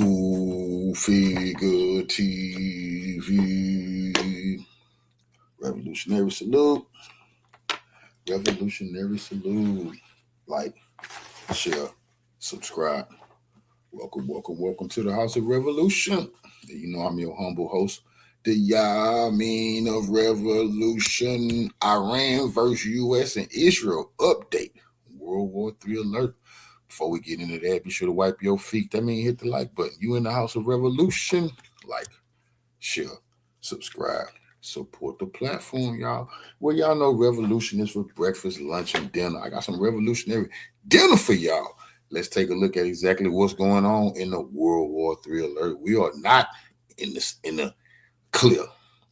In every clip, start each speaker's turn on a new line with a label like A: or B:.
A: School Figure TV. Revolutionary salute. Revolutionary salute. Like, share, subscribe. Welcome to the House of Revolution. You know I'm your humble host, the Yamin of Revolution. Iran versus U.S. and Israel update. World War III alert. Before we get into that, be sure to wipe your feet. That means hit the like button. You in the House of Revolution. Like, share, subscribe, support the platform, y'all. Well, y'all know revolution is for breakfast, lunch, and dinner. I got some revolutionary dinner for y'all. Let's take a look at exactly what's going on in the World War III alert. We are not in the clear.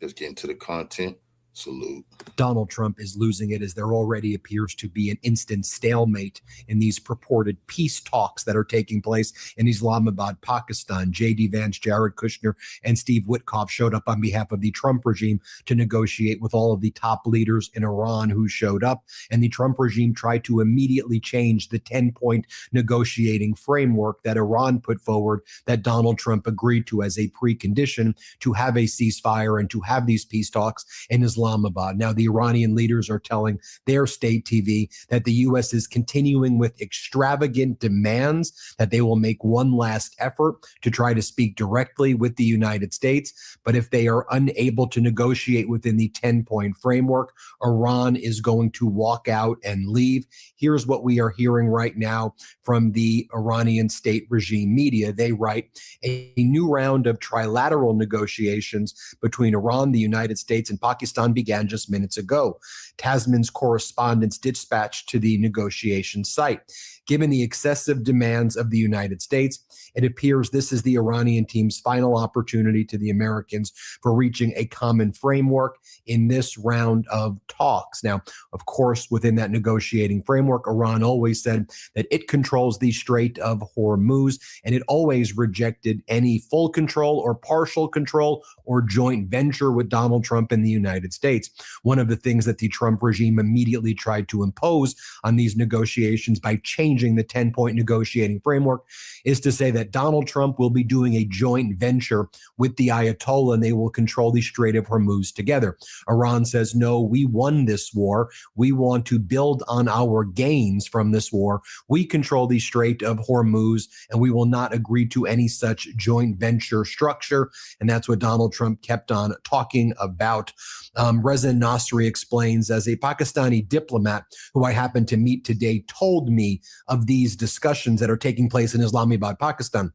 A: Let's get into the content. Salute.
B: Donald Trump is losing it as there already appears to be an instant stalemate in these purported peace talks that are taking place in Islamabad, Pakistan. J.D. Vance, Jared Kushner, and Steve Witkoff showed up on behalf of the Trump regime to negotiate with all of the top leaders in Iran who showed up. And the Trump regime tried to immediately change the 10-point negotiating framework that Iran put forward that Donald Trump agreed to as a precondition to have a ceasefire and to have these peace talks in Islamabad. Now, the Iranian leaders are telling their state TV that the U.S. is continuing with extravagant demands, that they will make one last effort to try to speak directly with the United States. But if they are unable to negotiate within the 10-point framework, Iran is going to walk out and leave. Here's what we are hearing right now from the Iranian state regime media. They write a new round of trilateral negotiations between Iran, the United States, and Pakistan began just minutes ago. Tasman's correspondents dispatched to the negotiation site. Given the excessive demands of the United States, it appears this is the Iranian team's final opportunity to the Americans for reaching a common framework in this round of talks. Now, of course, within that negotiating framework, Iran always said that it controls the Strait of Hormuz, and it always rejected any full control or partial control or joint venture with Donald Trump and the United States. One of the things that the Trump regime immediately tried to impose on these negotiations by changing the 10-point negotiating framework is to say that Donald Trump will be doing a joint venture with the Ayatollah and they will control the Strait of Hormuz together. Iran says, no, we won this war. We want to build on our gains from this war. We control the Strait of Hormuz and we will not agree to any such joint venture structure. And that's what Donald Trump kept on talking about. Reza Nasri explains, as a Pakistani diplomat who I happened to meet today told me of these discussions that are taking place in Islamabad, Pakistan.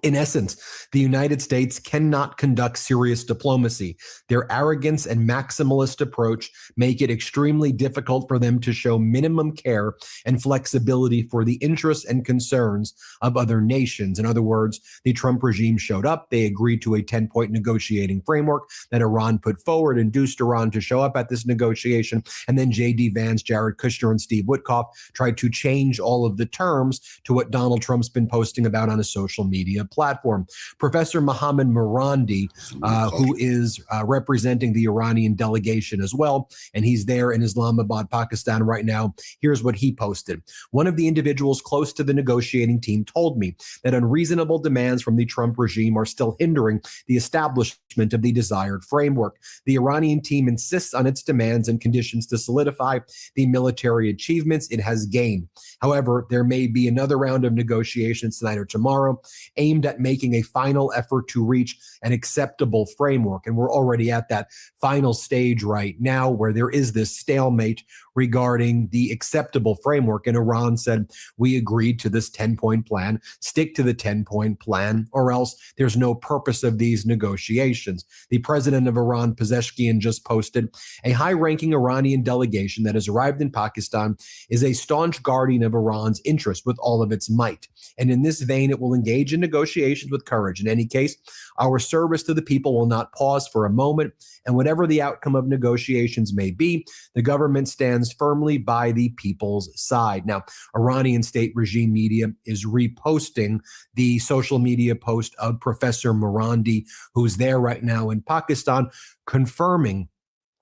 B: In essence, the United States cannot conduct serious diplomacy. Their arrogance and maximalist approach make it extremely difficult for them to show minimum care and flexibility for the interests and concerns of other nations. In other words, the Trump regime showed up. They agreed to a 10-point negotiating framework that Iran put forward, induced Iran to show up at this negotiation. And then J.D. Vance, Jared Kushner, and Steve Witkoff tried to change all of the terms to what Donald Trump's been posting about on his social media platform. Professor Mohammad Marandi, who is representing the Iranian delegation as well, and he's there in Islamabad, Pakistan right now. Here's what he posted. One of the individuals close to the negotiating team told me that unreasonable demands from the Trump regime are still hindering the establishment of the desired framework. The Iranian team insists on its demands and conditions to solidify the military achievements it has gained. However, there may be another round of negotiations tonight or tomorrow aimed at making a final effort to reach an acceptable framework. And we're already at that final stage right now where there is this stalemate regarding the acceptable framework. And Iran said, we agreed to this 10-point plan, stick to the 10-point plan, or else there's no purpose of these negotiations. The president of Iran, Pezeshkian, just posted, a high-ranking Iranian delegation that has arrived in Pakistan is a staunch guardian of Iran's interest with all of its might. And in this vein, it will engage in negotiations with courage. In any case, our service to the people will not pause for a moment. And whatever the outcome of negotiations may be, the government stands firmly by the people's side. Now, Iranian state regime media is reposting the social media post of Professor Marandi, who's there right now in Pakistan, confirming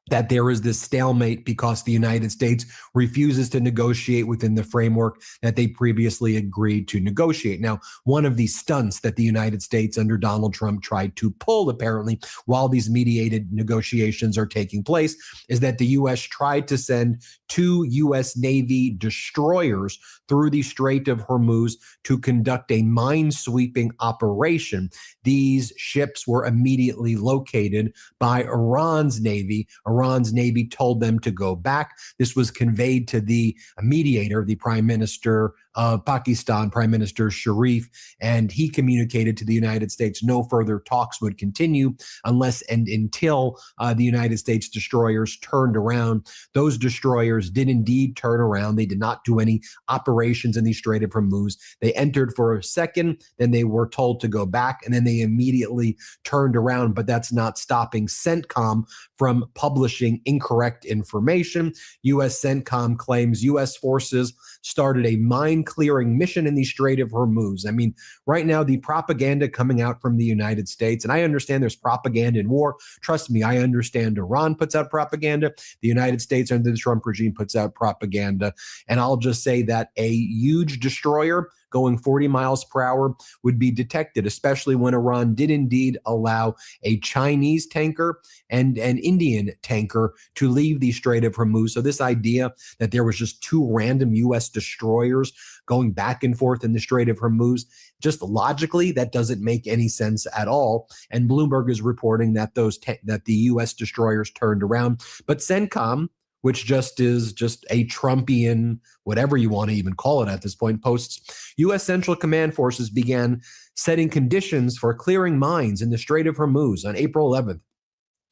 B: that there is this stalemate because the United States refuses to negotiate within the framework that they previously agreed to negotiate. Now, one of these stunts that the United States under Donald Trump tried to pull, apparently, while these mediated negotiations are taking place, is that the U.S. tried to send 2 U.S. Navy destroyers through the Strait of Hormuz to conduct a mine-sweeping operation. These ships were immediately located by Iran's Navy. Iran's Navy told them to go back. This was conveyed to the mediator, the Prime Minister of Pakistan, Prime Minister Sharif, and he communicated to the United States no further talks would continue unless and until the United States destroyers turned around. Those destroyers did indeed turn around. They did not do any operations in the Strait of Hormuz. They entered for a second, then they were told to go back, and then they immediately turned around. But that's not stopping CENTCOM from publishing incorrect information. U.S. CENTCOM claims U.S. forces started a mine-clearing mission in the Strait of Hormuz. I mean, right now, the propaganda coming out from the United States, and I understand there's propaganda in war. Trust me, I understand Iran puts out propaganda. The United States under the Trump regime puts out propaganda. And I'll just say that a huge destroyer going 40 miles per hour would be detected, especially when Iran did indeed allow a Chinese tanker and an Indian tanker to leave the Strait of Hormuz. So this idea that there was just 2 random U.S. destroyers going back and forth in the Strait of Hormuz, just logically, that doesn't make any sense at all. And Bloomberg is reporting that that the U.S. destroyers turned around. But CENTCOM, which is just a Trumpian, whatever you want to even call it at this point, posts U.S. Central Command forces began setting conditions for clearing mines in the Strait of Hormuz on April 11th,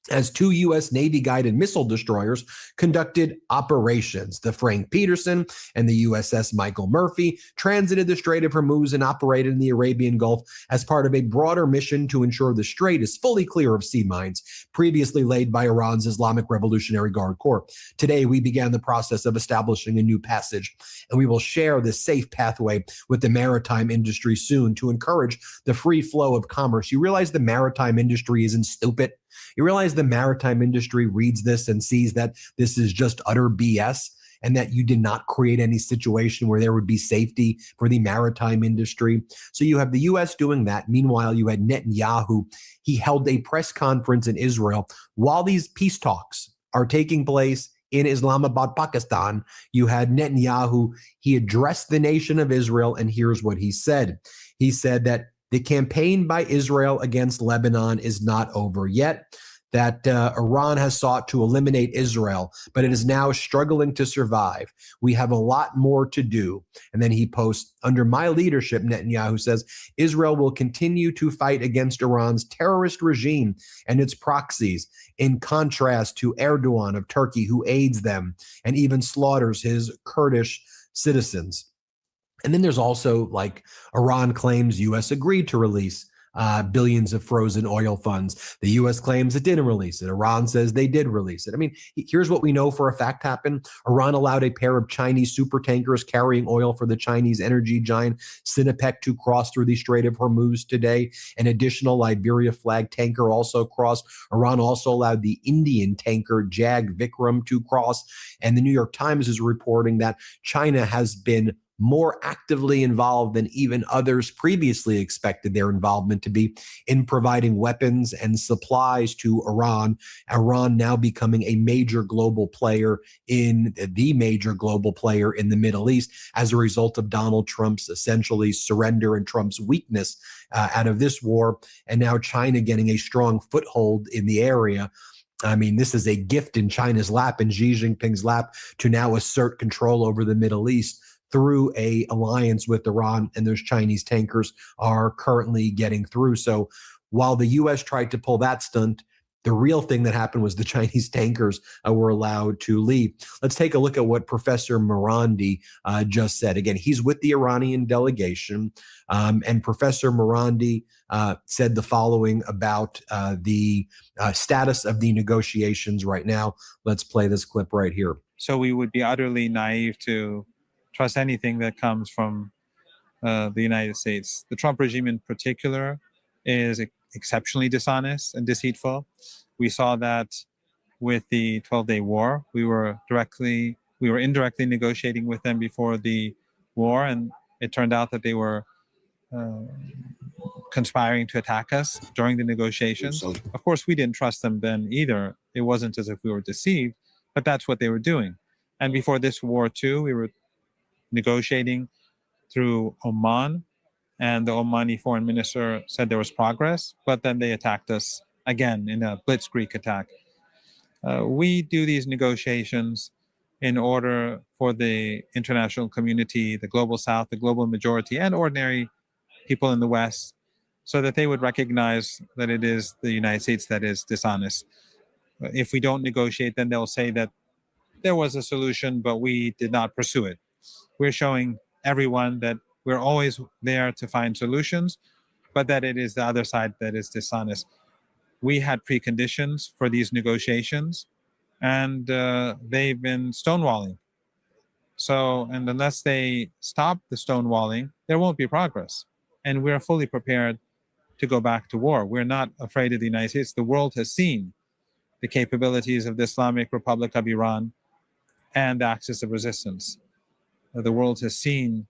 B: as 2 U.S. Navy-guided missile destroyers conducted operations. The Frank Peterson and the USS Michael Murphy transited the Strait of Hormuz and operated in the Arabian Gulf as part of a broader mission to ensure the strait is fully clear of sea mines previously laid by Iran's Islamic Revolutionary Guard Corps. Today, we began the process of establishing a new passage, and we will share this safe pathway with the maritime industry soon to encourage the free flow of commerce. You realize the maritime industry isn't stupid? You realize the maritime industry reads this and sees that this is just utter BS and that you did not create any situation where there would be safety for the maritime industry. So you have the U.S. doing that. Meanwhile, you had Netanyahu. He held a press conference in Israel while these peace talks are taking place in Islamabad, Pakistan. You had Netanyahu. He addressed the nation of Israel, and here's what he said. He said that the campaign by Israel against Lebanon is not over yet, that Iran has sought to eliminate Israel, but it is now struggling to survive. We have a lot more to do. And then he posts, under my leadership, Netanyahu says, Israel will continue to fight against Iran's terrorist regime and its proxies, in contrast to Erdogan of Turkey, who aids them and even slaughters his Kurdish citizens. And then there's also, like, Iran claims U.S. agreed to release billions of frozen oil funds. The U.S. claims it didn't release it. Iran says they did release it. I mean, here's what we know for a fact happened. Iran allowed a pair of Chinese super tankers carrying oil for the Chinese energy giant Sinopec to cross through the Strait of Hormuz today. An additional Liberia flag tanker also crossed. Iran also allowed the Indian tanker Jag Vikram to cross. And the New York Times is reporting that China has been more actively involved than even others previously expected their involvement to be in providing weapons and supplies to Iran. Iran now becoming a major global player in the Middle East as a result of Donald Trump's essentially surrender and Trump's weakness out of this war. And now China getting a strong foothold in the area. I mean, this is a gift in China's lap and Xi Jinping's lap to now assert control over the Middle East through a alliance with Iran, and those Chinese tankers are currently getting through. So while the U.S. tried to pull that stunt, the real thing that happened was the Chinese tankers were allowed to leave. Let's take a look at what Professor Morandi just said. Again, he's with the Iranian delegation, and Professor Morandi said the following about the status of the negotiations right now. Let's play this clip right here.
C: So we would be utterly naive to trust anything that comes from the United States. The Trump regime in particular is exceptionally dishonest and deceitful. We saw that with the 12-day war. We were indirectly negotiating with them before the war, and it turned out that they were conspiring to attack us during the negotiations. Of course, we didn't trust them then either. It wasn't as if we were deceived, but that's what they were doing. And before this war too, we were negotiating through Oman, and the Omani foreign minister said there was progress, but then they attacked us again in a blitzkrieg attack. We do these negotiations in order for the international community, the global South, the global majority, and ordinary people in the West, so that they would recognize that it is the United States that is dishonest. If we don't negotiate, then they'll say that there was a solution, but we did not pursue it. We're showing everyone that we're always there to find solutions, but that it is the other side that is dishonest. We had preconditions for these negotiations, and they've been stonewalling. So, and unless they stop the stonewalling, there won't be progress. And we're fully prepared to go back to war. We're not afraid of the United States. The world has seen the capabilities of the Islamic Republic of Iran and the axis of resistance. The world has seen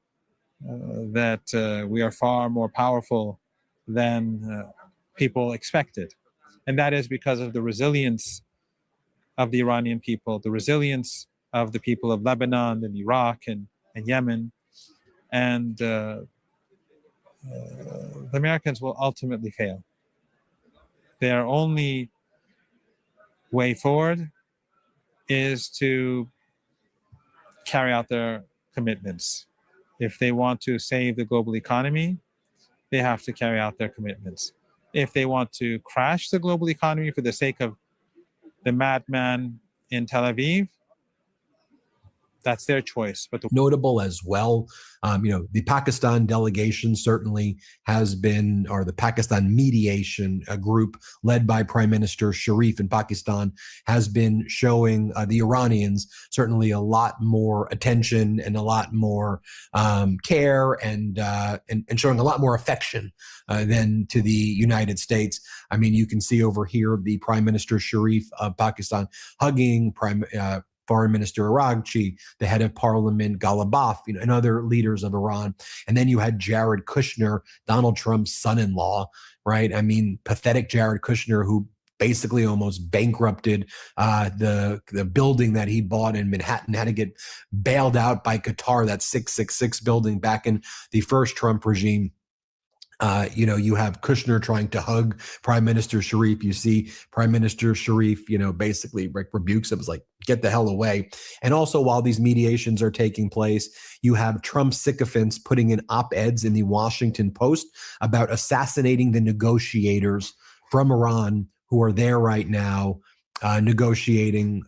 C: that we are far more powerful than people expected. And that is because of the resilience of the Iranian people, the resilience of the people of Lebanon and Iraq and Yemen. And the Americans will ultimately fail. Their only way forward is to carry out their commitments. If they want to save the global economy, they have to carry out their commitments. If they want to crash the global economy for the sake of the madman in Tel Aviv, that's their choice. But
B: notable as well, the Pakistan delegation certainly has been, or the Pakistan mediation group led by Prime Minister Sharif in Pakistan has been showing the Iranians certainly a lot more attention and a lot more care and showing a lot more affection than to the United States. I mean, you can see over here the Prime Minister Sharif of Pakistan hugging Foreign Minister Araghchi, the head of parliament, Ghalibaf, and other leaders of Iran. And then you had Jared Kushner, Donald Trump's son-in-law, right? I mean, pathetic Jared Kushner, who basically almost bankrupted the building that he bought in Manhattan, had to get bailed out by Qatar, that 666 building back in the first Trump regime. You have Kushner trying to hug Prime Minister Sharif. You see Prime Minister Sharif, basically rebukes him, is like, get the hell away. And also, while these mediations are taking place, you have Trump sycophants putting in op-eds in the Washington Post about assassinating the negotiators from Iran who are there right now negotiating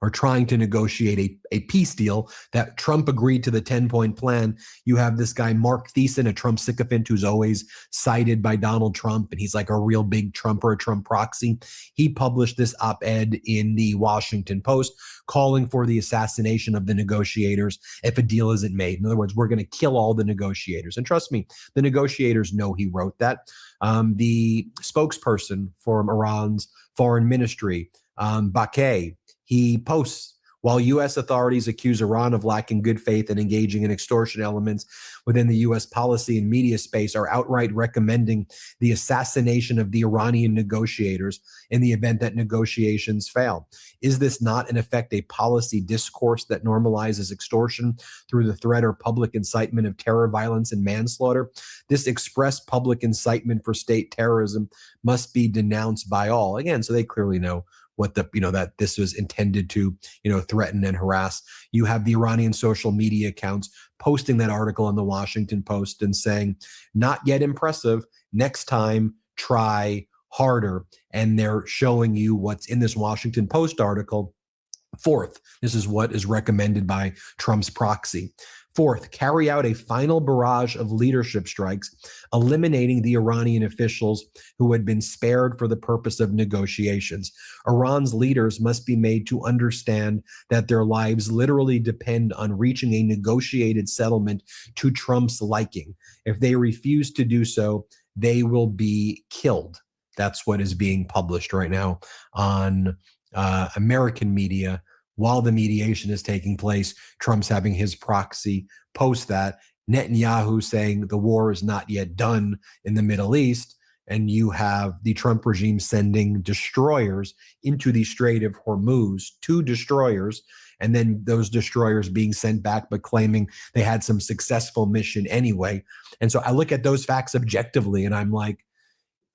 B: or trying to negotiate a peace deal that Trump agreed to the 10-point plan. You have this guy, Mark Thiessen, a Trump sycophant who's always cited by Donald Trump, and he's like a real big Trumper, a Trump proxy. He published this op-ed in the Washington Post calling for the assassination of the negotiators if a deal isn't made. In other words, we're going to kill all the negotiators. And trust me, the negotiators know he wrote that. The spokesperson for Iran's foreign ministry, Bakay, he posts, while U.S. authorities accuse Iran of lacking good faith and engaging in extortion elements within the U.S. policy and media space, are outright recommending the assassination of the Iranian negotiators in the event that negotiations fail. Is this not, in effect, a policy discourse that normalizes extortion through the threat or public incitement of terror, violence, and manslaughter? This express public incitement for state terrorism must be denounced by all. Again, so they clearly know what that this was intended to, threaten and harass. You have the Iranian social media accounts posting that article in the Washington Post and saying, not yet impressive, next time try harder. And they're showing you what's in this Washington Post article. Fourth, this is what is recommended by Trump's proxy. Fourth, carry out a final barrage of leadership strikes, eliminating the Iranian officials who had been spared for the purpose of negotiations. Iran's leaders must be made to understand that their lives literally depend on reaching a negotiated settlement to Trump's liking. If they refuse to do so, they will be killed. That's what is being published right now on American media, while the mediation is taking place, Trump's having his proxy post that, Netanyahu saying the war is not yet done in the Middle East, and you have the Trump regime sending destroyers into the Strait of Hormuz, 2 destroyers, and then those destroyers being sent back, but claiming they had some successful mission anyway. And so I look at those facts objectively, and I'm like,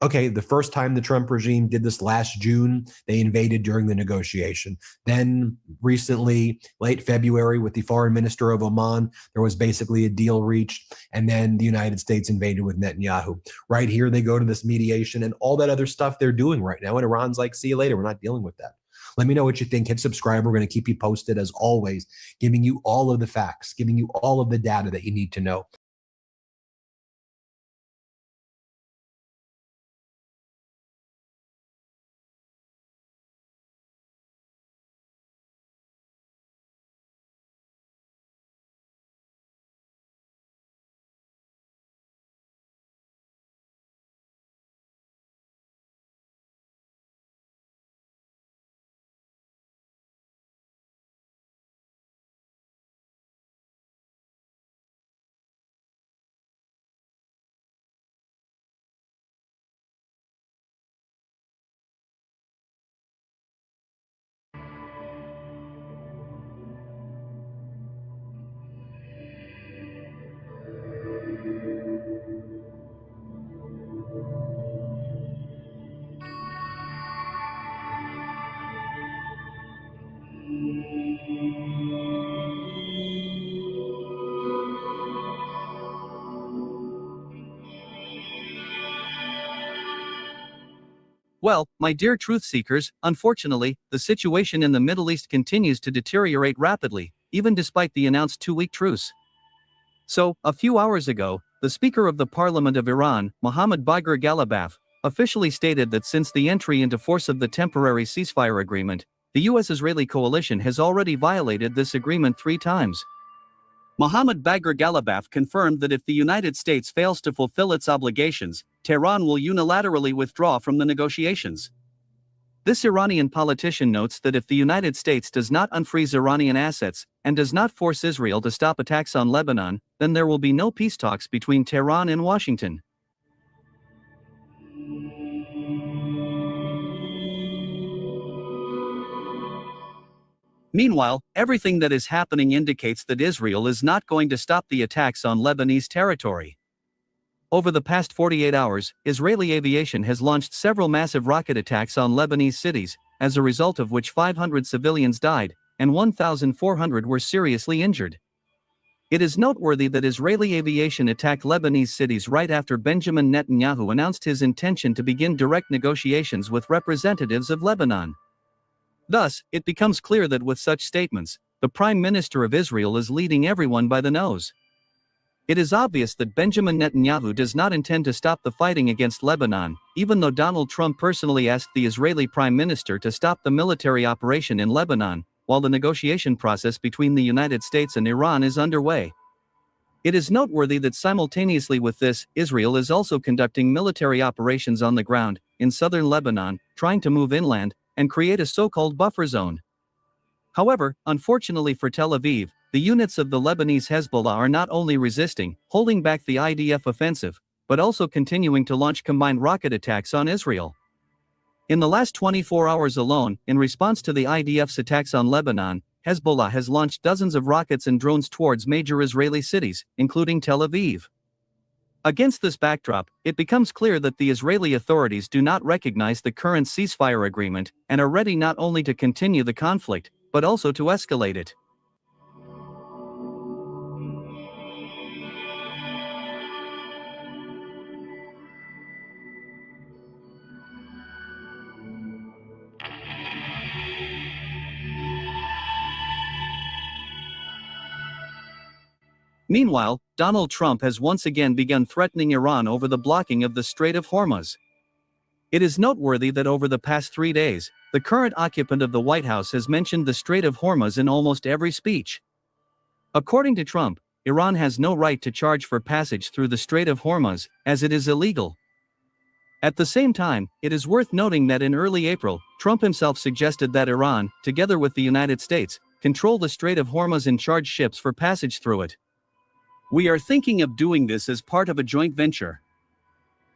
B: okay, the first time the Trump regime did this last June, they invaded during the negotiation. Then recently, late February, with the foreign minister of Oman, there was basically a deal reached. And then the United States invaded with Netanyahu. Right here, they go to this mediation and all that other stuff they're doing right now. And Iran's like, see you later. We're not dealing with that. Let me know what you think. Hit subscribe. We're going to keep you posted as always, giving you all of the facts, giving you all of the data that you need to know.
D: Well, my dear truth seekers, unfortunately, the situation in the Middle East continues to deteriorate rapidly, even despite the announced 2-week truce. So, a few hours ago, the Speaker of the Parliament of Iran, Mohammad Bagher Ghalibaf, officially stated that since the entry into force of the temporary ceasefire agreement, the US-Israeli coalition has already violated this agreement 3 times. Mohammad Bagher Ghalibaf confirmed that if the United States fails to fulfill its obligations, Tehran will unilaterally withdraw from the negotiations. This Iranian politician notes that if the United States does not unfreeze Iranian assets and does not force Israel to stop attacks on Lebanon, then there will be no peace talks between Tehran and Washington. Meanwhile, everything that is happening indicates that Israel is not going to stop the attacks on Lebanese territory. Over the past 48 hours, Israeli aviation has launched several massive rocket attacks on Lebanese cities, as a result of which 500 civilians died, and 1,400 were seriously injured. It is noteworthy that Israeli aviation attacked Lebanese cities right after Benjamin Netanyahu announced his intention to begin direct negotiations with representatives of Lebanon. Thus, it becomes clear that with such statements, the Prime Minister of Israel is leading everyone by the nose. It is obvious that Benjamin Netanyahu does not intend to stop the fighting against Lebanon, even though Donald Trump personally asked the Israeli Prime Minister to stop the military operation in Lebanon, while the negotiation process between the United States and Iran is underway. It is noteworthy that simultaneously with this, Israel is also conducting military operations on the ground, in southern Lebanon, trying to move inland, and create a so-called buffer zone. However, unfortunately for Tel Aviv, the units of the Lebanese Hezbollah are not only resisting, holding back the IDF offensive, but also continuing to launch combined rocket attacks on Israel. In the last 24 hours alone, in response to the IDF's attacks on Lebanon, Hezbollah has launched dozens of rockets and drones towards major Israeli cities, including Tel Aviv. Against this backdrop, it becomes clear that the Israeli authorities do not recognize the current ceasefire agreement and are ready not only to continue the conflict, but also to escalate it. Meanwhile, Donald Trump has once again begun threatening Iran over the blocking of the Strait of Hormuz. It is noteworthy that over the past 3 days, the current occupant of the White House has mentioned the Strait of Hormuz in almost every speech. According to Trump, Iran has no right to charge for passage through the Strait of Hormuz, as it is illegal. At the same time, it is worth noting that in early April, Trump himself suggested that Iran, together with the United States, control the Strait of Hormuz and charge ships for passage through it. "We are thinking of doing this as part of a joint venture.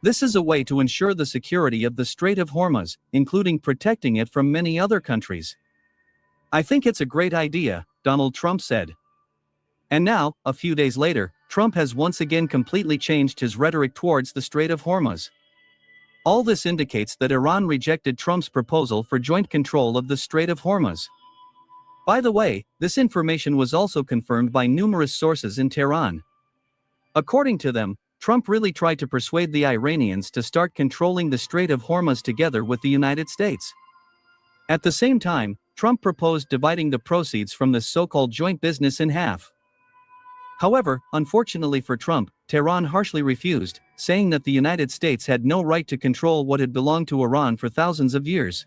D: This is a way to ensure the security of the Strait of Hormuz, including protecting it from many other countries. I think it's a great idea," Donald Trump said. And now, a few days later, Trump has once again completely changed his rhetoric towards the Strait of Hormuz. All this indicates that Iran rejected Trump's proposal for joint control of the Strait of Hormuz. By the way, this information was also confirmed by numerous sources in Tehran. According to them, Trump really tried to persuade the Iranians to start controlling the Strait of Hormuz together with the United States. At the same time, Trump proposed dividing the proceeds from this so-called joint business in half. However, unfortunately for Trump, Tehran harshly refused, saying that the United States had no right to control what had belonged to Iran for thousands of years.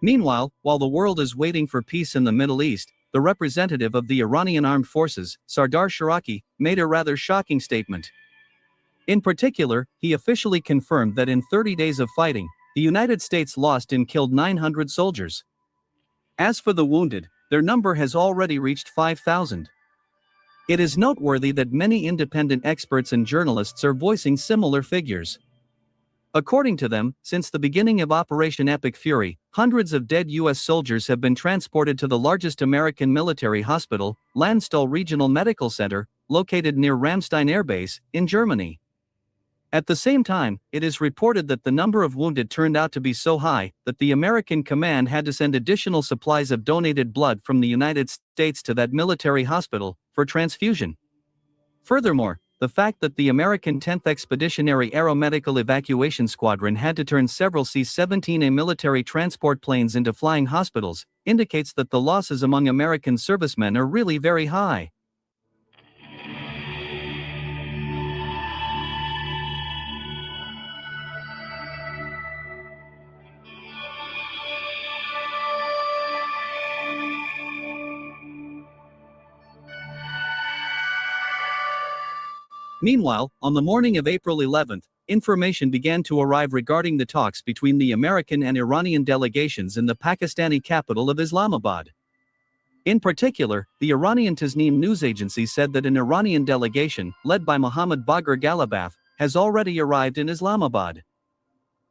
D: Meanwhile, while the world is waiting for peace in the Middle East, the representative of the Iranian armed forces, Sardar Sharaki, made a rather shocking statement. In particular, he officially confirmed that in 30 days of fighting, the United States lost and killed 900 soldiers. As for the wounded, their number has already reached 5,000. It is noteworthy that many independent experts and journalists are voicing similar figures. According to them, since the beginning of Operation Epic Fury, hundreds of dead U.S. soldiers have been transported to the largest American military hospital, Landstuhl Regional Medical Center, located near Ramstein Air Base, in Germany. At the same time, it is reported that the number of wounded turned out to be so high that the American command had to send additional supplies of donated blood from the United States to that military hospital for transfusion. Furthermore, the fact that the American 10th Expeditionary Aeromedical Evacuation Squadron had to turn several C-17A military transport planes into flying hospitals indicates that the losses among American servicemen are really very high. Meanwhile, on the morning of April 11, information began to arrive regarding the talks between the American and Iranian delegations in the Pakistani capital of Islamabad. In particular, the Iranian Tasnim news agency said that an Iranian delegation, led by Mohammad Bagher Ghalibaf, has already arrived in Islamabad.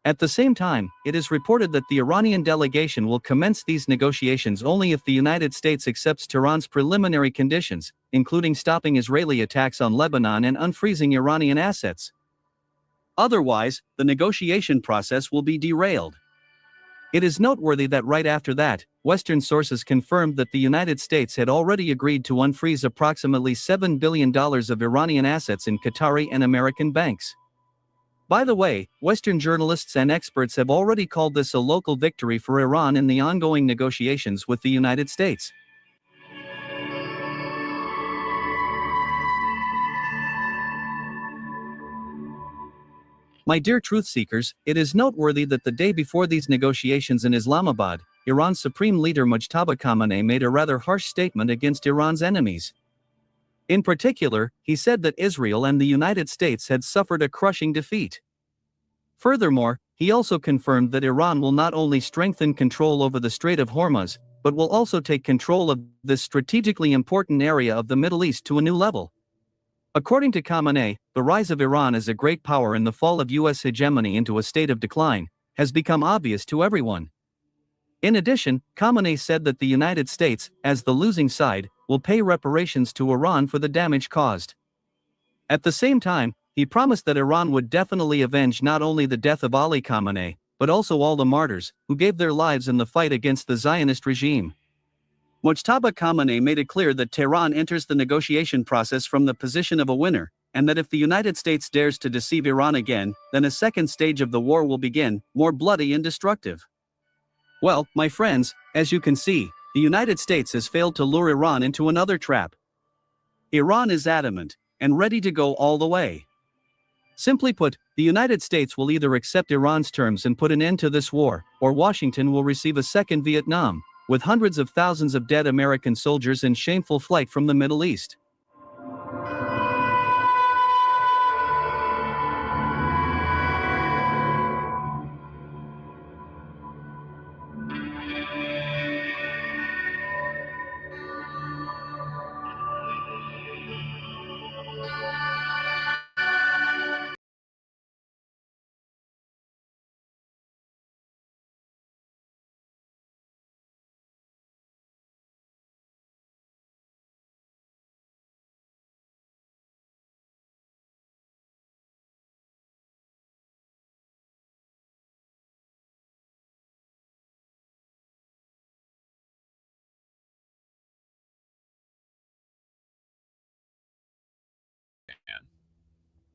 D: At the same time, it is reported that the Iranian delegation will commence these negotiations only if the United States accepts Tehran's preliminary conditions, including stopping Israeli attacks on Lebanon and unfreezing Iranian assets. Otherwise, the negotiation process will be derailed. It is noteworthy that right after that, Western sources confirmed that the United States had already agreed to unfreeze approximately $7 billion of Iranian assets in Qatari and American banks. By the way, Western journalists and experts have already called this a local victory for Iran in the ongoing negotiations with the United States. My dear truth seekers, it is noteworthy that the day before these negotiations in Islamabad, Iran's supreme leader Mujtaba Khamenei made a rather harsh statement against Iran's enemies. In particular, he said that Israel and the United States had suffered a crushing defeat. Furthermore, he also confirmed that Iran will not only strengthen control over the Strait of Hormuz, but will also take control of this strategically important area of the Middle East to a new level. According to Khamenei, the rise of Iran as a great power and the fall of U.S. hegemony into a state of decline has become obvious to everyone. In addition, Khamenei said that the United States, as the losing side, will pay reparations to Iran for the damage caused. At the same time, he promised that Iran would definitely avenge not only the death of Ali Khamenei, but also all the martyrs who gave their lives in the fight against the Zionist regime. Mujtaba Khamenei made it clear that Tehran enters the negotiation process from the position of a winner, and that if the United States dares to deceive Iran again, then a second stage of the war will begin, more bloody and destructive. Well, my friends, as you can see, the United States has failed to lure Iran into another trap. Iran is adamant and ready to go all the way. Simply put, the United States will either accept Iran's terms and put an end to this war, or Washington will receive a second Vietnam, with hundreds of thousands of dead American soldiers in shameful flight from the Middle East.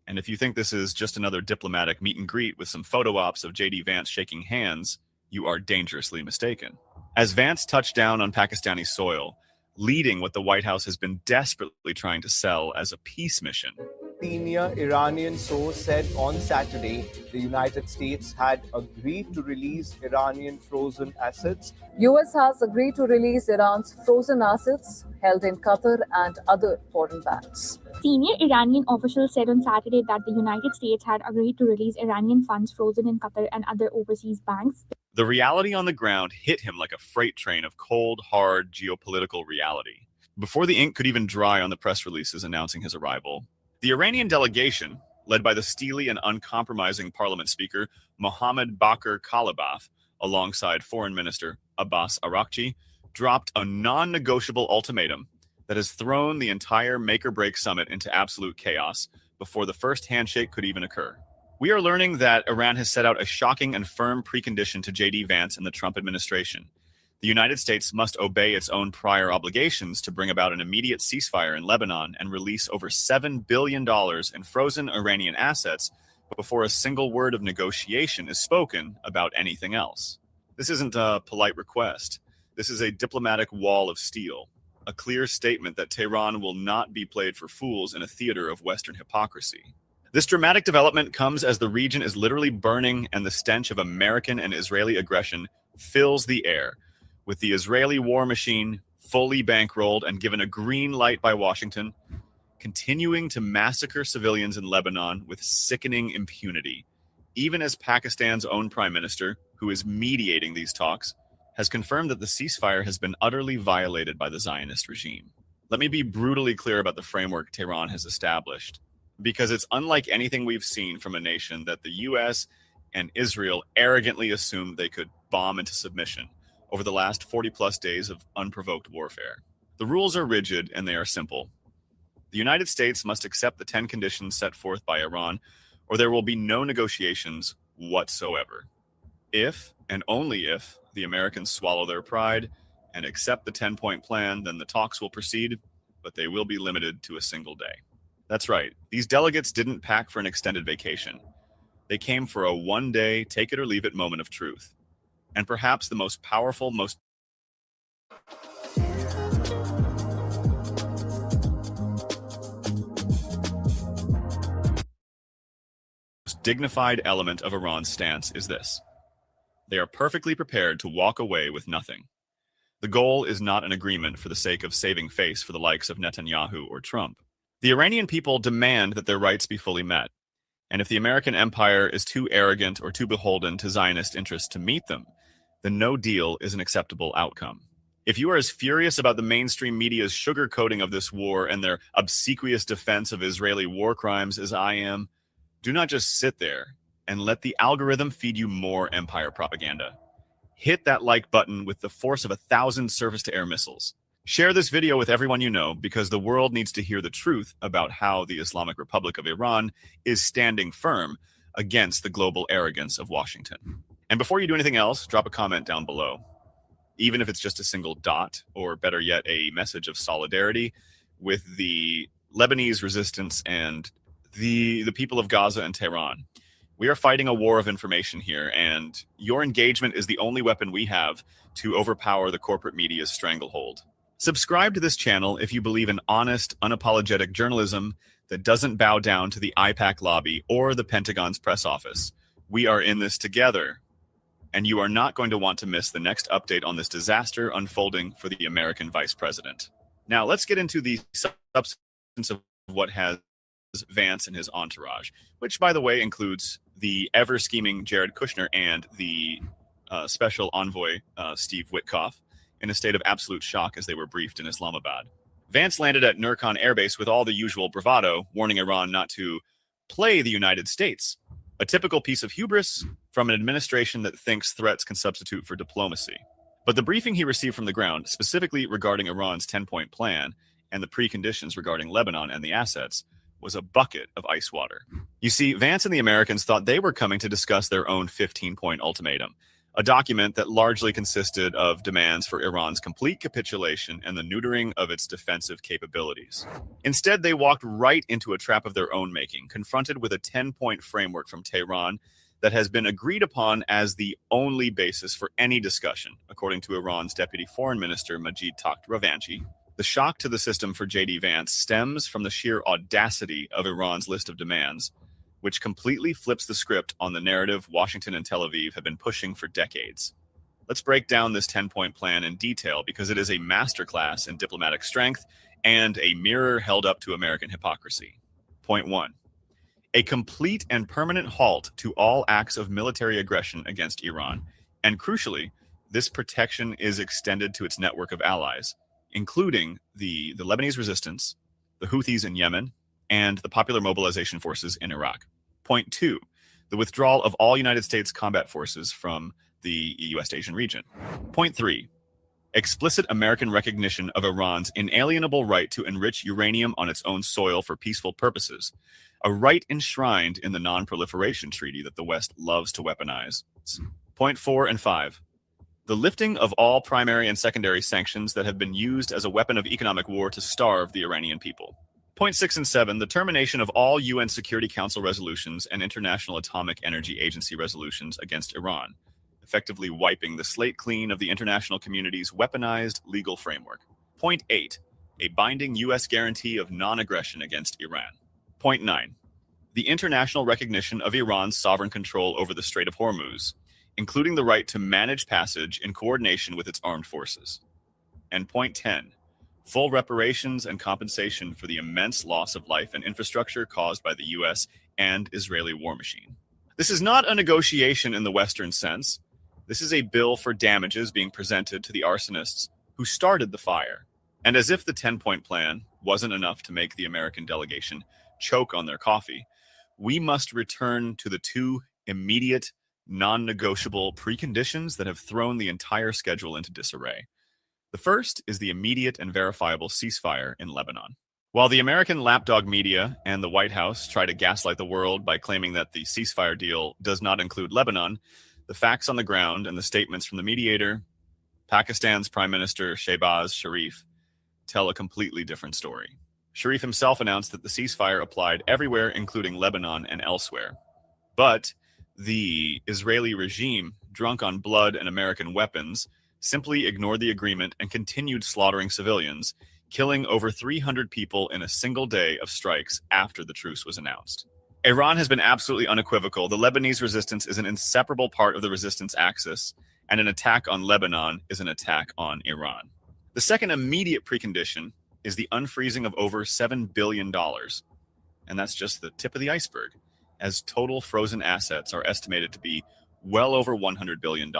E: And if you think this is just another diplomatic meet and greet with some photo ops of J.D. Vance shaking hands, you are dangerously mistaken. As Vance touched down on Pakistani soil, leading what the White House has been desperately trying to sell as a peace mission.
F: Senior Iranian source said on Saturday the United States had agreed to release Iranian frozen assets.
G: US has agreed to release Iran's frozen assets held in Qatar and other foreign banks.
H: Senior Iranian officials said on Saturday that the United States had agreed to release Iranian funds frozen in Qatar and other overseas banks.
E: The reality on the ground hit him like a freight train of cold, hard geopolitical reality. Before the ink could even dry on the press releases announcing his arrival, the Iranian delegation, led by the steely and uncompromising parliament speaker Mohammad Bakr Kalibaf, alongside Foreign Minister Abbas Araghchi, dropped a non-negotiable ultimatum that has thrown the entire make-or-break summit into absolute chaos before the first handshake could even occur. We are learning that Iran has set out a shocking and firm precondition to J.D. Vance and the Trump administration. The United States must obey its own prior obligations to bring about an immediate ceasefire in Lebanon and release over $7 billion in frozen Iranian assets before a single word of negotiation is spoken about anything else. This isn't a polite request. This is a diplomatic wall of steel, a clear statement that Tehran will not be played for fools in a theater of Western hypocrisy. This dramatic development comes as the region is literally burning and the stench of American and Israeli aggression fills the air, with the Israeli war machine fully bankrolled and given a green light by Washington, continuing to massacre civilians in Lebanon with sickening impunity, even as Pakistan's own prime minister, who is mediating these talks, has confirmed that the ceasefire has been utterly violated by the Zionist regime. Let me be brutally clear about the framework Tehran has established, because it's unlike anything we've seen from a nation that the US and Israel arrogantly assumed they could bomb into submission over the last 40-plus days of unprovoked warfare. The rules are rigid and they are simple. The United States must accept the 10 conditions set forth by Iran, or there will be no negotiations whatsoever. If, and only if, the Americans swallow their pride and accept the 10-point plan, then the talks will proceed, but they will be limited to a single day. That's right, these delegates didn't pack for an extended vacation. They came for a one-day, take-it-or-leave-it moment of truth. And perhaps the most powerful, most dignified element of Iran's stance is this. They are perfectly prepared to walk away with nothing. The goal is not an agreement for the sake of saving face for the likes of Netanyahu or Trump. The Iranian people demand that their rights be fully met. And if the American empire is too arrogant or too beholden to Zionist interests to meet them, then no deal is an acceptable outcome. If you are as furious about the mainstream media's sugarcoating of this war and their obsequious defense of Israeli war crimes as I am, do not just sit there and let the algorithm feed you more empire propaganda. Hit that like button with the force of 1,000 surface-to-air missiles. Share this video with everyone you know because the world needs to hear the truth about how the Islamic Republic of Iran is standing firm against the global arrogance of Washington. And before you do anything else, drop a comment down below. Even if it's just a single dot, or better yet, a message of solidarity with the Lebanese resistance and the people of Gaza and Tehran. We are fighting a war of information here, and your engagement is the only weapon we have to overpower the corporate media's stranglehold. Subscribe to this channel if you believe in honest, unapologetic journalism that doesn't bow down to the IPAC lobby or the Pentagon's press office. We are in this together, and you are not going to want to miss the next update on this disaster unfolding for the American vice president. Now, let's get into the substance of what has Vance and his entourage, which, by the way, includes the ever-scheming Jared Kushner and the special envoy, Steve Witkoff, in a state of absolute shock as they were briefed in Islamabad. Vance landed at Nurkan Air Base with all the usual bravado, warning Iran not to play the United States. A typical piece of hubris from an administration that thinks threats can substitute for diplomacy. But the briefing he received from the ground, specifically regarding Iran's 10-point plan and the preconditions regarding Lebanon and the assets, was a bucket of ice water. You see, Vance and the Americans thought they were coming to discuss their own 15-point ultimatum, a document that largely consisted of demands for Iran's complete capitulation and the neutering of its defensive capabilities. Instead, they walked right into a trap of their own making, confronted with a 10-point framework from Tehran that has been agreed upon as the only basis for any discussion, according to Iran's Deputy Foreign Minister Majid Takht Ravanchi. The shock to the system for J.D. Vance stems from the sheer audacity of Iran's list of demands, which completely flips the script on the narrative Washington and Tel Aviv have been pushing for decades. Let's break down this 10-point plan in detail because it is a masterclass in diplomatic strength and a mirror held up to American hypocrisy. Point 1. A complete and permanent halt to all acts of military aggression against Iran. And crucially, this protection is extended to its network of allies, including the Lebanese resistance, the Houthis in Yemen, and the Popular Mobilization Forces in Iraq. Point 2, the withdrawal of all United States combat forces from the West Asian region. Point 3, explicit American recognition of Iran's inalienable right to enrich uranium on its own soil for peaceful purposes, a right enshrined in the Non-Proliferation Treaty that the West loves to weaponize. Point 4 and 5, the lifting of all primary and secondary sanctions that have been used as a weapon of economic war to starve the Iranian people. Point 6 and 7, the termination of all UN Security Council resolutions and International Atomic Energy Agency resolutions against Iran, effectively wiping the slate clean of the international community's weaponized legal framework. Point 8, a binding U.S. guarantee of non-aggression against Iran. Point 9, the international recognition of Iran's sovereign control over the Strait of Hormuz, including the right to manage passage in coordination with its armed forces. And point 10, full reparations and compensation for the immense loss of life and infrastructure caused by the U.S. and Israeli war machine. This is not a negotiation in the Western sense. This is a bill for damages being presented to the arsonists who started the fire. And as if the 10-point plan wasn't enough to make the American delegation choke on their coffee, we must return to the two immediate, non-negotiable preconditions that have thrown the entire schedule into disarray. The first is the immediate and verifiable ceasefire in Lebanon. While the American lapdog media and the White House try to gaslight the world by claiming that the ceasefire deal does not include Lebanon, the facts on the ground and the statements from the mediator, Pakistan's Prime Minister Shehbaz Sharif, tell a completely different story. Sharif himself announced that the ceasefire applied everywhere, including Lebanon and elsewhere. But the Israeli regime, drunk on blood and American weapons, simply ignored the agreement and continued slaughtering civilians, killing over 300 people in a single day of strikes after the truce was announced. Iran has been absolutely unequivocal. The Lebanese resistance is an inseparable part of the resistance axis, and an attack on Lebanon is an attack on Iran. The second immediate precondition is the unfreezing of over $7 billion, and that's just the tip of the iceberg, as total frozen assets are estimated to be well over $100 billion.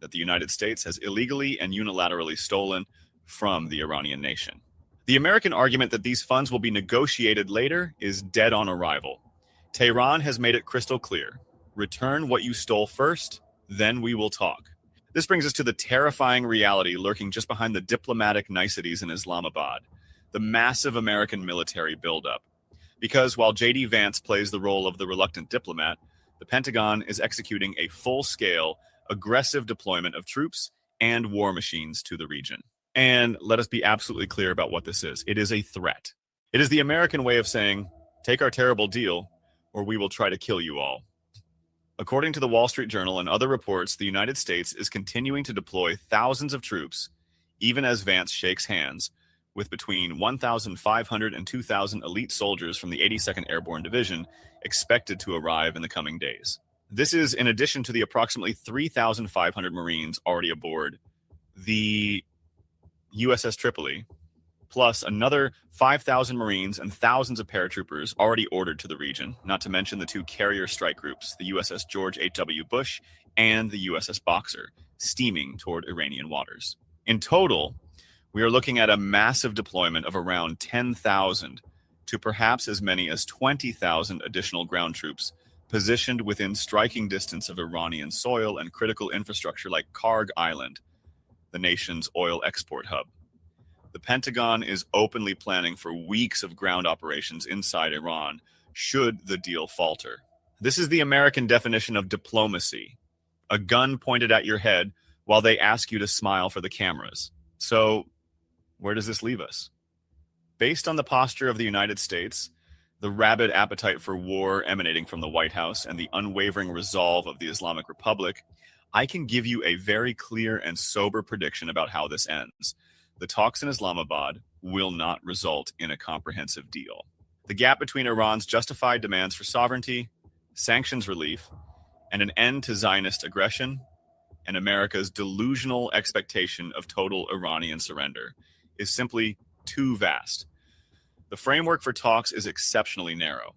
E: That the United States has illegally and unilaterally stolen from the Iranian nation. The American argument that these funds will be negotiated later is dead on arrival. Tehran has made it crystal clear. Return what you stole first, then we will talk. This brings us to the terrifying reality lurking just behind the diplomatic niceties in Islamabad, the massive American military buildup. Because while J.D. Vance plays the role of the reluctant diplomat, the Pentagon is executing a full-scale, aggressive deployment of troops and war machines to the region. And let us be absolutely clear about what this is. It is a threat. It is the American way of saying, take our terrible deal, or we will try to kill you all. According to the Wall Street Journal and other reports, the United States is continuing to deploy thousands of troops, even as Vance shakes hands, with between 1,500 and 2,000 elite soldiers from the 82nd Airborne Division expected to arrive in the coming days. This is in addition to the approximately 3,500 Marines already aboard the USS Tripoli, plus another 5,000 Marines and thousands of paratroopers already ordered to the region, not to mention the two carrier strike groups, the USS George H.W. Bush and the USS Boxer, steaming toward Iranian waters. In total, we are looking at a massive deployment of around 10,000 to perhaps as many as 20,000 additional ground troops positioned within striking distance of Iranian soil and critical infrastructure like Karg Island, the nation's oil export hub. The Pentagon is openly planning for weeks of ground operations inside Iran should the deal falter. This is the American definition of diplomacy: a gun pointed at your head while they ask you to smile for the cameras. So, where does this leave us? Based on the posture of the United States, the rabid appetite for war emanating from the White House, and the unwavering resolve of the Islamic Republic, I can give you a very clear and sober prediction about how this ends. The talks in Islamabad will not result in a comprehensive deal. The gap between Iran's justified demands for sovereignty, sanctions relief, and an end to Zionist aggression, and America's delusional expectation of total Iranian surrender, is simply too vast. The framework for talks is exceptionally narrow.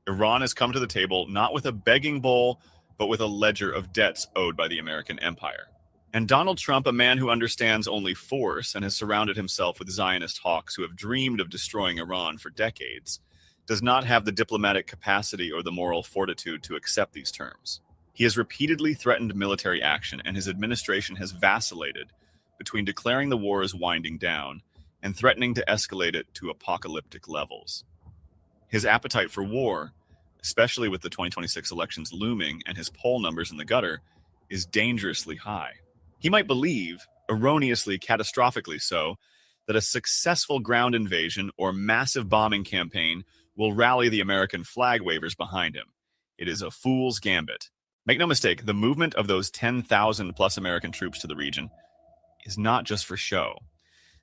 E: Iran has come to the table not with a begging bowl, but with a ledger of debts owed by the American empire. And Donald Trump, a man who understands only force and has surrounded himself with Zionist hawks who have dreamed of destroying Iran for decades, does not have the diplomatic capacity or the moral fortitude to accept these terms. He has repeatedly threatened military action, and his administration has vacillated between declaring the war is winding down and threatening to escalate it to apocalyptic levels. His appetite for war, especially with the 2026 elections looming and his poll numbers in the gutter, is dangerously high. He might believe, erroneously, catastrophically so, that a successful ground invasion or massive bombing campaign will rally the American flag wavers behind him. It is a fool's gambit. Make no mistake, the movement of those 10,000 plus American troops to the region is not just for show.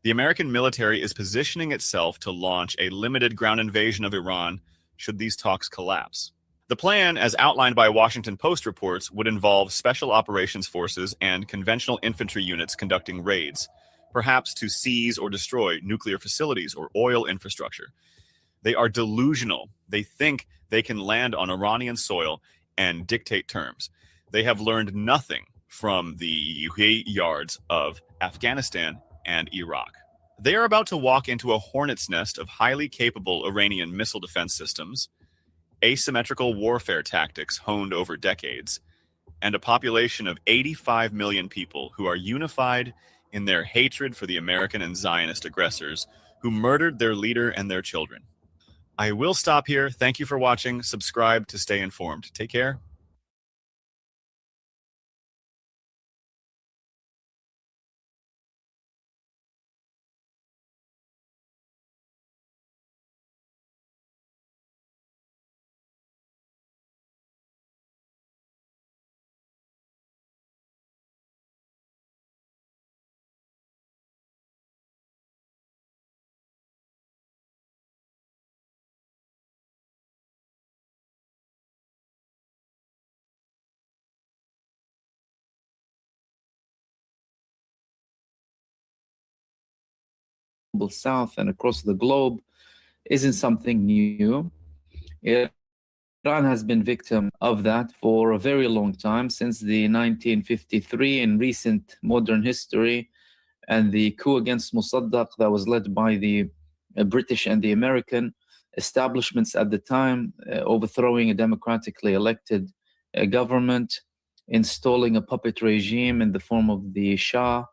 E: The American military is positioning itself to launch a limited ground invasion of Iran should these talks collapse. The plan, as outlined by Washington Post reports, would involve special operations forces and conventional infantry units conducting raids, perhaps to seize or destroy nuclear facilities or oil infrastructure. They are delusional. They think they can land on Iranian soil and dictate terms. They have learned nothing from the yards of Afghanistan and Iraq. They are about to walk into a hornet's nest of highly capable Iranian missile defense systems, asymmetrical warfare tactics honed over decades, and a population of 85 million people who are unified in their hatred for the American and Zionist aggressors who murdered their leader and their children. I will stop here. Thank you for watching. Subscribe to stay informed. Take care.
I: South and across the globe isn't something new. Iran has been victim of that for a very long time, since the 1953 in recent modern history, and the coup against Mossadegh that was led by the British and the American establishments at the time, overthrowing a democratically elected government, installing a puppet regime in the form of the Shah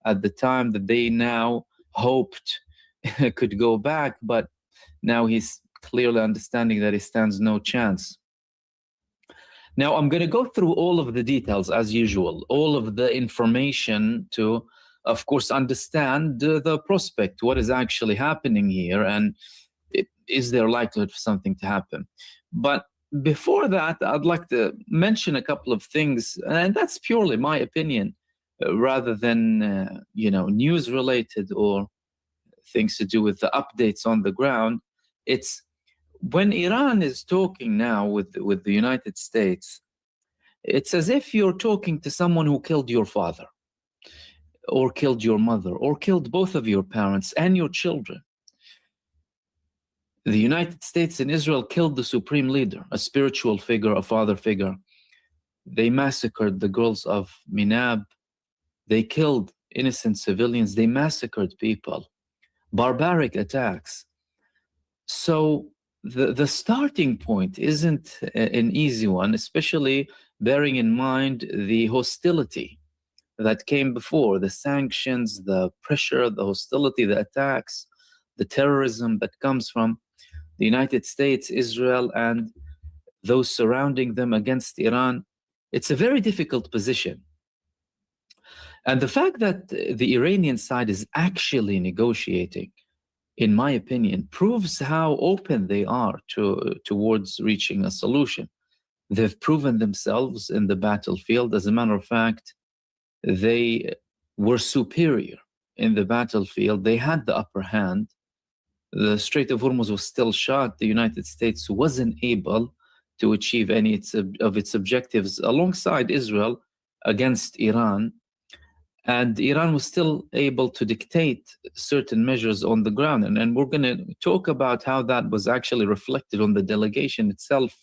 I: at the time that they now hoped could go back, but now he's clearly understanding that he stands no chance. Now, I'm going to go through all of the details as usual, all of the information to, of course, understand the prospect, what is actually happening here, and is there likelihood for something to happen. But before that, I'd like to mention a couple of things, and that's purely my opinion, rather than news related or things to do with the updates on the ground. It's when Iran is talking now with the United States, it's as if you're talking to someone who killed your father, or killed your mother, or killed both of your parents and your children. The United States and Israel killed the supreme leader, a spiritual figure, a father figure. They massacred the girls of Minab. They killed innocent civilians. They massacred people. Barbaric attacks. So the starting point isn't an easy one, especially bearing in mind the hostility that came before, the sanctions, the pressure, the hostility, the attacks, the terrorism that comes from the United States, Israel, and those surrounding them against Iran. It's a very difficult position. And the fact that the Iranian side is actually negotiating, in my opinion, proves how open they are towards reaching a solution. They've proven themselves in the battlefield. As a matter of fact, they were superior in the battlefield. They had the upper hand. The Strait of Hormuz was still shut. The United States wasn't able to achieve any of its objectives alongside Israel against Iran. And Iran was still able to dictate certain measures on the ground. And we're going to talk about how that was actually reflected on the delegation itself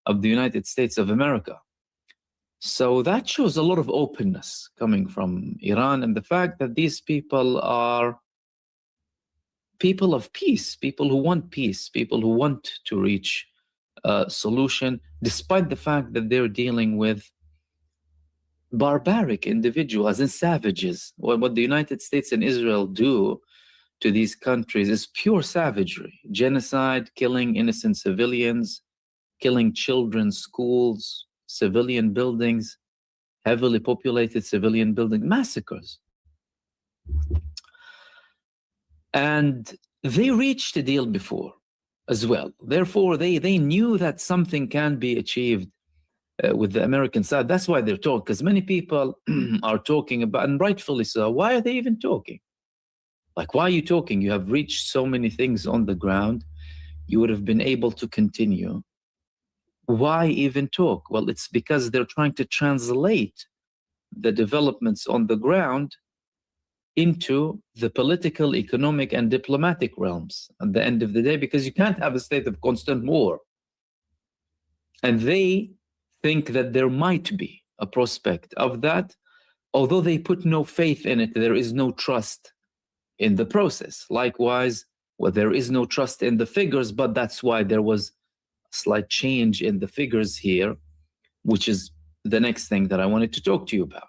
I: of the United States of America. So that shows a lot of openness coming from Iran, and the fact that these people are people of peace, people who want peace, people who want to reach a solution, despite the fact that they're dealing with barbaric individuals and savages. What the United States and Israel do to these countries is pure savagery, genocide, killing innocent civilians, killing children's schools, civilian buildings, heavily populated civilian buildings, massacres. And they reached a deal before as well. Therefore, they knew that something can be achieved with the American side. That's why they're talking, because many people are talking about, and rightfully so, why are they even talking? Like, why are you talking? You have reached so many things on the ground. You would have been able to continue. Why even talk? Well, it's because they're trying to translate the developments on the ground into the political, economic, and diplomatic realms at the end of the day, because you can't have a state of constant war. And they think that there might be a prospect of that, although they put no faith in it. There is no trust in the process. Likewise, well, there is no trust in the figures, but that's why there was slight change in the figures here, which is the next thing that I wanted to talk to you about.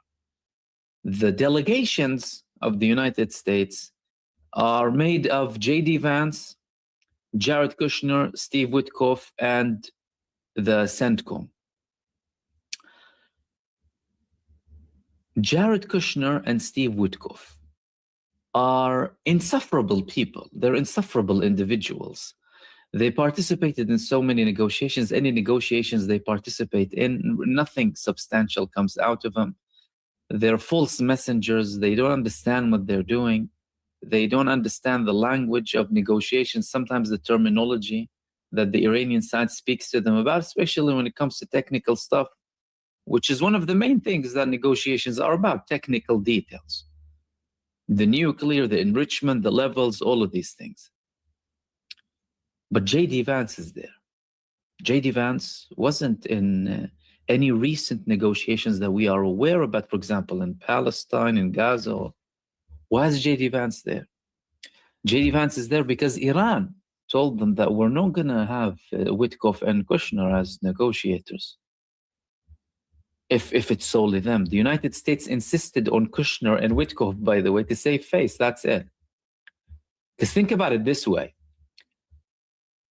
I: The delegations of the United States are made of J.D. Vance, Jared Kushner, Steve Witkoff, and the CENTCOM. Jared Kushner and Steve Witkoff are insufferable people. They're insufferable individuals. They participated in so many negotiations. Any negotiations they participate in, nothing substantial comes out of them. They're false messengers. They don't understand what they're doing. They don't understand the language of negotiations, sometimes the terminology that the Iranian side speaks to them about, especially when it comes to technical stuff, which is one of the main things that negotiations are about, technical details. The nuclear, the enrichment, the levels, all of these things. But J.D. Vance is there. J.D. Vance wasn't in any recent negotiations that we are aware about, for example, in Palestine, in Gaza. Why is J.D. Vance there? J.D. Vance is there because Iran told them that we're not going to have Witkoff and Kushner as negotiators. If it's solely them. The United States insisted on Kushner and Witkoff, by the way, to save face. That's it. Because think about it this way.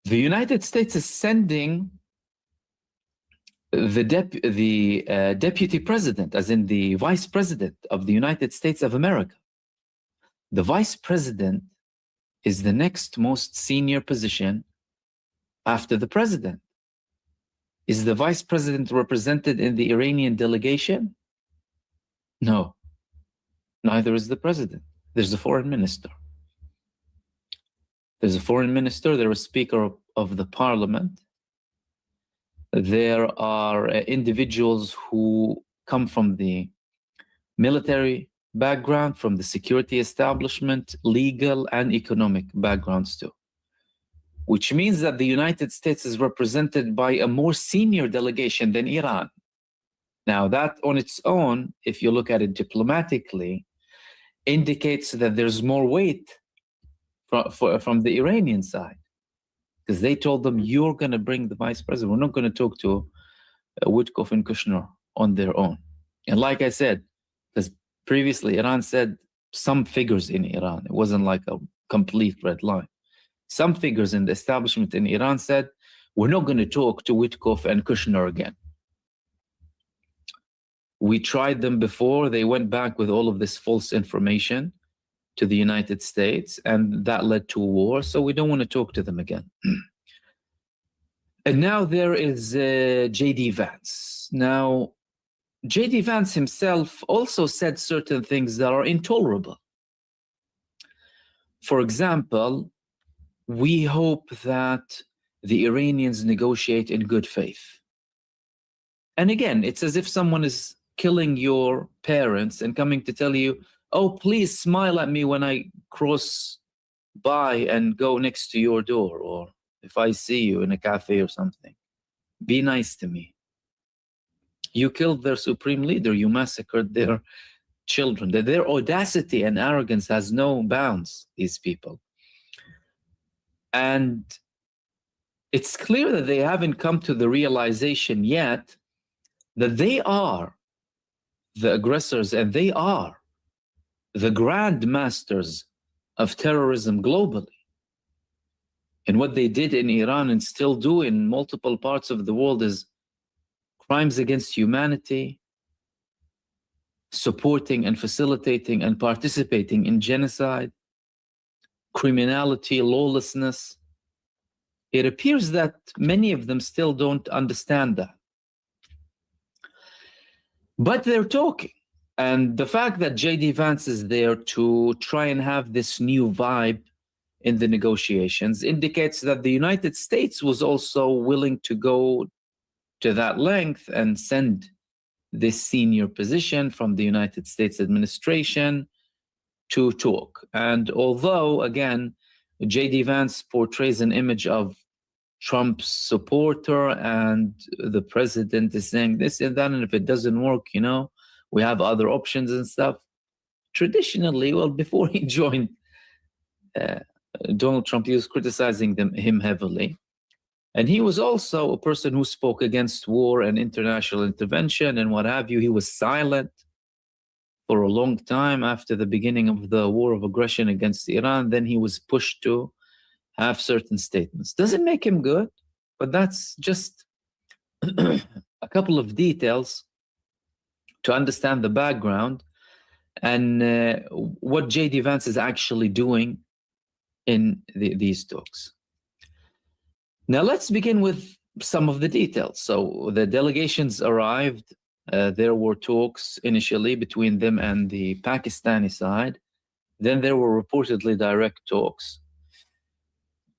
I: The United States is sending the deputy president, as in the vice president of the United States of America. The vice president is the next most senior position after the president. Is the vice president represented in the Iranian delegation? No. Neither is the president. There's a foreign minister. There's a foreign minister, there's a speaker of the parliament. There are individuals who come from the military background, from the security establishment, legal and economic backgrounds too. Which means that the United States is represented by a more senior delegation than Iran. Now, that on its own, if you look at it diplomatically, indicates that there's more weight from the Iranian side, because they told them, you're going to bring the vice president. We're not going to talk to Witkoff and Kushner on their own. And like I said, because previously Iran said some figures in Iran, it wasn't like a complete red line. Some figures in the establishment in Iran said, we're not going to talk to Witkoff and Kushner again. We tried them before. They went back with all of this false information to the United States, and that led to a war. So we don't want to talk to them again. And now there is J.D. Vance. Now, J.D. Vance himself also said certain things that are intolerable. For example, we hope that the Iranians negotiate in good faith. And again, it's as if someone is killing your parents and coming to tell you, oh, please smile at me when I cross by and go next to your door, or if I see you in a cafe or something. Be nice to me. You killed their supreme leader. You massacred their children. Their audacity and arrogance has no bounds, these people. And it's clear that they haven't come to the realization yet that they are the aggressors and they are the grand masters of terrorism globally. And what they did in Iran and still do in multiple parts of the world is crimes against humanity, supporting and facilitating and participating in genocide, criminality, lawlessness. It appears that many of them still don't understand that. But they're talking. And the fact that J.D. Vance is there to try and have this new vibe in the negotiations indicates that the United States was also willing to go to that length and send this senior position from the United States administration to talk. And although, again, J.D. Vance portrays an image of Trump's supporter and the president is saying this and that, and if it doesn't work, you know, we have other options and stuff. Traditionally, well, before he joined Donald Trump, he was criticizing him heavily. And he was also a person who spoke against war and international intervention and what have you. He was silent for a long time after the beginning of the war of aggression against Iran. Then he was pushed to have certain statements. Doesn't make him good, but that's just a couple of details to understand the background and what J.D. Vance is actually doing in these talks. Now let's begin with some of the details. So the delegations arrived. There were talks initially between them and the Pakistani side. Then there were reportedly direct talks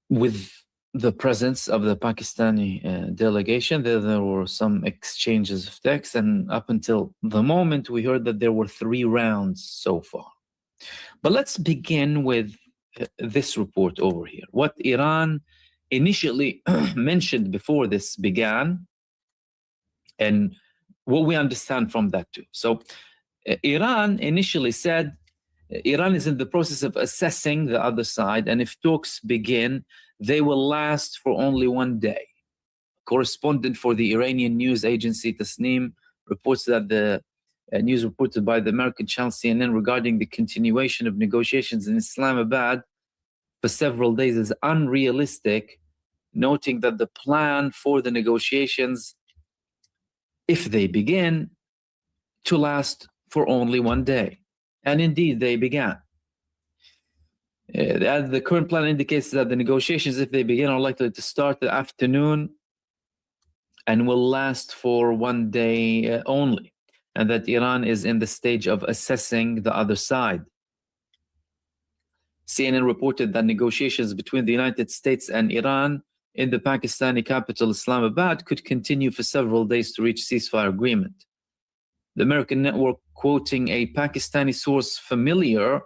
I: with the presence of the Pakistani delegation. There were some exchanges of text, and up until the moment we heard that there were 3 rounds so far. But let's begin with this report over here. What Iran initially mentioned before this began, and what we understand from that too. So Iran initially said Iran is in the process of assessing the other side, and if talks begin, they will last for only 1 day. Correspondent for the Iranian news agency Tasnim reports that the news reported by the American channel CNN regarding the continuation of negotiations in Islamabad for several days is unrealistic, noting that the plan for the negotiations, if they begin, to last for only 1 day. And indeed, they began. The current plan indicates that the negotiations, if they begin, are likely to start the afternoon and will last for 1 day only, and that Iran is in the stage of assessing the other side. CNN reported that negotiations between the United States and Iran in the Pakistani capital Islamabad could continue for several days to reach ceasefire agreement. The American network, quoting a Pakistani source familiar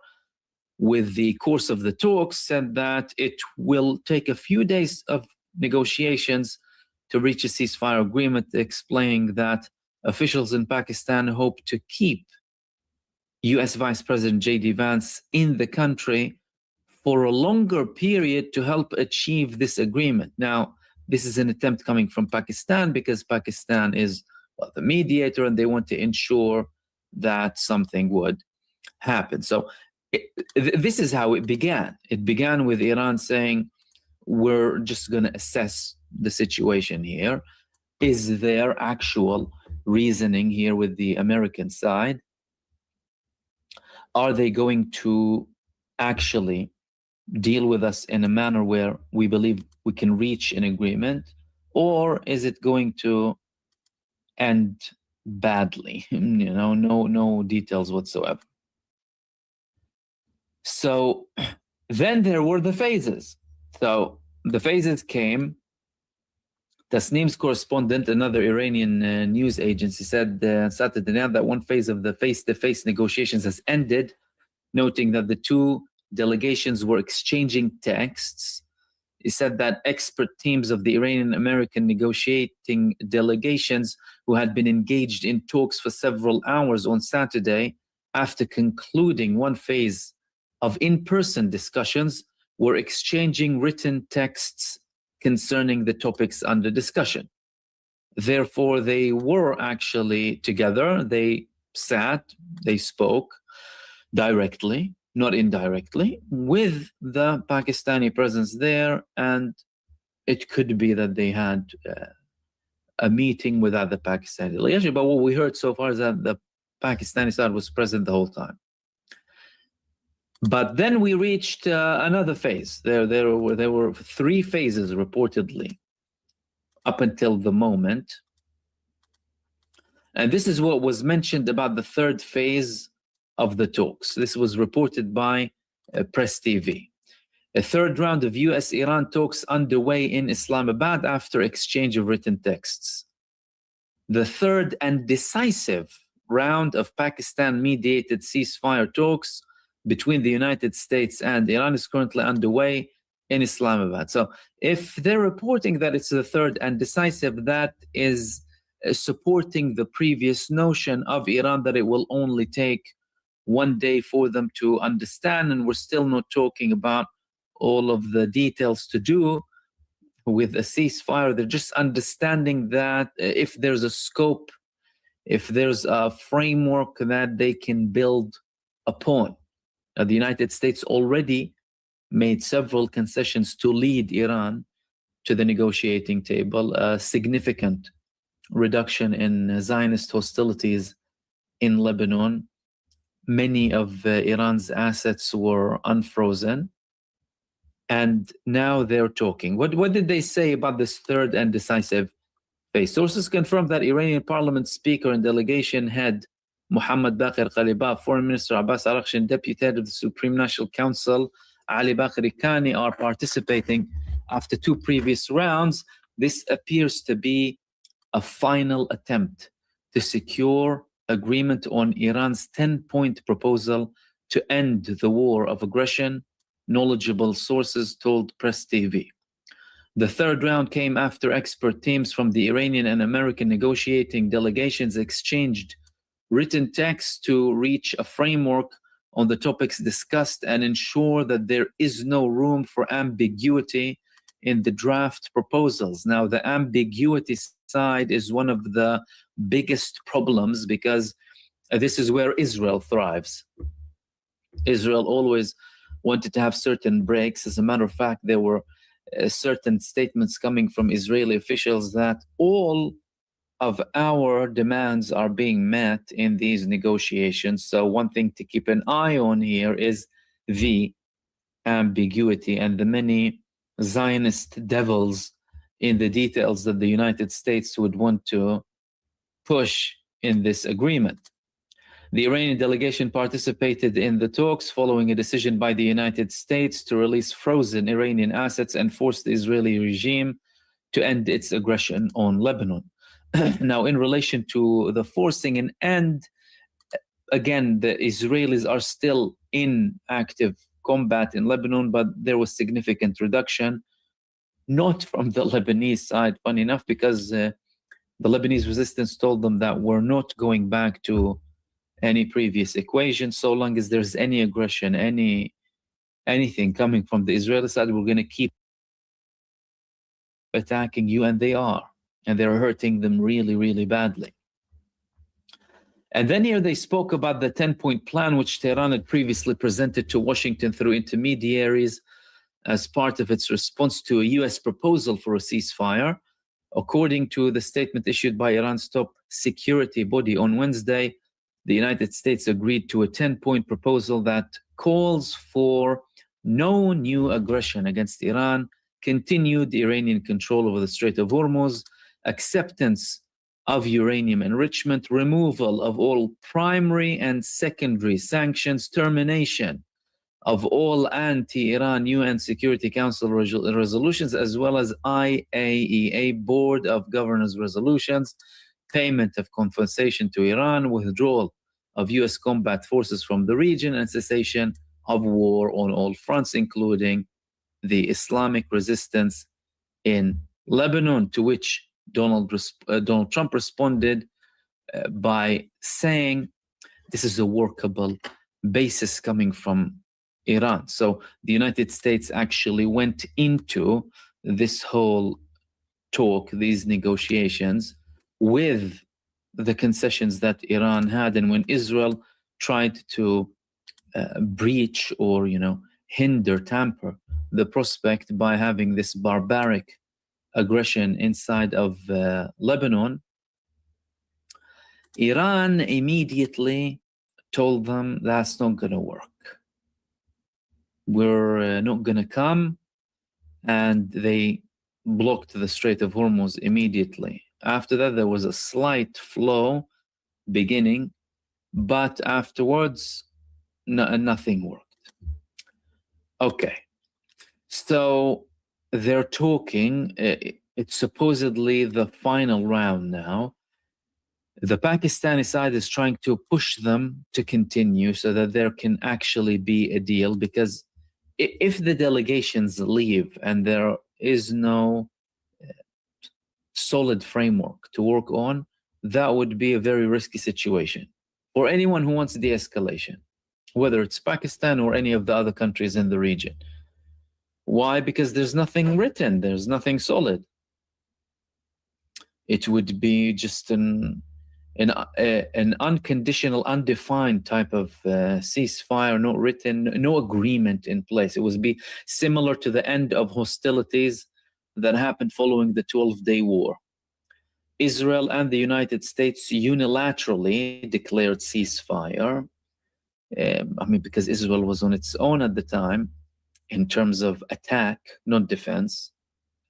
I: with the course of the talks, said that it will take a few days of negotiations to reach a ceasefire agreement, explaining that officials in Pakistan hope to keep US Vice President J.D. Vance in the country for a longer period to help achieve this agreement. Now, this is an attempt coming from Pakistan because Pakistan is the mediator and they want to ensure that something would happen. So this is how it began. It began with Iran saying, we're just going to assess the situation here. Is there actual reasoning here with the American side? Are they going to actually deal with us in a manner where we believe we can reach an agreement? Or is it going to end badly? No details whatsoever. So then there were the phases. So the phases came. Tasneem's correspondent, another Iranian news agency, said Saturday night that one phase of the face-to-face negotiations has ended, noting that the two delegations were exchanging texts. He said that expert teams of the Iranian-American negotiating delegations who had been engaged in talks for several hours on Saturday after concluding one phase of in-person discussions were exchanging written texts concerning the topics under discussion. Therefore, they were actually together. They sat, they spoke directly, not indirectly, with the Pakistani presence there, and it could be that they had a meeting without the Pakistani delegation. But what we heard so far is that the Pakistani side was present the whole time. But then we reached another phase. There were three phases reportedly up until the moment. And this is what was mentioned about the third phase of the talks. This was reported by Press TV. A third round of US-Iran talks underway in Islamabad after exchange of written texts. The third and decisive round of Pakistan-mediated ceasefire talks between the United States and Iran is currently underway in Islamabad. So if they're reporting that it's the third and decisive, that is supporting the previous notion of Iran that it will only take one day for them to understand, and we're still not talking about all of the details to do with a ceasefire. They're just understanding that if there's a scope, if there's a framework that they can build upon. The United States already made several concessions to lead Iran to the negotiating table, a significant reduction in Zionist hostilities in Lebanon. Many of Iran's assets were unfrozen. And now they're talking. What did they say about this third and decisive phase? Sources confirm that Iranian parliament speaker and delegation head Mohammad Baqir Qalibaf, Foreign Minister Abbas Araghchi, and Deputy Head of the Supreme National Council Ali Bakri Kani are participating after two previous rounds. This appears to be a final attempt to secure agreement on Iran's 10-point proposal to end the war of aggression, knowledgeable sources told Press TV. The third round came after expert teams from the Iranian and American negotiating delegations exchanged written text to reach a framework on the topics discussed and ensure that there is no room for ambiguity in the draft proposals. Now, the ambiguity side is one of the biggest problems because this is where Israel thrives. Israel always wanted to have certain breaks. As a matter of fact, there were certain statements coming from Israeli officials that all of our demands are being met in these negotiations. So one thing to keep an eye on here is the ambiguity and the many Zionist devils in the details that the United States would want to push in this agreement. The Iranian delegation participated in the talks following a decision by the United States to release frozen Iranian assets and force the Israeli regime to end its aggression on Lebanon. Now, in relation to the forcing an end, again, the Israelis are still in active combat in Lebanon, but there was significant reduction, not from the Lebanese side, funny enough, because the Lebanese resistance told them that we're not going back to any previous equation. So long as there's any aggression, anything coming from the Israeli side, we're going to keep attacking you, and they are. And they're hurting them really, really badly. And then here they spoke about the 10-point plan, which Tehran had previously presented to Washington through intermediaries as part of its response to a U.S. proposal for a ceasefire. According to the statement issued by Iran's top security body on Wednesday, the United States agreed to a 10-point proposal that calls for no new aggression against Iran, continued Iranian control over the Strait of Hormuz, acceptance of uranium enrichment, removal of all primary and secondary sanctions, termination of all anti-Iran UN Security Council resolutions, as well as IAEA Board of Governors resolutions, payment of compensation to Iran, withdrawal of US combat forces from the region, and cessation of war on all fronts, including the Islamic resistance in Lebanon, to which Donald Trump responded by saying this is a workable basis coming from Iran. So the United States actually went into this whole talk, these negotiations, with the concessions that Iran had. And when Israel tried to breach or, hinder, tamper the prospect by having this barbaric aggression inside of Lebanon, Iran immediately told them that's not going to work. We're not going to come. And they blocked the Strait of Hormuz immediately. After that, there was a slight flow beginning, but afterwards, nothing worked. Okay. So they're talking, it's supposedly the final round now. The Pakistani side is trying to push them to continue so that there can actually be a deal, because if the delegations leave and there is no solid framework to work on, that would be a very risky situation for anyone who wants de-escalation, whether it's Pakistan or any of the other countries in the region. Why? Because there's nothing written, there's nothing solid. It would be just an unconditional, undefined type of ceasefire, not written, no agreement in place. It would be similar to the end of hostilities that happened following the 12-day war. Israel and the United States unilaterally declared ceasefire. Because Israel was on its own at the time in terms of attack, not defense.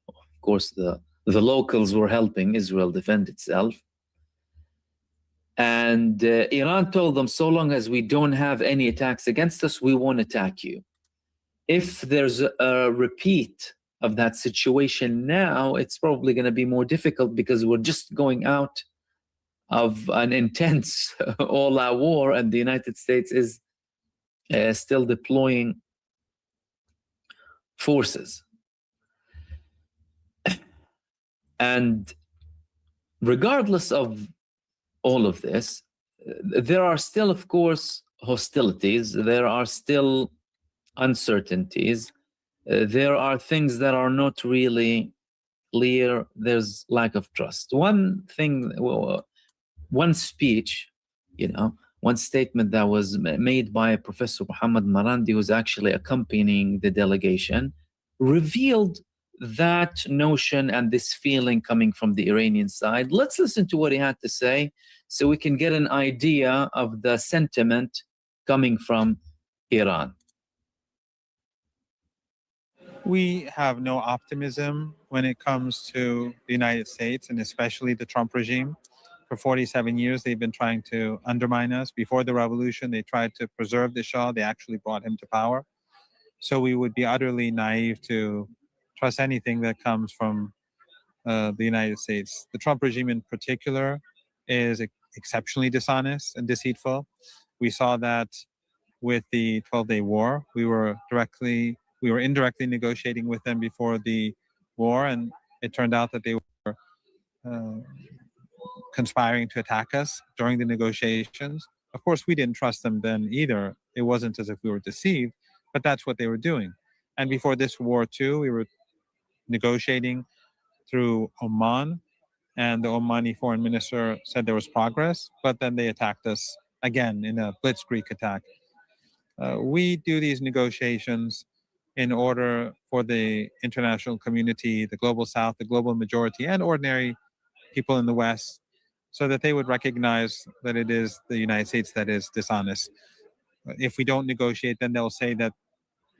I: Of course, the locals were helping Israel defend itself. And Iran told them, so long as we don't have any attacks against us, we won't attack you. If there's a repeat of that situation now, it's probably going to be more difficult, because we're just going out of an intense all-out war, and the United States is still deploying forces. And regardless of all of this, there are still, of course, hostilities. There are still uncertainties. There are things that are not really clear. There's lack of trust. One speech, one statement that was made by Professor Muhammad Marandi, who's actually accompanying the delegation, revealed that notion and this feeling coming from the Iranian side. Let's listen to what he had to say so we can get an idea of the sentiment coming from Iran.
C: We have no optimism when it comes to the United States, and especially the Trump regime. For 47 years, they've been trying to undermine us. Before the revolution, they tried to preserve the Shah. They actually brought him to power. So we would be utterly naive to trust anything that comes from the United States. The Trump regime in particular is exceptionally dishonest and deceitful. We saw that with the 12-day war. We were indirectly negotiating with them before the war, and it turned out that they were conspiring to attack us during the negotiations. Of course, we didn't trust them then either. It wasn't as if we were deceived, but that's what they were doing. And before this war too, we were negotiating through Oman, and the Omani foreign minister said there was progress, but then they attacked us again in a blitzkrieg attack. We do these negotiations in order for the international community, the global South, the global majority, and ordinary people in the West, so that they would recognize that it is the United States that is dishonest. If we don't negotiate, then they'll say that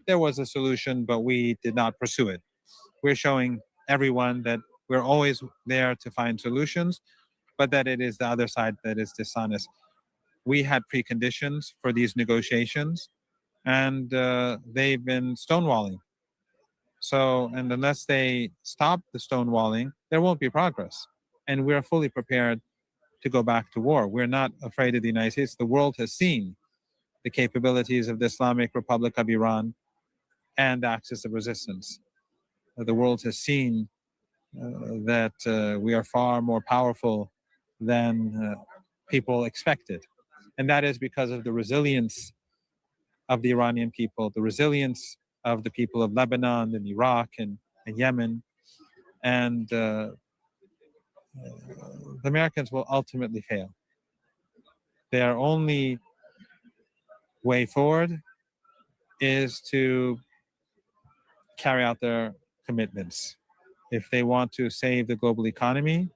C: there was a solution, but we did not pursue it. We're showing everyone that we're always there to find solutions, but that it is the other side that is dishonest. We had preconditions for these negotiations, and they've been stonewalling. So, and unless they stop the stonewalling, there won't be progress. And we're fully prepared to go back to war. We're not afraid of the United States. The world has seen the capabilities of the Islamic Republic of Iran and the axis of resistance. The world has seen that we are far more powerful than people expected. And that is because of the resilience of the Iranian people, the resilience of the people of Lebanon and Iraq and Yemen. And the Americans will ultimately fail. Their only way forward is to carry out their commitments. If they want to save the global economy,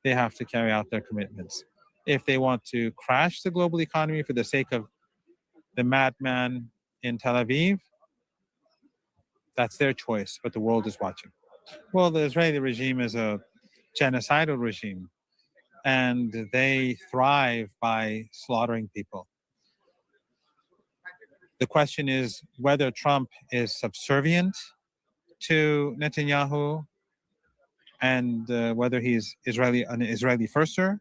C: they have to carry out their commitments. If they want to crash the global economy for the sake of the madman in Tel Aviv, that's their choice, but the world is watching. Well, the Israeli regime is a genocidal regime, and they thrive by slaughtering people. The question is whether Trump is subservient to Netanyahu and whether he's an Israeli firster,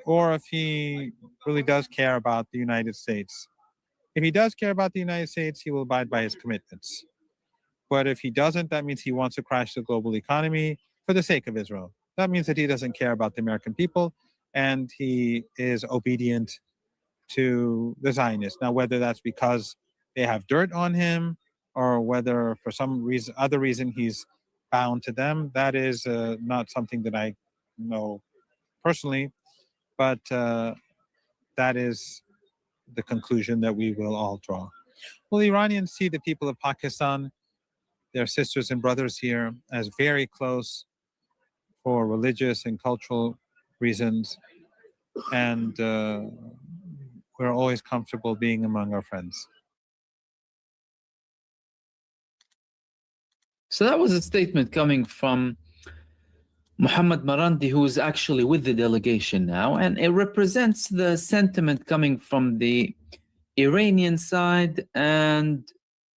C: or if he really does care about the United States. If he does care about the United States, he will abide by his commitments. But if he doesn't, that means he wants to crash the global economy for the sake of Israel. That means that he doesn't care about the American people, and he is obedient to the Zionists. Now, whether that's because they have dirt on him, or whether for some other reason he's bound to them, that is not something that I know personally, but that is the conclusion that we will all draw. Well, the Iranians see the people of Pakistan, their sisters and brothers here, as very close for religious and cultural reasons, and we're always comfortable being among our friends.
I: So that was a statement coming from Mohammad Marandi, who is actually with the delegation now, and it represents the sentiment coming from the Iranian side and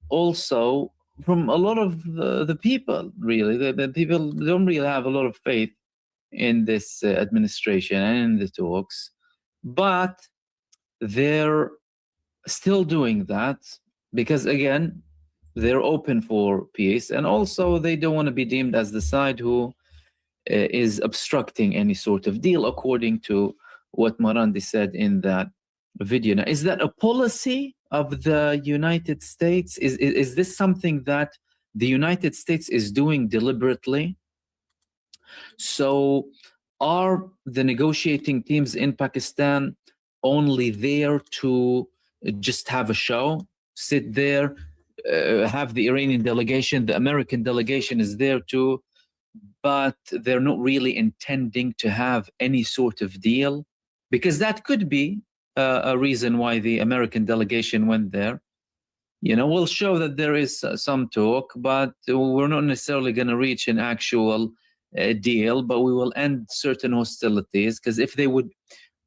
I: also from a lot of the people, really. The people don't really have a lot of faith in this administration and in the talks, but they're still doing that because, again, they're open for peace, and also they don't want to be deemed as the side who is obstructing any sort of deal, according to what Marandi said in that video. Now, is that a policy of the United States? Is this something that the United States is doing deliberately? So are the negotiating teams in Pakistan only there to just have a show, sit there, have the Iranian delegation, the American delegation is there too, but they're not really intending to have any sort of deal? Because that could be a reason why the American delegation went there. We'll show that there is some talk, but we're not necessarily going to reach an actual deal, but we will end certain hostilities, because if they would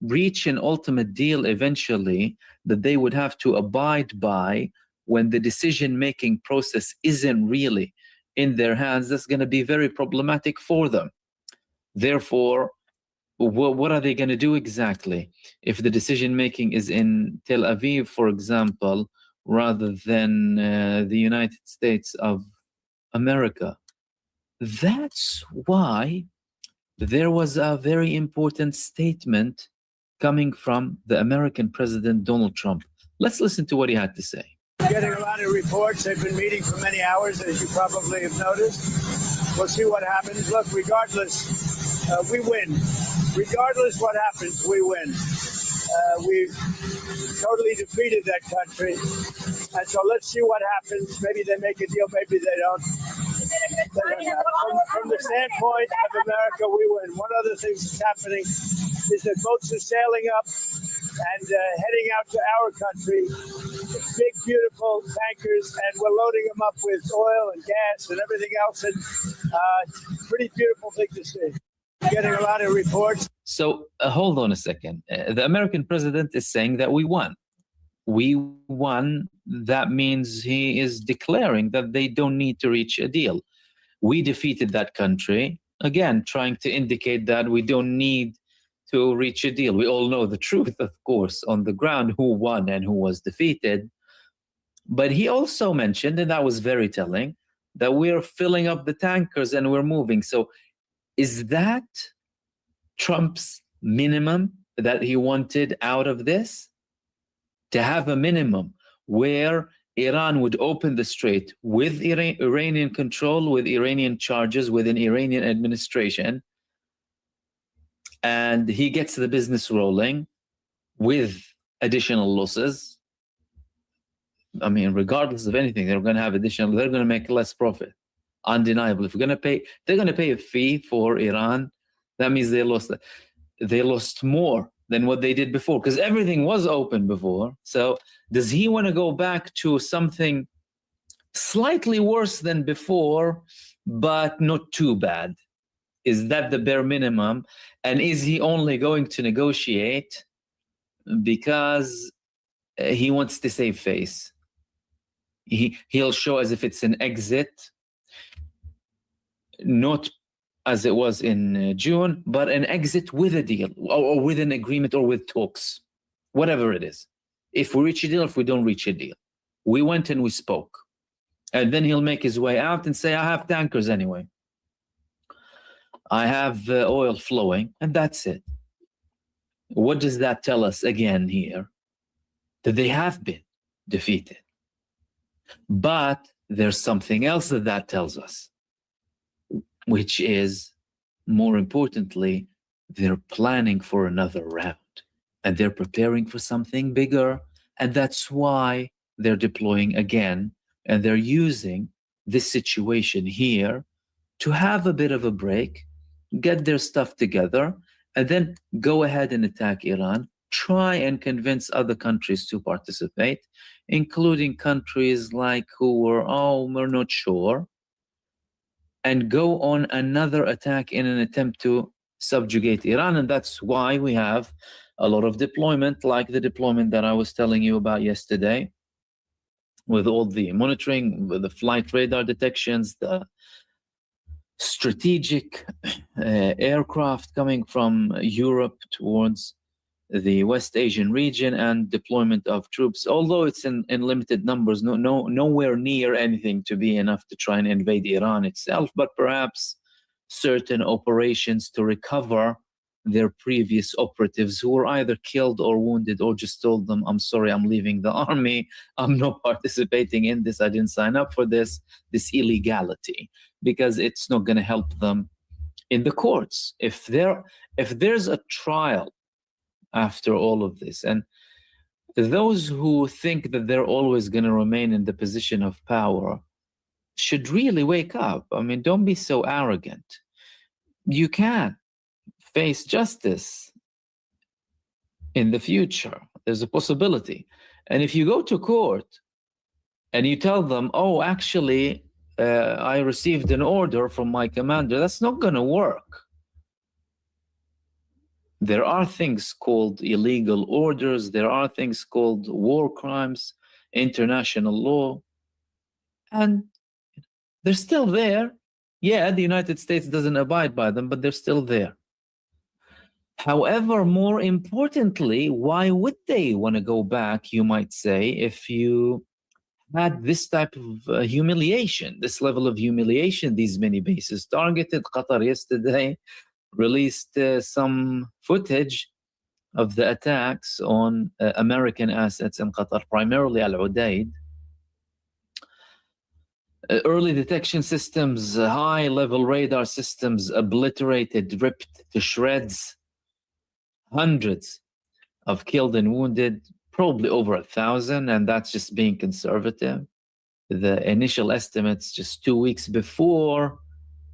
I: reach an ultimate deal eventually that they would have to abide by when the decision-making process isn't really in their hands, that's going to be very problematic for them. Therefore, what are they going to do exactly if the decision-making is in Tel Aviv, for example, rather than the United States of America? That's why there was a very important statement coming from the American President Donald Trump. Let's listen to what he had to say.
J: Getting a lot of reports. They've been meeting for many hours, as you probably have noticed. We'll see what happens. Look, regardless, we win. Regardless what happens, we win. We've totally defeated that country. And so let's see what happens. Maybe they make a deal, maybe they don't. From the standpoint of America, we win. One other thing that's happening is that boats are sailing up and heading out to our country. Big, beautiful tankers, and we're loading them up with oil and gas and everything else. And pretty beautiful thing to see. Getting a lot of reports.
I: So hold on a second. The American president is saying that we won. We won. That means he is declaring that they don't need to reach a deal. We defeated that country. Again, trying to indicate that we don't need to reach a deal. We all know the truth, of course, on the ground, who won and who was defeated. But he also mentioned, and that was very telling, that we're filling up the tankers and we're moving. So is that Trump's minimum that he wanted out of this? To have a minimum where Iran would open the strait with Iranian control, with Iranian charges, with an Iranian administration, and he gets the business rolling with additional losses. I mean, regardless of anything, they're going to have additional, they're going to make less profit. Undeniable. If we're going to pay, they're going to pay a fee for Iran. That means they lost more than what they did before, because everything was open before. So does he want to go back to something slightly worse than before, but not too bad? Is that the bare minimum? And is he only going to negotiate because he wants to save face? He'll show as if it's an exit, not as it was in June, but an exit with a deal or with an agreement or with talks, whatever it is. If we reach a deal, if we don't reach a deal. We went and we spoke. And then he'll make his way out and say, I have tankers anyway. I have oil flowing, and that's it. What does that tell us again here? That they have been defeated. But there's something else that tells us, which is, more importantly, they're planning for another round and they're preparing for something bigger. And that's why they're deploying again, and they're using this situation here to have a bit of a break, get their stuff together, and then go ahead and attack Iran, try and convince other countries to participate, including countries like who were, we're not sure, and go on another attack in an attempt to subjugate Iran. And that's why we have a lot of deployment, like the deployment that I was telling you about yesterday, with all the monitoring, with the flight radar detections, the strategic aircraft coming from Europe towards the West Asian region, and deployment of troops, although it's in limited numbers, nowhere near anything to be enough to try and invade Iran itself, but perhaps certain operations to recover their previous operatives who were either killed or wounded, or just told them, I'm sorry, I'm leaving the army, I'm not participating in this, I didn't sign up for this illegality, because it's not going to help them in the courts. If there's a trial after all of this, and those who think that they're always going to remain in the position of power should really wake up. I mean, don't be so arrogant. You can face justice in the future. There's a possibility. And if you go to court and you tell them, actually, I received an order from my commander. That's not going to work. There are things called illegal orders. There are things called war crimes, international law, and they're still there. Yeah, the United States doesn't abide by them, but they're still there. However, more importantly, why would they want to go back, you might say, if you had this type of humiliation, this level of humiliation, these many bases targeted? Qatar yesterday released some footage of the attacks on American assets in Qatar, primarily Al Udaid. Early detection systems, high-level radar systems obliterated, ripped to shreds. Hundreds of killed and wounded, probably over 1,000, and that's just being conservative. The initial estimates just 2 weeks before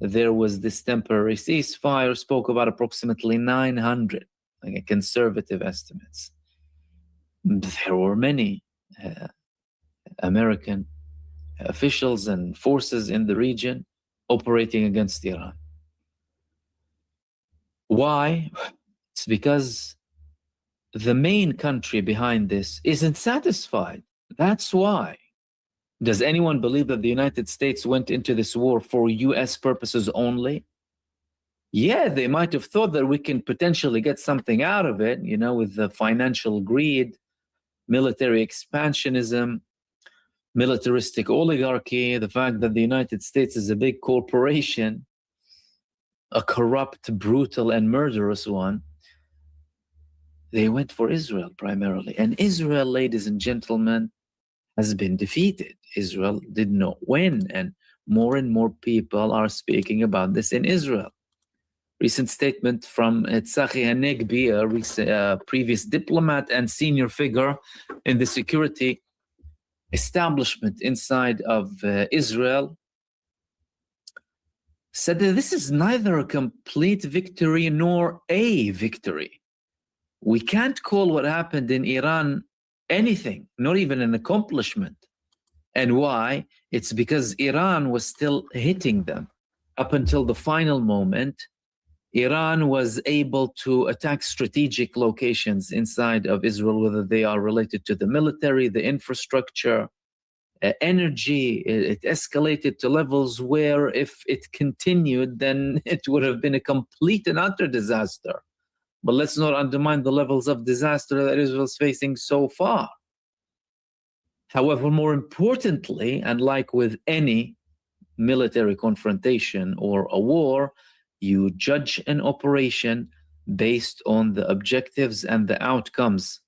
I: there was this temporary ceasefire spoke about approximately 900, like conservative estimates. There were many American officials and forces in the region operating against Iran. Why? It's because the main country behind this isn't satisfied. That's why. Does anyone believe that the United States went into this war for US purposes only? Yeah, they might have thought that we can potentially get something out of it, you know, with the financial greed, military expansionism, militaristic oligarchy, the fact that the United States is a big corporation, a corrupt, brutal, and murderous one. They went for Israel primarily. And Israel, ladies and gentlemen, has been defeated. Israel did not win. And more people are speaking about this in Israel. Recent statement from Tzachi Hanegbi, a previous diplomat and senior figure in the security establishment inside of Israel, said that this is neither a complete victory nor a victory. We can't call what happened in Iran anything, not even an accomplishment. And why? It's because Iran was still hitting them. Up until the final moment, Iran was able to attack strategic locations inside of Israel, whether they are related to the military, the infrastructure, energy. It escalated to levels where if it continued, then it would have been a complete and utter disaster. But let's not undermine the levels of disaster that Israel is facing so far. However, more importantly, and like with any military confrontation or a war, you judge an operation based on the objectives and the outcomes.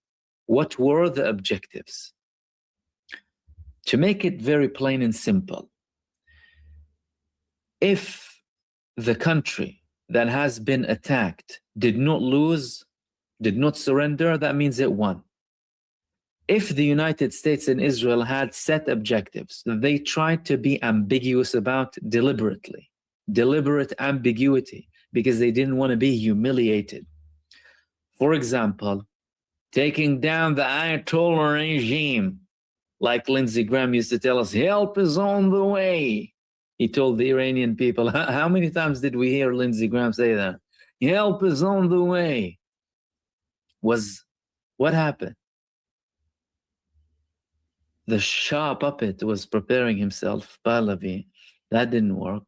I: What were the objectives? To make it very plain and simple, if the country that has been attacked did not lose, did not surrender, that means it won. If the United States and Israel had set objectives that they tried to be ambiguous about deliberately, deliberate ambiguity, because they didn't want to be humiliated. For example, taking down the Ayatollah regime, like Lindsey Graham used to tell us, help is on the way. He told the Iranian people. How many times did we hear Lindsey Graham say that? Help is on the way. What happened? The Shah puppet was preparing himself, Pahlavi. That didn't work.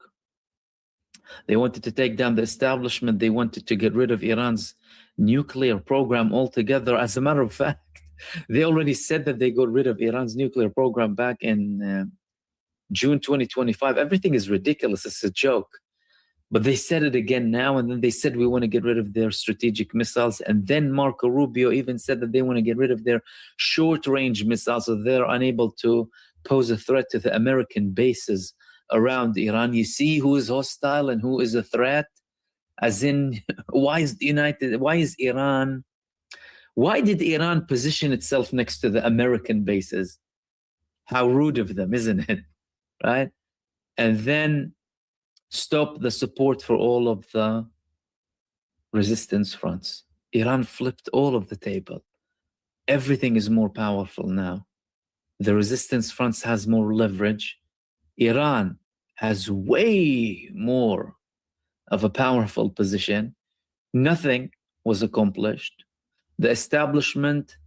I: They wanted to take down the establishment. They wanted to get rid of Iran's nuclear program altogether. As a matter of fact, they already said that they got rid of Iran's nuclear program back in June 2025. Everything is ridiculous. It's a joke. But they said it again now, and then they said we want to get rid of their strategic missiles. And then Marco Rubio even said that they want to get rid of their short-range missiles, so they're unable to pose a threat to the American bases around Iran. You see who is hostile and who is a threat? As in, why did Iran position itself next to the American bases? How rude of them, isn't it? Right? And then stop the support for all of the resistance fronts. Iran flipped all of the table. Everything is more powerful now. The resistance fronts has more leverage. Iran has way more of a powerful position. Nothing was accomplished. The establishment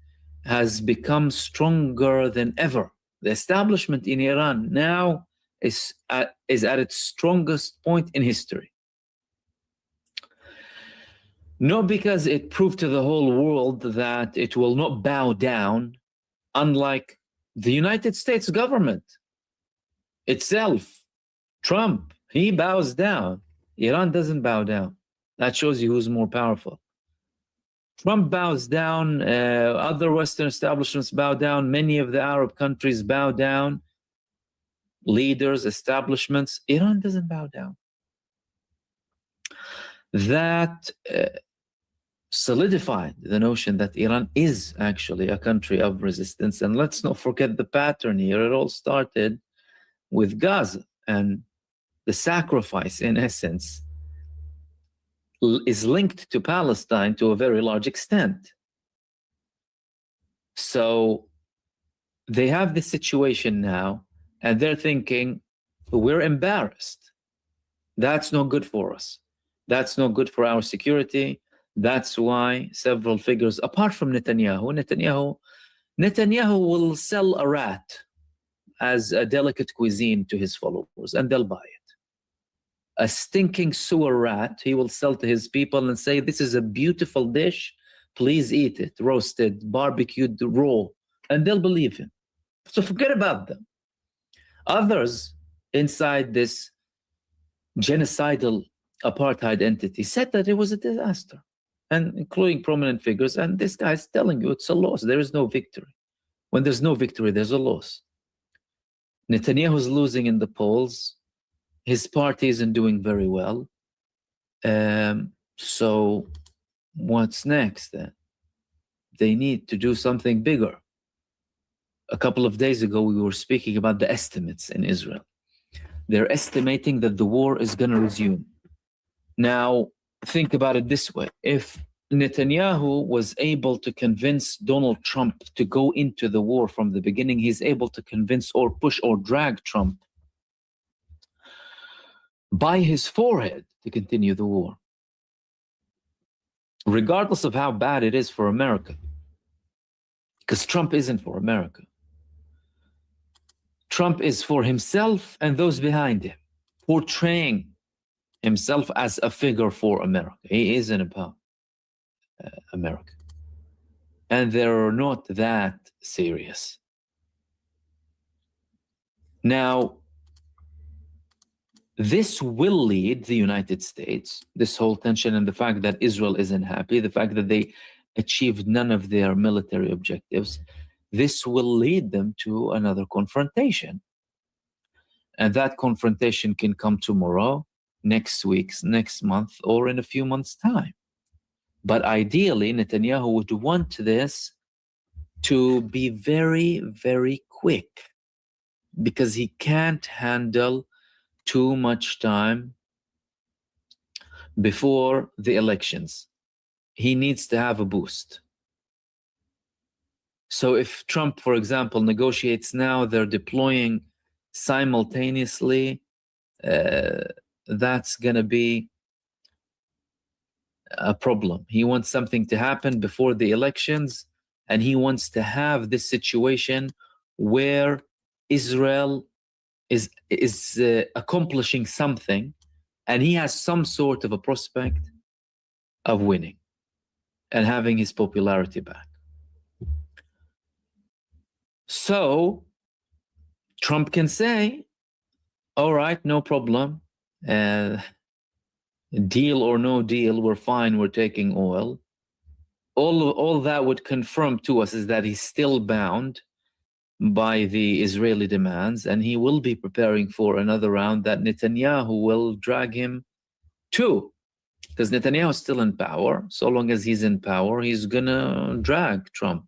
I: has become stronger than ever. The establishment in Iran now is at its strongest point in history. Not because it proved to the whole world that it will not bow down, unlike the United States government itself. Trump, he bows down. Iran doesn't bow down. That shows you who's more powerful. Trump bows down, other Western establishments bow down, many of the Arab countries bow down, leaders, establishments. Iran doesn't bow down. That solidified the notion that Iran is actually a country of resistance. And let's not forget the pattern here. It all started with Gaza, and the sacrifice, in essence, is linked to Palestine to a very large extent. So they have this situation now, and they're thinking, we're embarrassed. That's not good for us. That's not good for our security. That's why several figures, apart from Netanyahu will sell a rat as a delicate cuisine to his followers, and they'll buy it. A stinking sewer rat, he will sell to his people and say, this is a beautiful dish, please eat it, roasted, barbecued, raw, and they'll believe him. So forget about them. Others inside this genocidal apartheid entity said that it was a disaster, and including prominent figures, and this guy's telling you it's a loss. There is no victory. When there's no victory, there's a loss. Netanyahu's losing in the polls. His party isn't doing very well. So what's next then? They need to do something bigger. A couple of days ago, we were speaking about the estimates in Israel. They're estimating that the war is going to resume. Now, think about it this way. If Netanyahu was able to convince Donald Trump to go into the war from the beginning, he's able to convince or push or drag Trump by his forehead to continue the war, regardless of how bad it is for America, because Trump isn't for America. Trump is for himself and those behind him, portraying himself as a figure for America. He isn't about America. And they're not that serious. Now, this will lead the United States, this whole tension and the fact that Israel isn't happy, the fact that they achieved none of their military objectives, this will lead them to another confrontation. And that confrontation can come tomorrow, next week, next month, or in a few months' time. But ideally, Netanyahu would want this to be very, very quick, because he can't handle too much time before the elections. He needs to have a boost. So if Trump, for example, negotiates now, they're deploying simultaneously, that's going to be a problem. He wants something to happen before the elections, and he wants to have this situation where Israel is accomplishing something, and he has some sort of a prospect of winning and having his popularity back. So Trump can say, all right, no problem. Deal or no deal, we're fine, we're taking oil. All that would confirm to us is that he's still bound by the Israeli demands, and he will be preparing for another round that Netanyahu will drag him to, because Netanyahu is still in power. So long as he's in power, he's gonna drag Trump.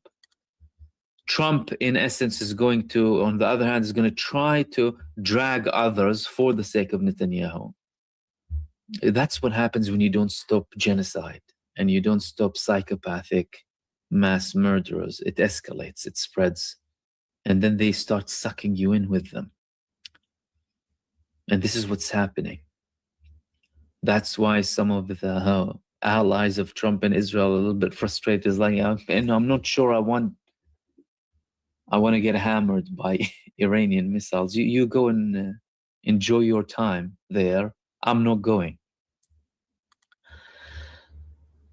I: Trump, in essence, is going to, on the other hand, is going to try to drag others for the sake of Netanyahu. That's what happens when you don't stop genocide and you don't stop psychopathic mass murderers. It escalates, it spreads, and then they start sucking you in with them. And this is what's happening. That's why some of the allies of Trump and Israel are a little bit frustrated. It's like, and I'm not sure I want to get hammered by Iranian missiles. You go and enjoy your time there. I'm not going.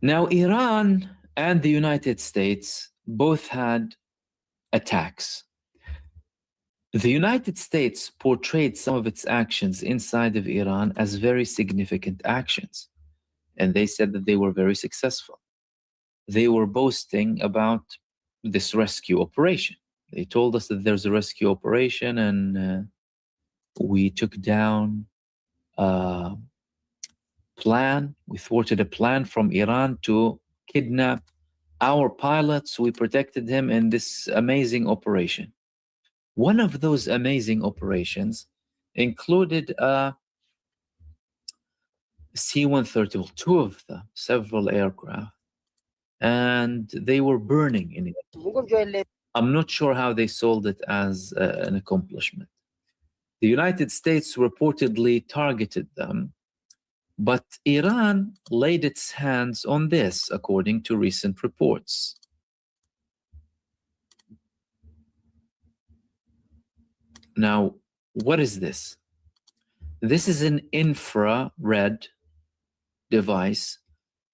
I: Now, Iran and the United States both had attacks. The United States portrayed some of its actions inside of Iran as very significant actions, and they said that they were very successful. They were boasting about this rescue operation. They told us that there's a rescue operation, and we took down a plan. We thwarted a plan from Iran to kidnap our pilots. We protected him in this amazing operation. One of those amazing operations included a C-130, well, two of them, several aircraft, and they were burning in it. I'm not sure how they sold it as an accomplishment. The United States reportedly targeted them, but Iran laid its hands on this, according to recent reports. Now, what is this? This is an infrared device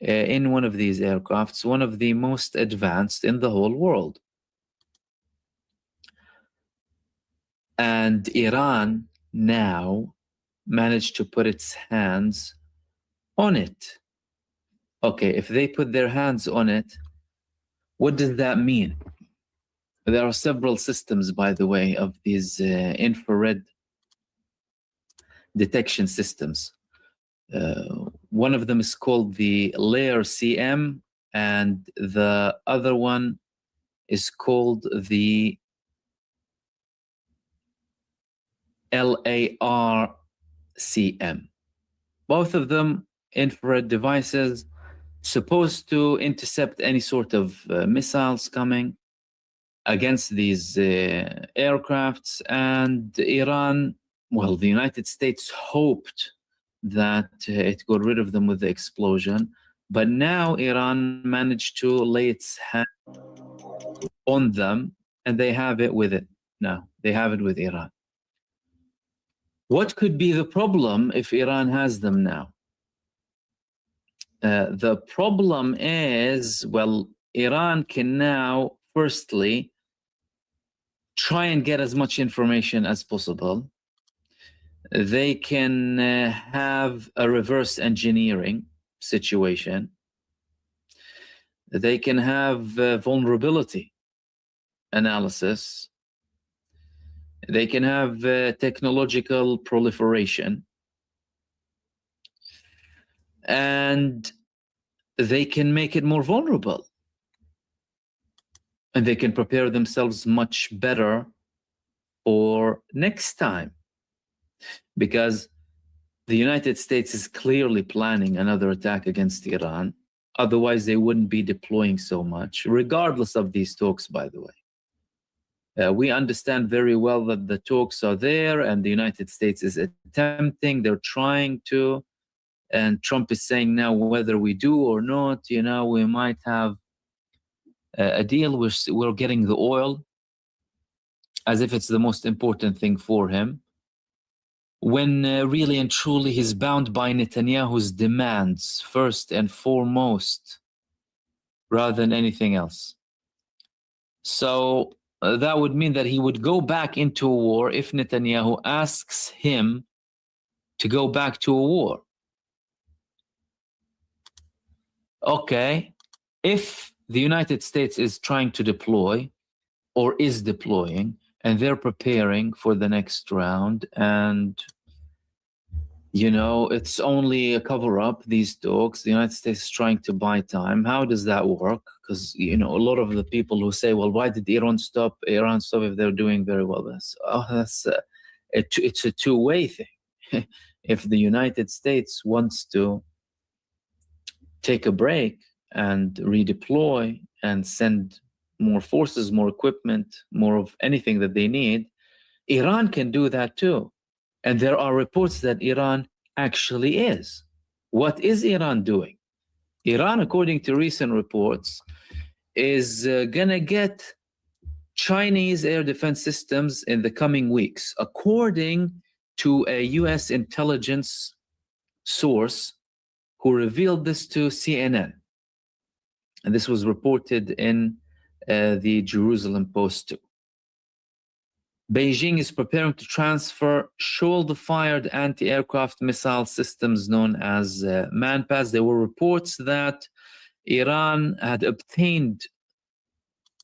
I: in one of these aircrafts, one of the most advanced in the whole world. And Iran now managed to put its hands on it. Okay, if they put their hands on it, what does that mean? There are several systems, by the way, of these infrared detection systems. One of them is called the Layer CM, and the other one is called the LAR CM. Both of them infrared devices supposed to intercept any sort of missiles coming against these aircrafts, and Iran, well, the United States hoped that it got rid of them with the explosion, but now Iran managed to lay its hand on them, and they have it with it now. They have it with Iran. What could be the problem if Iran has them now? The problem is, well, Iran can now, firstly, try and get as much information as possible. They can have a reverse engineering situation. They can have vulnerability analysis. They can have technological proliferation. And they can make it more vulnerable. And they can prepare themselves much better for next time. Because the United States is clearly planning another attack against Iran. Otherwise, they wouldn't be deploying so much, regardless of these talks, by the way. We understand very well that the talks are there and the United States is attempting, they're trying to, and Trump is saying now whether we do or not, we might have a deal. We're getting the oil as if it's the most important thing for him, when really and truly he's bound by Netanyahu's demands first and foremost, rather than anything else. So that would mean that he would go back into a war if Netanyahu asks him to go back to a war. Okay, if the United States is trying to deploy or is deploying and they're preparing for the next round, and it's only a cover-up, these talks, the United States is trying to buy time. How does that work? Because a lot of the people who say, well, why did Iran stop if they're doing very well? It's a two-way thing. If the United States wants to take a break and redeploy and send more forces, more equipment, more of anything that they need, Iran can do that too. And there are reports that Iran actually is. What is Iran doing? Iran, according to recent reports, is going to get Chinese air defense systems in the coming weeks, according to a US intelligence source who revealed this to CNN. And this was reported in the Jerusalem Post too. Beijing is preparing to transfer shoulder-fired anti-aircraft missile systems known as MANPADS. There were reports that Iran had obtained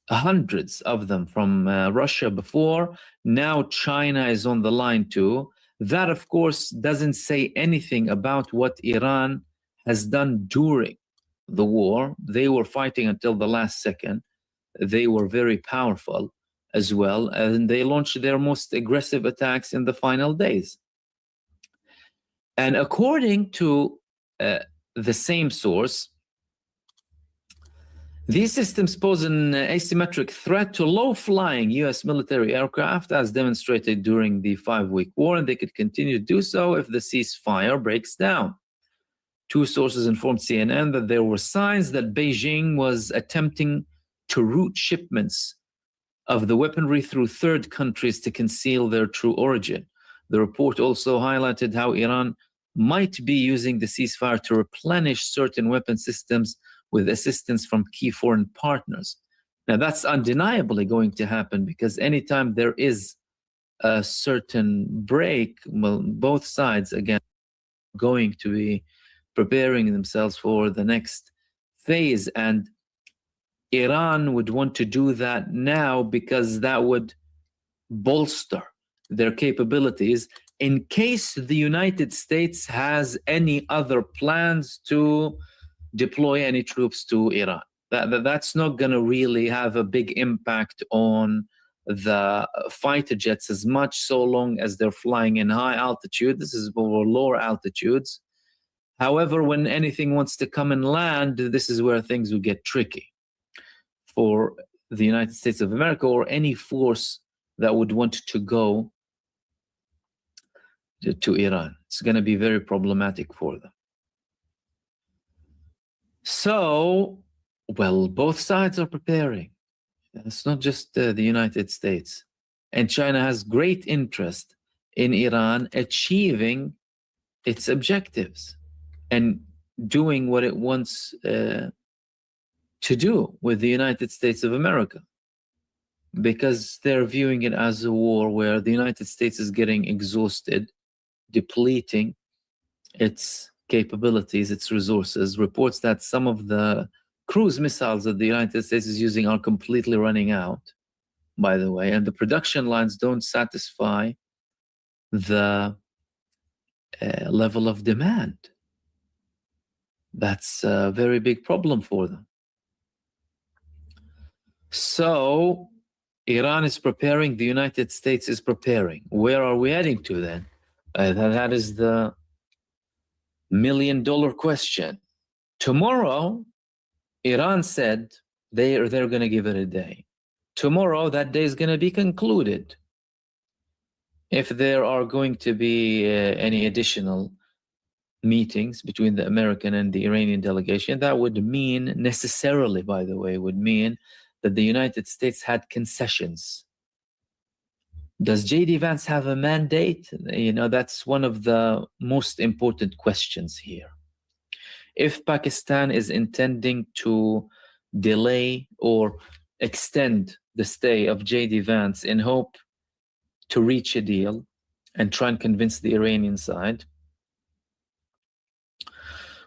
I: hundreds of them from Russia before. Now China is on the line too. That, of course, doesn't say anything about what Iran has done during the war. They were fighting until the last second. They were very powerful as well, and they launched their most aggressive attacks in the final days. And according to the same source, these systems pose an asymmetric threat to low-flying U.S. military aircraft, as demonstrated during the 5-week war, and they could continue to do so if the ceasefire breaks down. Two sources informed CNN that there were signs that Beijing was attempting to route shipments of the weaponry through third countries to conceal their true origin. The report also highlighted how Iran might be using the ceasefire to replenish certain weapon systems with assistance from key foreign partners. Now, that's undeniably going to happen, because anytime there is a certain break, well, both sides, again, are going to be preparing themselves for the next phase. And Iran would want to do that now because that would bolster their capabilities in case the United States has any other plans to deploy any troops to Iran. That's not going to really have a big impact on the fighter jets as much, so long as they're flying in high altitude. This is over lower altitudes. However, when anything wants to come and land, this is where things will get tricky for the United States of America or any force that would want to go to Iran. It's going to be very problematic for them. So, well, both sides are preparing. It's not just the United States. And China has great interest in Iran achieving its objectives and doing what it wants to do with the United States of America, because they're viewing it as a war where the United States is getting exhausted, depleting its capabilities, its resources. Reports that some of the cruise missiles that the United States is using are completely running out, by the way, and the production lines don't satisfy the level of demand. That's a very big problem for them. So Iran is preparing, the United States is preparing. Where are we heading to then? That is the million-dollar question. Tomorrow, Iran said they're going to give it a day. Tomorrow, that day is going to be concluded. If there are going to be any additional meetings between the American and the Iranian delegation, that would mean, necessarily, by the way, would mean that the United States had concessions. Does J.D. Vance have a mandate? You know, that's one of the most important questions here. If Pakistan is intending to delay or extend the stay of J.D. Vance in hope to reach a deal and try and convince the Iranian side,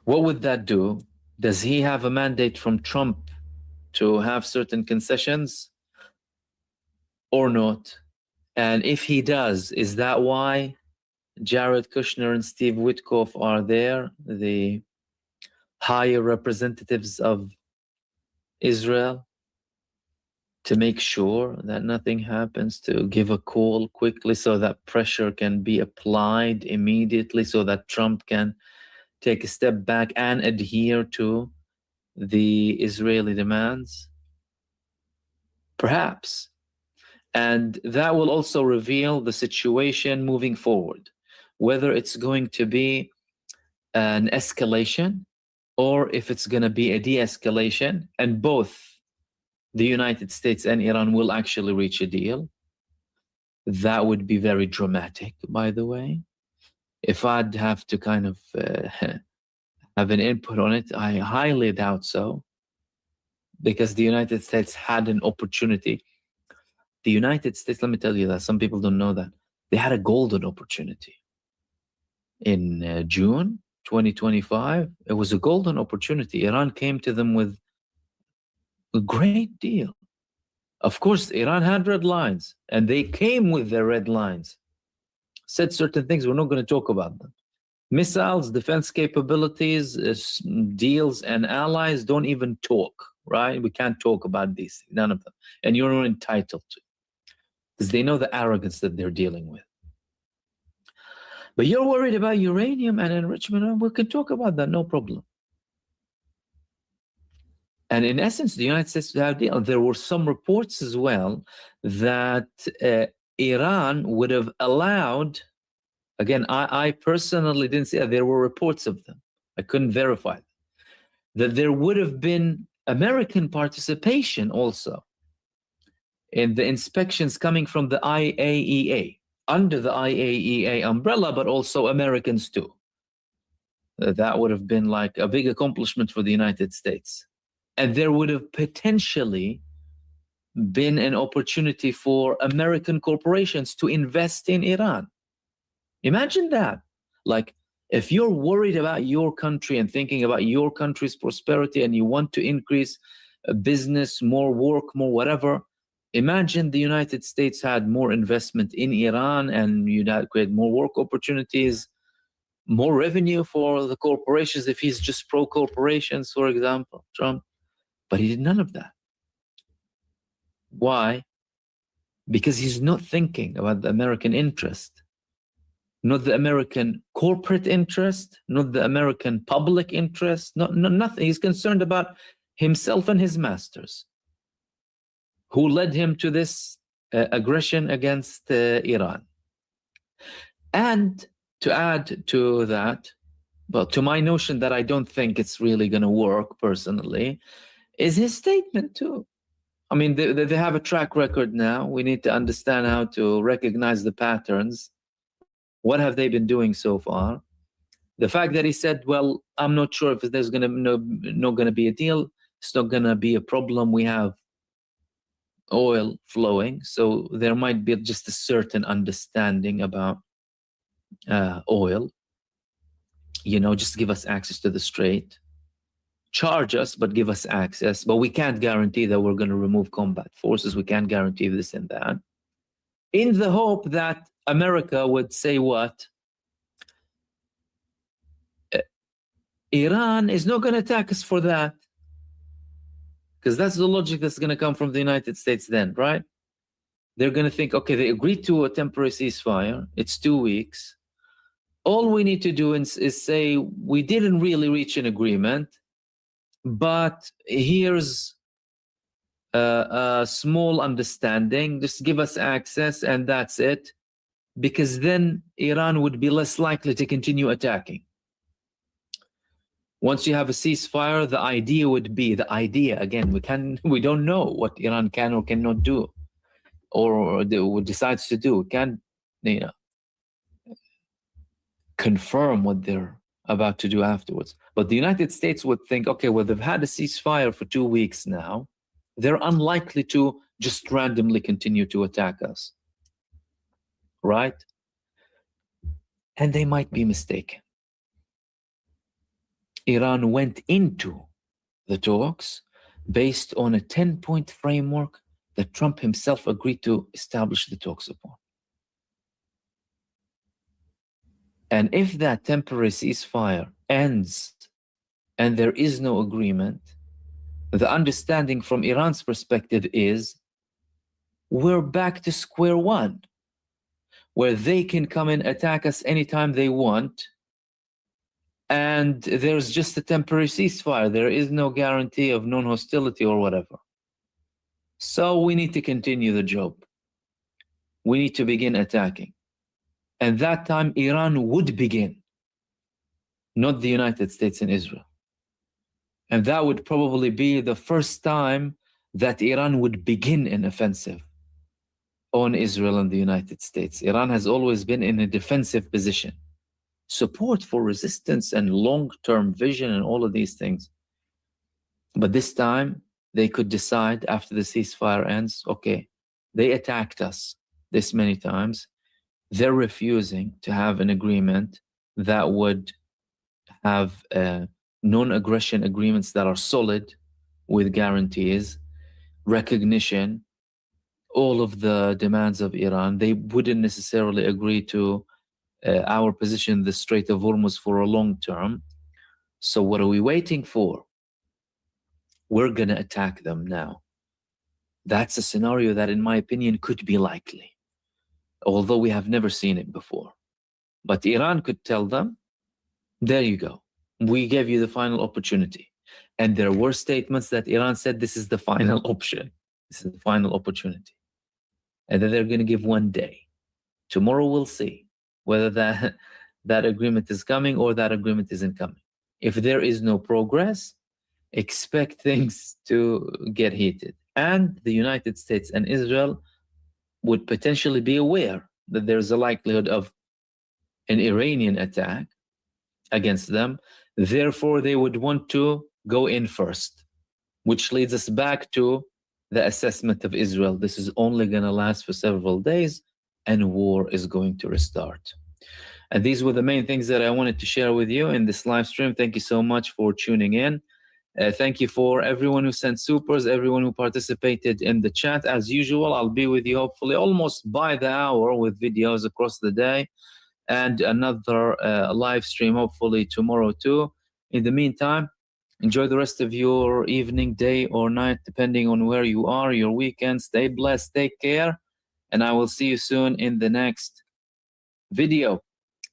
I: what would that do? Does he have a mandate from Trump to have certain concessions or not? And if he does, is that why Jared Kushner and Steve Witkoff are there, the higher representatives of Israel, to make sure that nothing happens, to give a call quickly so that pressure can be applied immediately, so that Trump can take a step back and adhere to the Israeli demands? Perhaps. And that will also reveal the situation moving forward. whether it's going to be an escalation or if it's going to be a de-escalation, and both the United States and Iran will actually reach a deal. That would be very dramatic, by the way. If I'd have to kind of have an input on it, I highly doubt so, because the United States had an opportunity. The United States, let me tell you that, some people don't know that, they had a golden opportunity. In June 2025, it was a golden opportunity. Iran came to them with a great deal. Of course, Iran had red lines, and they came with their red lines. Said certain things, we're not going to talk about them. Missiles, defense capabilities, deals, and allies, don't even talk, right? We can't talk about these, none of them. And you're not entitled to, because they know the arrogance that they're dealing with. But you're worried about uranium and enrichment, and we can talk about that, no problem. And in essence, the United States would have a deal. There were some reports as well that Iran would have allowed, again, I personally didn't see that, there were reports of them, I couldn't verify them, that there would have been American participation also in the inspections coming from the IAEA, under the IAEA umbrella, but also Americans too. That would have been like a big accomplishment for the United States. And there would have potentially been an opportunity for American corporations to invest in Iran. Imagine that. Like, if you're worried about your country and thinking about your country's prosperity and you want to increase business, more work, more whatever, imagine the United States had more investment in Iran and you'd create more work opportunities, more revenue for the corporations if he's just pro-corporations, for example, Trump. But he did none of that. Why? Because he's not thinking about the American interest, not the American corporate interest, not the American public interest, nothing. He's concerned about himself and his masters, who led him to this aggression against Iran. And to add to that, well, to my notion that I don't think it's really going to work personally, is his statement too. I mean, they have a track record now. We need to understand how to recognize the patterns. What have they been doing so far? The fact that he said, well, I'm not sure if there's not going to be a deal. It's not going to be a problem. We have oil flowing. So there might be just a certain understanding about oil. You know, just give us access to the strait. Charge us, but give us access. But we can't guarantee that we're going to remove combat forces. We can't guarantee this and that. In the hope that America would say what? Iran is not going to attack us for that. Because that's the logic that's going to come from the United States then, right? They're going to think, okay, they agreed to a temporary ceasefire. It's 2 weeks. All we need to do is say, we didn't really reach an agreement, but here's a small understanding. Just give us access and that's it. Because then Iran would be less likely to continue attacking. Once you have a ceasefire, the idea would be, again, we don't know what Iran can or cannot do, or decides to do. It can't, confirm what they're about to do afterwards. But the United States would think, okay, well, they've had a ceasefire for 2 weeks now. They're unlikely to just randomly continue to attack us, right? And they might be mistaken. Iran went into the talks based on a 10-point framework that Trump himself agreed to establish the talks upon. And if that temporary ceasefire ends and there is no agreement, the understanding from Iran's perspective is we're back to square one, where they can come and attack us anytime they want. And there's just a temporary ceasefire. There is no guarantee of non-hostility or whatever. So we need to continue the job. We need to begin attacking. And that time, Iran would begin, not the United States and Israel. And that would probably be the first time that Iran would begin an offensive on Israel and the United States. Iran has always been in a defensive position. Support for resistance and long-term vision and all of these things. But this time, they could decide after the ceasefire ends, okay, they attacked us this many times. They're refusing to have an agreement that would have non-aggression agreements that are solid with guarantees, recognition, all of the demands of Iran. They wouldn't necessarily agree to our position in the Strait of Hormuz for a long term. So what are we waiting for? We're going to attack them now. That's a scenario that, in my opinion, could be likely, although we have never seen it before. But Iran could tell them, there you go. We gave you the final opportunity. And there were statements that Iran said, this is the final option. This is the final opportunity. And then they're going to give 1 day. Tomorrow we'll see whether that agreement is coming or that agreement isn't coming. If there is no progress, expect things to get heated. And the United States and Israel would potentially be aware that there's a likelihood of an Iranian attack against them. Therefore, they would want to go in first, which leads us back to the assessment of Israel. This is only going to last for several days, and war is going to restart. And these were the main things that I wanted to share with you in this live stream. Thank you so much for tuning in. Thank you for everyone who sent supers, everyone who participated in the chat. As usual, I'll be with you hopefully almost by the hour with videos across the day, and another live stream hopefully tomorrow too. In the meantime, enjoy the rest of your evening, day, or night, depending on where you are, your weekend. Stay blessed, take care, and I will see you soon in the next video.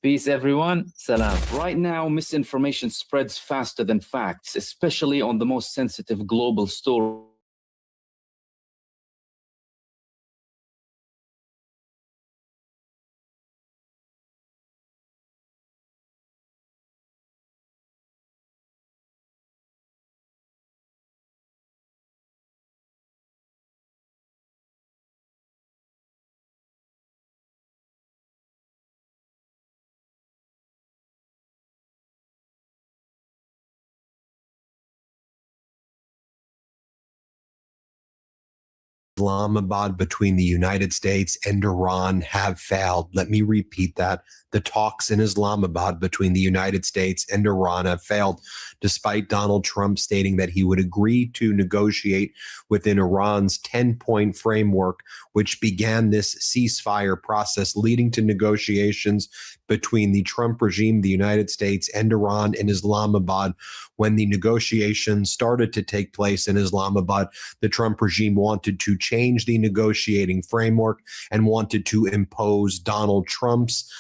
I: Peace, everyone. Salam.
K: Right now, misinformation spreads faster than facts, especially on the most sensitive global story.
B: Islamabad between the United States and Iran have failed. Let me repeat that. The talks in Islamabad between the United States and Iran have failed, despite Donald Trump stating that he would agree to negotiate within Iran's 10-point framework, which began this ceasefire process leading to negotiations between the Trump regime, the United States, and Iran in Islamabad. When the negotiations started to take place in Islamabad, the Trump regime wanted to change the negotiating framework and wanted to impose Donald Trump's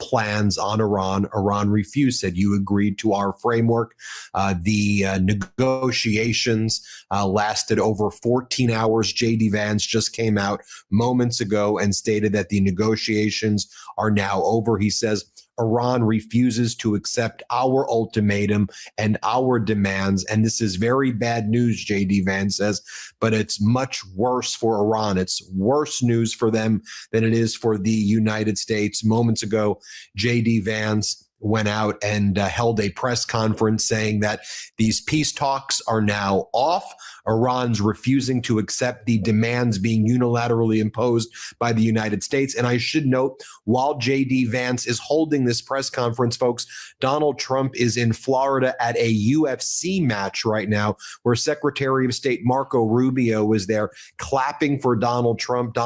B: plans on Iran. Iran refused, said, you agreed to our framework. The negotiations lasted over 14 hours. J.D. Vance just came out moments ago and stated that the negotiations are now over. He says, Iran refuses to accept our ultimatum and our demands. And this is very bad news, J.D. Vance says, but it's much worse for Iran. It's worse news for them than it is for the United States. Moments ago, J.D. Vance went out and held a press conference saying that these peace talks are now off. Iran's refusing to accept the demands being unilaterally imposed by the United States. And I should note, while J.D. Vance is holding this press conference, folks, Donald Trump is in Florida at a UFC match right now, where Secretary of State Marco Rubio is there clapping for Donald Trump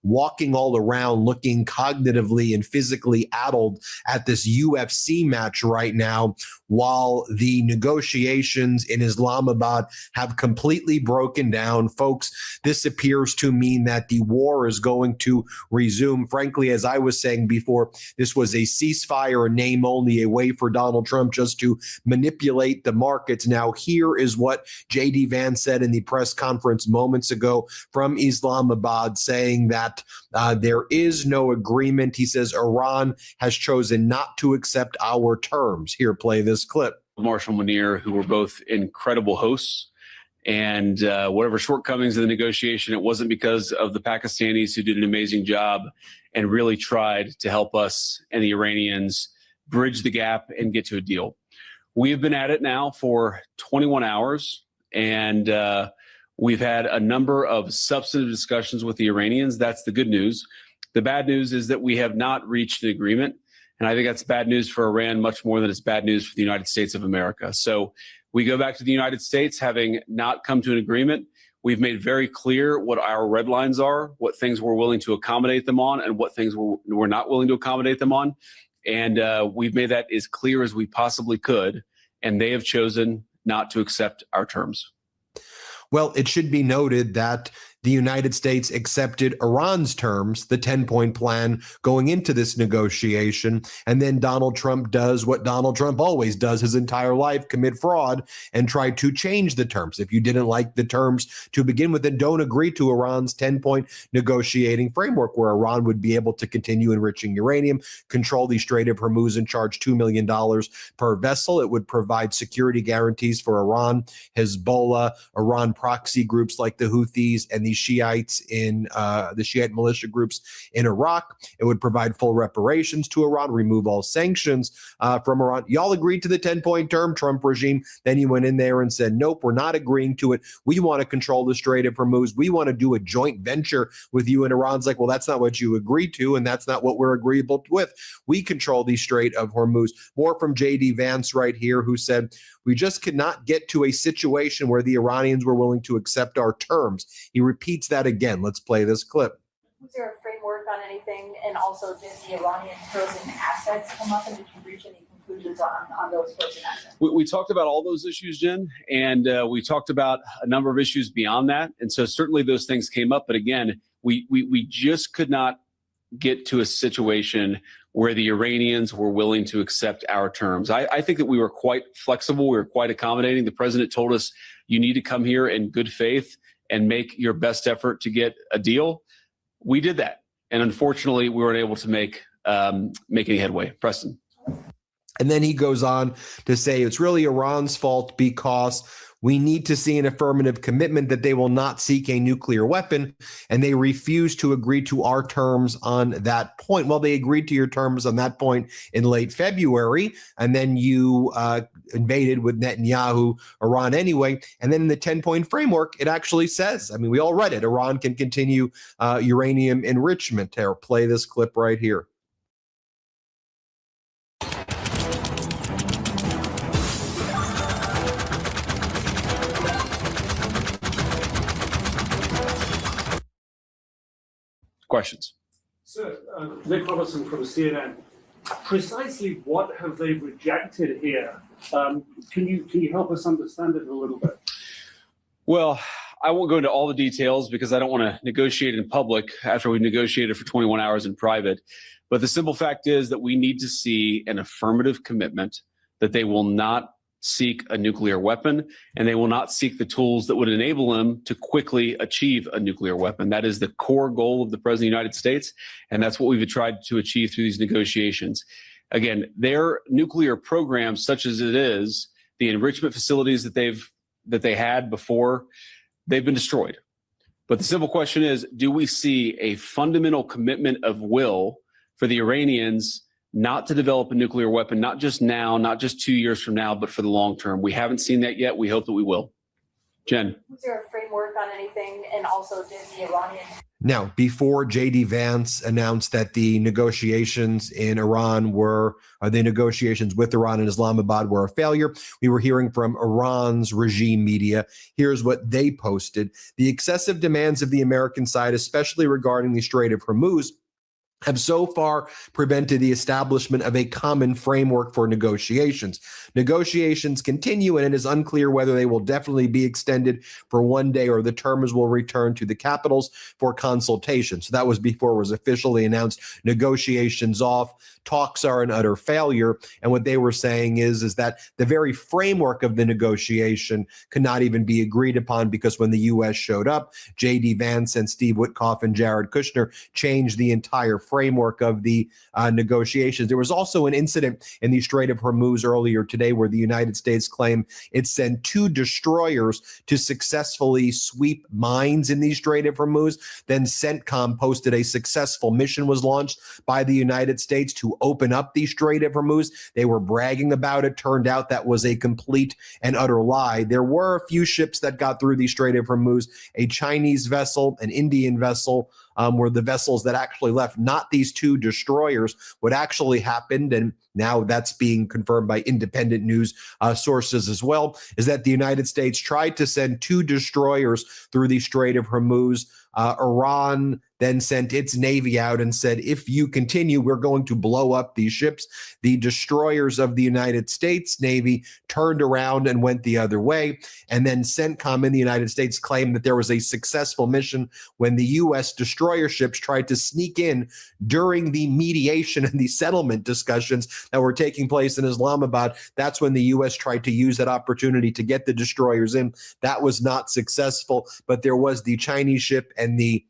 B: walking all around looking cognitively and physically addled at this UFC UFC match right now, while the negotiations in Islamabad have completely broken down. Folks, this appears to mean that the war is going to resume. Frankly, as I was saying before, this was a ceasefire, a name only, a way for Donald Trump just to manipulate the markets. Now, here is what J.D. Vance said in the press conference moments ago from Islamabad, saying that there is no agreement. He says Iran has chosen not to accept our terms. Here, play this clip.
L: Marshall Munir, who were both incredible hosts, and whatever shortcomings of the negotiation, it wasn't because of the Pakistanis, who did an amazing job and really tried to help us and the Iranians bridge the gap and get to a deal. We've been at it now for 21 hours, and we've had a number of substantive discussions with the Iranians. That's the good news. The bad news is that we have not reached an agreement, and I think that's bad news for Iran much more than it's bad news for the United States of America. So we go back to the United States having not come to an agreement. We've made very clear what our red lines are, what things we're willing to accommodate them on, and what things we're not willing to accommodate them on. And we've made that as clear as we possibly could, and they have chosen not to accept our terms.
B: Well, it should be noted that the United States accepted Iran's terms, the 10-point plan, going into this negotiation. And then Donald Trump does what Donald Trump always does his entire life, commit fraud and try to change the terms. If you didn't like the terms to begin with, then don't agree to Iran's 10-point negotiating framework, where Iran would be able to continue enriching uranium, control the Strait of Hormuz, and charge $2 million per vessel. It would provide security guarantees for Iran, Hezbollah, Iran proxy groups like the Houthis, and the Shiites in the Shiite militia groups in Iraq. It would provide full reparations to Iran, remove all sanctions from Iran. Y'all agreed to the 10-point term, Trump regime. Then you went in there and said, nope, we're not agreeing to it. We want to control the Strait of Hormuz. We want to do a joint venture with you. And Iran's like, well, that's not what you agreed to, and that's not what we're agreeable with. We control the Strait of Hormuz. More from J.D. Vance right here, who said, we just could not get to a situation where the Iranians were willing to accept our terms. He repeats that again. Let's play this clip.
M: Was there a framework on anything? And also, did the Iranian frozen assets come up, and did you reach any conclusions on those frozen assets?
L: We talked about all those issues, Jen, and we talked about a number of issues beyond that. And so certainly those things came up. But again, we just could not get to a situation where the Iranians were willing to accept our terms. I think that we were quite flexible. We were quite accommodating. The president told us, you need to come here in good faith and make your best effort to get a deal. We did that. And unfortunately, we weren't able to make any headway. Preston.
B: And then he goes on to say it's really Iran's fault because we need to see an affirmative commitment that they will not seek a nuclear weapon, and they refuse to agree to our terms on that point. Well, they agreed to your terms on that point in late February, and then you invaded with Netanyahu Iran anyway. And then in the 10-point framework, it actually says, I mean, we all read it, Iran can continue uranium enrichment. Or play this clip right here.
L: Questions?
N: Sir, Nick Robertson from CNN. Precisely what have they rejected here? Can you help us understand it a little bit?
L: Well, I won't go into all the details because I don't want to negotiate in public after we negotiated for 21 hours in private. But the simple fact is that we need to see an affirmative commitment that they will not seek a nuclear weapon, and they will not seek the tools that would enable them to quickly achieve a nuclear weapon. That is the core goal of the President of the United States, and that's what we've tried to achieve through these negotiations. Again, their nuclear program, such as it is, the enrichment facilities that they had before, they've been destroyed. But the simple question is, do we see a fundamental commitment of will for the Iranians not to develop a nuclear weapon, not just now, not just 2 years from now, but for the long term? We haven't seen that yet. We hope that we will. Jen.
M: Was there a framework on anything? And also, did the Iranian...
B: Now, before J.D. Vance announced that the negotiations in Iran the negotiations with Iran and Islamabad were a failure, we were hearing from Iran's regime media. Here's what they posted. The excessive demands of the American side, especially regarding the Strait of Hormuz, have so far prevented the establishment of a common framework for negotiations. Negotiations continue, and it is unclear whether they will definitely be extended for one day or the terms will return to the capitals for consultation. So that was before it was officially announced. Negotiations off. Talks are an utter failure. And what they were saying is that the very framework of the negotiation could not even be agreed upon because when the U.S. showed up, J.D. Vance and Steve Witkoff and Jared Kushner changed the entire framework of the negotiations. There was also an incident in the Strait of Hormuz earlier today where the United States claimed it sent 2 destroyers to successfully sweep mines in the Strait of Hormuz. Then CENTCOM posted a successful mission was launched by the United States to open up the Strait of Hormuz. They were bragging about it. Turned out that was a complete and utter lie. There were a few ships that got through the Strait of Hormuz. A Chinese vessel, an Indian vessel, were the vessels that actually left, not these 2 destroyers. What actually happened, and now that's being confirmed by independent news sources as well, is that the United States tried to send 2 destroyers through the Strait of Hormuz. Iran then sent its navy out and said, if you continue, we're going to blow up these ships. The destroyers of the United States Navy turned around and went the other way. And then CENTCOM in the United States claimed that there was a successful mission when the U.S. destroyer ships tried to sneak in during the mediation and the settlement discussions that were taking place in Islamabad. That's when the U.S. tried to use that opportunity to get the destroyers in. That was not successful, but there was the Chinese ship and the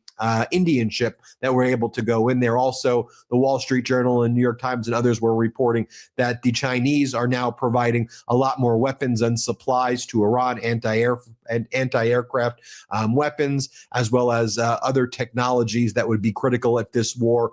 B: Indian ship that were able to go in there. Also, the Wall Street Journal and New York Times and others were reporting that the Chinese are now providing a lot more weapons and supplies to Iran, anti-aircraft weapons, as well as other technologies that would be critical if this war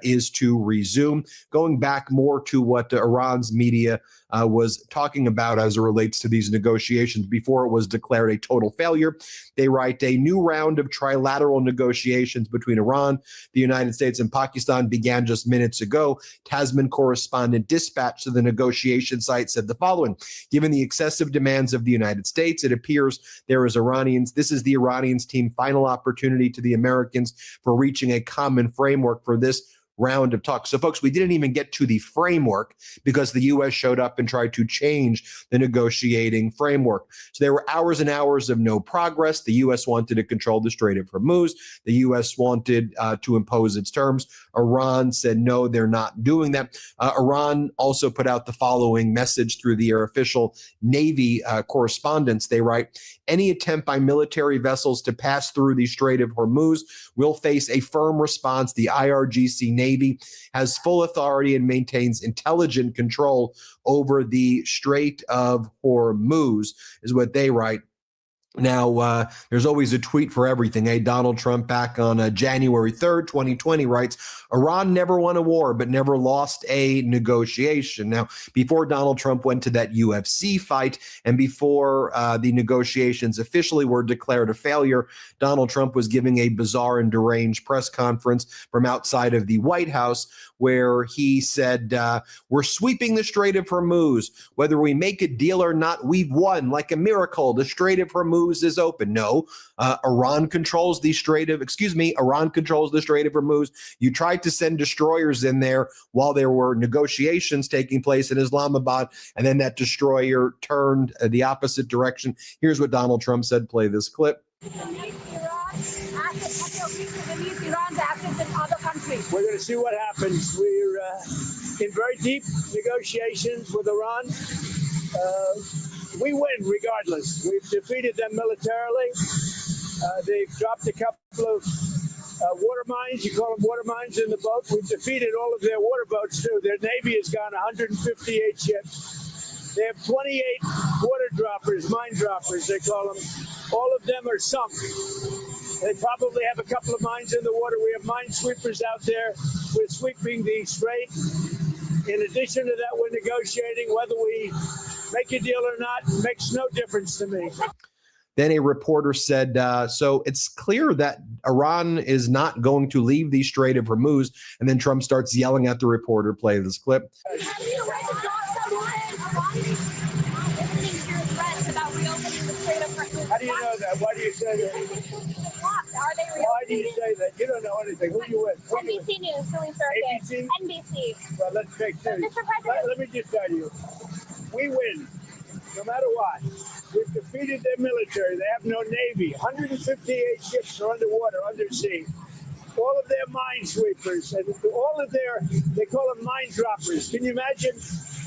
B: is to resume. Going back more to what Iran's media was talking about as it relates to these negotiations before it was declared a total failure. They write, a new round of trilateral negotiations between Iran, the United States, and Pakistan began just minutes ago. Tasman correspondent dispatched to the negotiation site said the following: given the excessive demands of the United States, it appears this is the Iranians' team final opportunity to the Americans for reaching a common framework for this round of talks. So, folks, we didn't even get to the framework because the U.S. showed up and tried to change the negotiating framework. So there were hours and hours of no progress. The U.S. wanted to control the Strait of Hormuz. The U.S. wanted to impose its terms. Iran said, no, they're not doing that. Iran also put out the following message through their official Navy correspondence. They write, any attempt by military vessels to pass through the Strait of Hormuz will face a firm response. The IRGC Navy has full authority and maintains intelligent control over the Strait of Hormuz, is what they write. Now, there's always a tweet for everything. Donald Trump back on January 3rd, 2020 writes, Iran never won a war, but never lost a negotiation. Now, before Donald Trump went to that UFC fight and before the negotiations officially were declared a failure, Donald Trump was giving a bizarre and deranged press conference from outside of the White House where he said, we're sweeping the Strait of Hormuz. Whether we make a deal or not, we've won. Like a miracle, the Strait of Hormuz is open. No, Iran controls the Strait of Hormuz. You tried to send destroyers in there while there were negotiations taking place in Islamabad, and then that destroyer turned the opposite direction. Here's what Donald Trump said. Play this clip.
J: We're going to see what happens. We're in very deep negotiations with Iran. We win regardless. We've defeated them militarily. They've dropped a couple of water mines. You call them water mines in the boat. We've defeated all of their water boats too. Their Navy has gone 158 ships. They have 28 water droppers, mine droppers, they call them. All of them are sunk. They probably have a couple of mines in the water. We have mine sweepers out there. We're sweeping the strait. In addition to that, we're negotiating. Whether we make a deal or not makes no difference to me.
B: Then a reporter said, so it's clear that Iran is not going to leave the Strait of Hormuz. And then Trump starts yelling at the reporter. Play this clip.
J: How do you know that? Why do you you say that?
H: Are they real?
J: Why do you say that? You don't know anything. Who you with?
H: NBC News, Philly Circuit.
J: ABC?
H: NBC.
J: Well, let's fake news.
H: Mr. President.
J: Let me just tell you, we win, no matter what. We've defeated their military. They have no navy. 158 ships are underwater, undersea. All of their minesweepers and all of their, they call them mine droppers. Can you imagine?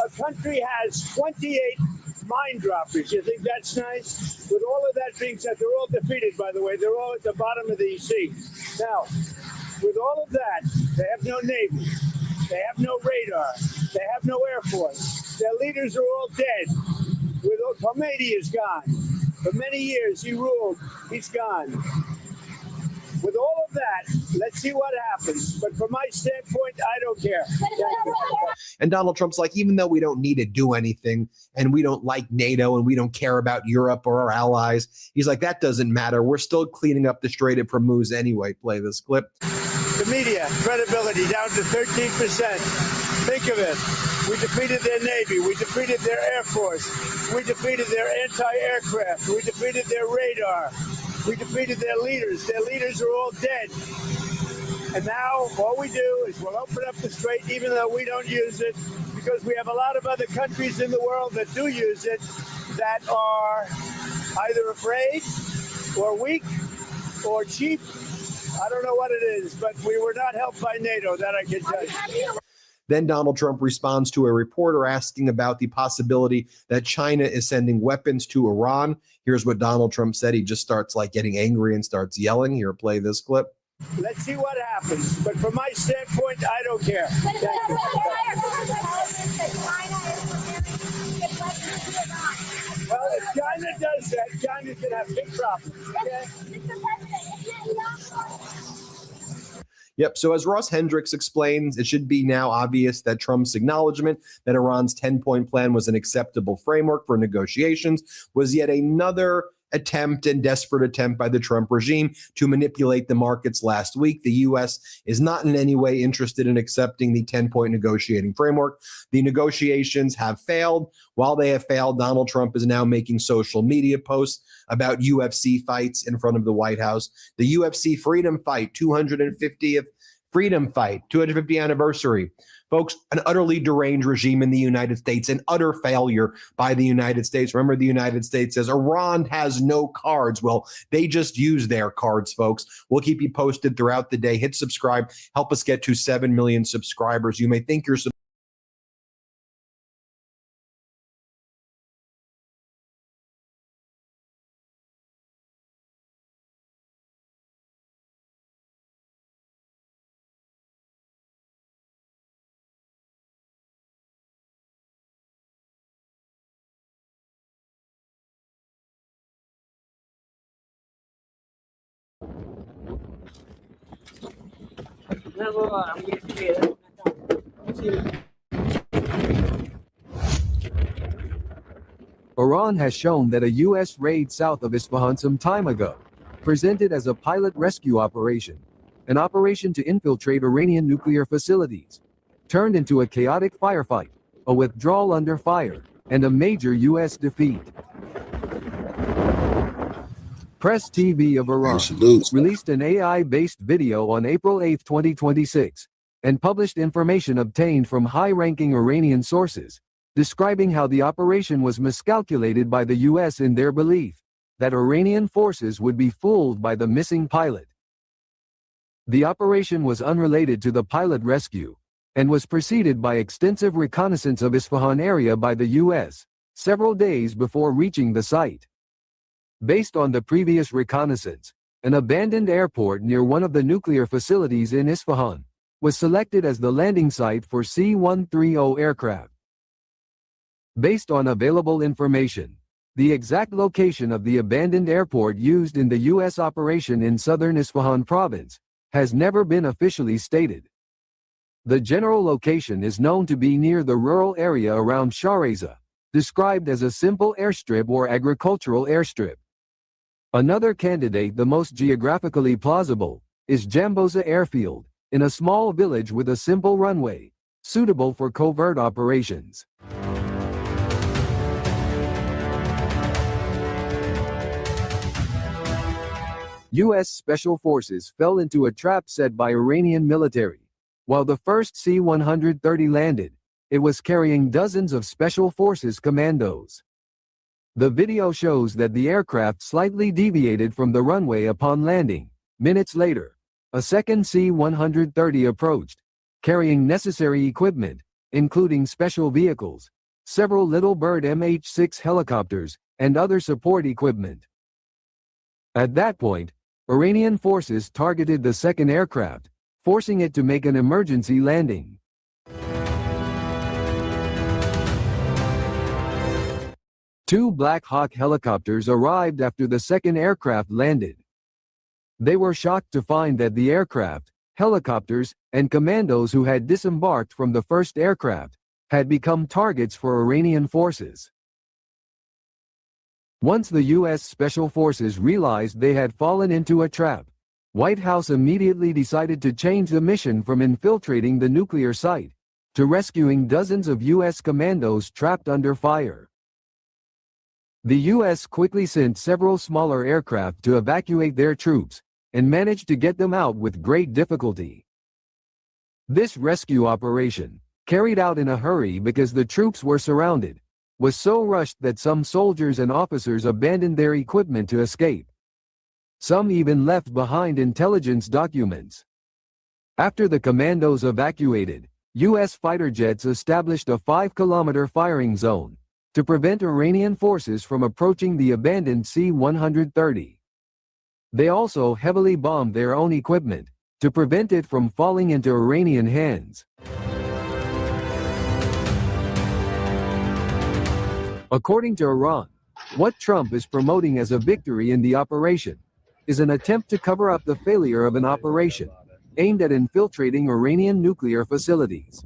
J: A country has 28 mine droppers. You think that's nice? With all of that being said, they're all defeated, by the way. They're all at the bottom of the sea. Now, with all of that, they have no navy. They have no radar. They have no air force. Their leaders are all dead. Khomeini is gone. For many years, he ruled. He's gone. With all of that, let's see what happens. But from my standpoint, I don't care.
B: And Donald Trump's like, even though we don't need to do anything and we don't like NATO and we don't care about Europe or our allies, he's like, that doesn't matter. We're still cleaning up the Strait of Hormuz anyway. Play this clip.
J: The media credibility down to 13%. Think of it. We defeated their Navy. We defeated their Air Force. We defeated their anti-aircraft. We defeated their radar. We defeated their leaders. Their leaders are all dead. And now all we do is we'll open up the strait, even though we don't use it, because we have a lot of other countries in the world that do use it that are either afraid or weak or cheap. I don't know what it is, but we were not helped by NATO, that I can tell you.
B: Then Donald Trump responds to a reporter asking about the possibility that China is sending weapons to Iran. Here's what Donald Trump said. He just starts like getting angry and starts yelling. Here, play this clip.
J: Let's see what happens. But from my standpoint, I don't care. Well, if China does that, China's going to have big problems. Okay?
B: Yep. So as Ross Hendricks explains, it should be now obvious that Trump's acknowledgement that Iran's 10-point plan was an acceptable framework for negotiations was yet another attempt and desperate attempt by the Trump regime to manipulate the markets last week. The U.S. is not in any way interested in accepting the 10-point negotiating framework. The negotiations have failed. While they have failed, Donald Trump is now making social media posts about UFC fights in front of the White House. The UFC Freedom Fight, 250th Freedom Fight, 250th anniversary. Folks, an utterly deranged regime in the United States, an utter failure by the United States. Remember, the United States says Iran has no cards. Well, they just use their cards, folks. We'll keep you posted throughout the day. Hit subscribe. Help us get to 7 million subscribers. You may think you're
O: Iran has shown that a U.S. raid south of Isfahan some time ago, presented as a pilot rescue operation, an operation to infiltrate Iranian nuclear facilities, turned into a chaotic firefight, a withdrawal under fire, and a major U.S. defeat. Press TV of Iran released an AI-based video on April 8, 2026, and published information obtained from high-ranking Iranian sources, describing how the operation was miscalculated by the U.S. in their belief that Iranian forces would be fooled by the missing pilot. The operation was unrelated to the pilot rescue, and was preceded by extensive reconnaissance of Isfahan area by the U.S. several days before reaching the site. Based on the previous reconnaissance, an abandoned airport near one of the nuclear facilities in Isfahan was selected as the landing site for C-130 aircraft. Based on available information, the exact location of the abandoned airport used in the U.S. operation in southern Isfahan province has never been officially stated. The general location is known to be near the rural area around Shareza, described as a simple airstrip or agricultural airstrip. Another candidate, the most geographically plausible, is Jamboza Airfield, in a small village with a simple runway, suitable for covert operations. U.S. Special Forces fell into a trap set by Iranian military. While the first C-130 landed, it was carrying dozens of Special Forces commandos. The video shows that the aircraft slightly deviated from the runway upon landing. Minutes later, a second C-130 approached, carrying necessary equipment, including special vehicles, several Little Bird MH-6 helicopters, and other support equipment. At that point, Iranian forces targeted the second aircraft, forcing it to make an emergency landing. Two Black Hawk helicopters arrived after the second aircraft landed. They were shocked to find that the aircraft, helicopters, and commandos who had disembarked from the first aircraft had become targets for Iranian forces. Once the U.S. Special Forces realized they had fallen into a trap, White House immediately decided to change the mission from infiltrating the nuclear site to rescuing dozens of U.S. commandos trapped under fire. The U.S. quickly sent several smaller aircraft to evacuate their troops and managed to get them out with great difficulty. This rescue operation, carried out in a hurry because the troops were surrounded, was so rushed that some soldiers and officers abandoned their equipment to escape. Some even left behind intelligence documents. After the commandos evacuated, U.S. fighter jets established a 5-kilometer firing zone to prevent Iranian forces from approaching the abandoned C-130. They also heavily bombed their own equipment to prevent it from falling into Iranian hands. According to Iran, what Trump is promoting as a victory in the operation is an attempt to cover up the failure of an operation aimed at infiltrating Iranian nuclear facilities.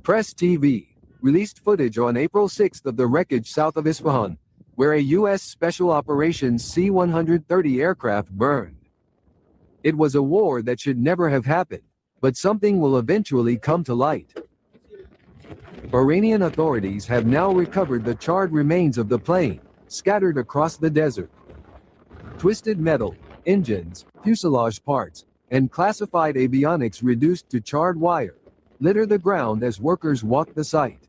O: Press TV released footage on April 6 of the wreckage south of Isfahan, where a U.S. Special Operations C-130 aircraft burned. It was a war that should never have happened, but something will eventually come to light. Iranian authorities have now recovered the charred remains of the plane, scattered across the desert. Twisted metal, engines, fuselage parts, and classified avionics reduced to charred wire litter the ground as workers walk the site.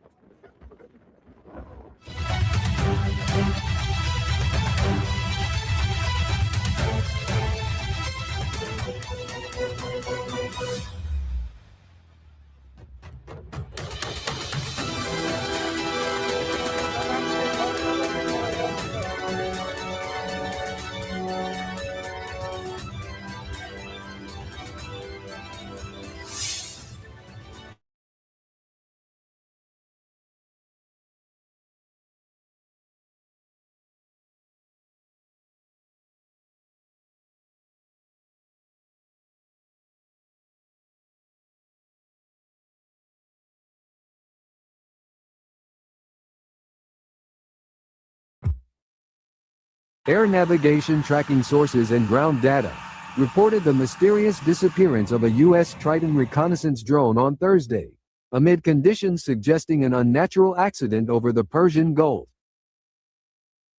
O: Air navigation tracking sources and ground data reported the mysterious disappearance of a U.S. Triton reconnaissance drone on Thursday, amid conditions suggesting an unnatural accident over the Persian Gulf.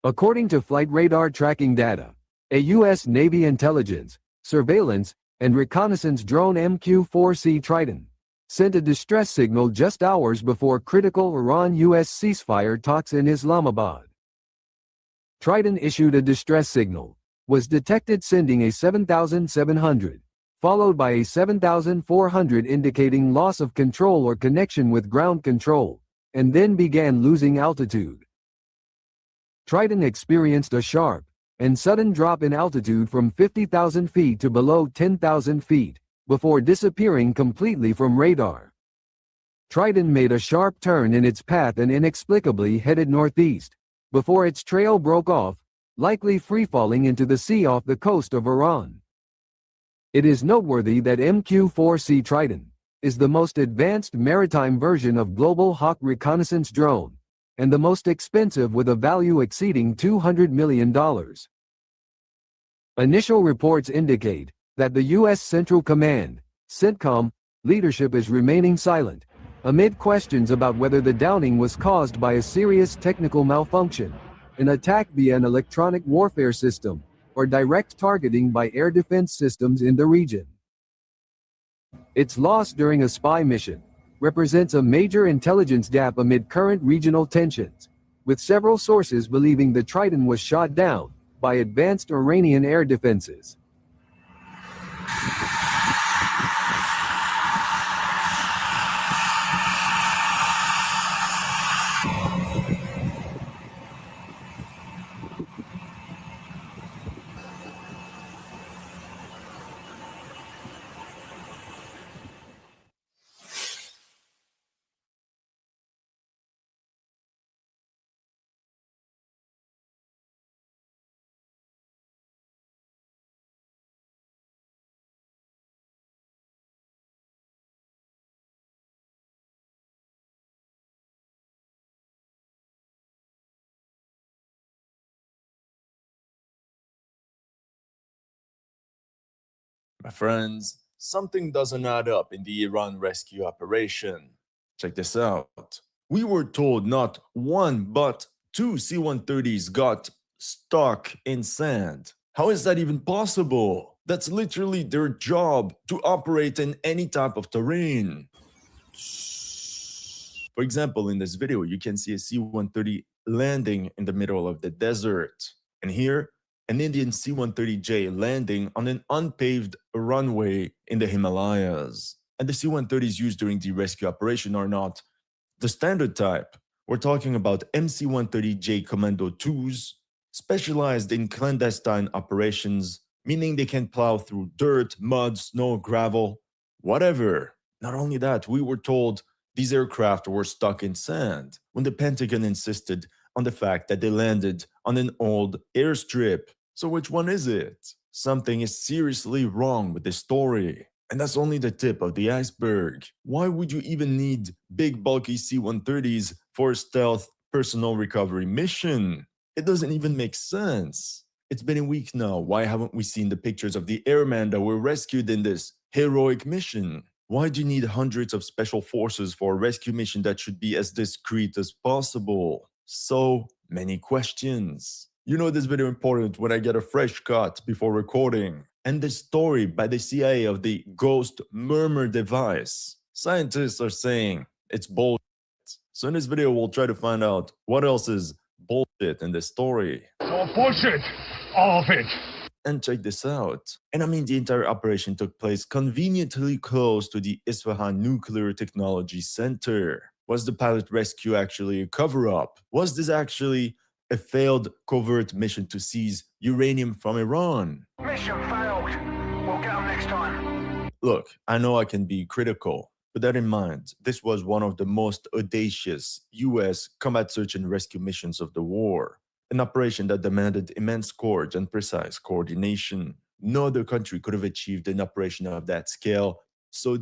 O: According to flight radar tracking data, a U.S. Navy intelligence, surveillance, and reconnaissance drone MQ-4C Triton sent a distress signal just hours before critical Iran-U.S. ceasefire talks in Islamabad. Triton issued a distress signal, was detected sending a 7,700, followed by a 7,400 indicating loss of control or connection with ground control, and then began losing altitude. Triton experienced a sharp and sudden drop in altitude from 50,000 feet to below 10,000 feet, before disappearing completely from radar. Triton made a sharp turn in its path and inexplicably headed northeast, before its trail broke off, likely free-falling into the sea off the coast of Iran. It is noteworthy that MQ-4C Triton is the most advanced maritime version of Global Hawk reconnaissance drone, and the most expensive with a value exceeding $200 million. Initial reports indicate that the U.S. Central Command, CENTCOM, leadership is remaining silent, amid questions about whether the downing was caused by a serious technical malfunction, an attack via an electronic warfare system, or direct targeting by air defense systems in the region. Its loss during a spy mission represents a major intelligence gap amid current regional tensions, with several sources believing the Triton was shot down by advanced Iranian air defenses.
P: My friends, something doesn't add up in the Iran rescue operation. Check this out. We were told not one but two C-130s got stuck in sand. How is that even possible? That's literally their job, to operate in any type of terrain. For example, in this video, you can see a C-130 landing in the middle of the desert. And here, an Indian C-130J landing on an unpaved runway in the Himalayas. And the C-130s used during the rescue operation are not the standard type. We're talking about MC-130J Commando 2s, specialized in clandestine operations, meaning they can plow through dirt, mud, snow, gravel, whatever. Not only that, we were told these aircraft were stuck in sand when the Pentagon insisted on the fact that they landed on an old airstrip. So which one is it? Something is seriously wrong with this story. And that's only the tip of the iceberg. Why would you even need big bulky C-130s for a stealth personal recovery mission? It doesn't even make sense. It's been a week now. Why haven't we seen the pictures of the airmen that were rescued in this heroic mission? Why do you need hundreds of special forces for a rescue mission that should be as discreet as possible? So many questions. You know this video important when I get a fresh cut before recording. And the story by the CIA of the ghost murmur device. Scientists are saying it's bullshit. So in this video, we'll try to find out what else is bullshit in this story.
Q: So bullshit, all of it.
P: And check this out. And I mean, the entire operation took place conveniently close to the Isfahan Nuclear Technology Center. Was the pilot rescue actually a cover-up? Was this actually a failed covert mission to seize uranium from Iran?
Q: Mission failed. We'll get them next time.
P: Look, I know I can be critical, but that in mind, this was one of the most audacious US combat search and rescue missions of the war. An operation that demanded immense courage and precise coordination. No other country could have achieved an operation of that scale so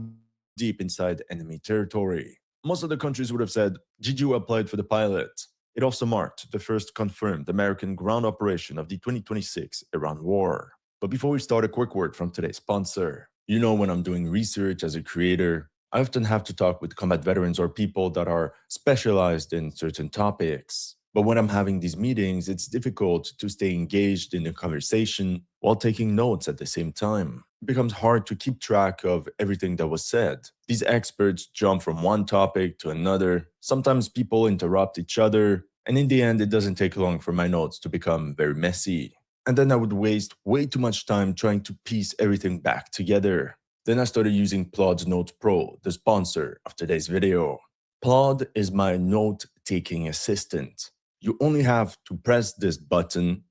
P: deep inside enemy territory. Most other countries would have said, GG well played for the pilot. It also marked the first confirmed American ground operation of the 2026 Iran war. But before we start, a quick word from today's sponsor. You know, when I'm doing research as a creator, I often have to talk with combat veterans or people that are specialized in certain topics. But when I'm having these meetings, it's difficult to stay engaged in the conversation while taking notes at the same time. It becomes hard to keep track of everything that was said. These experts jump from one topic to another. Sometimes people interrupt each other. And in the end, it doesn't take long for my notes to become very messy. And then I would waste way too much time trying to piece everything back together. Then I started using Plod Note Pro, the sponsor of today's video. Plod is my note-taking assistant. You only have to press this button,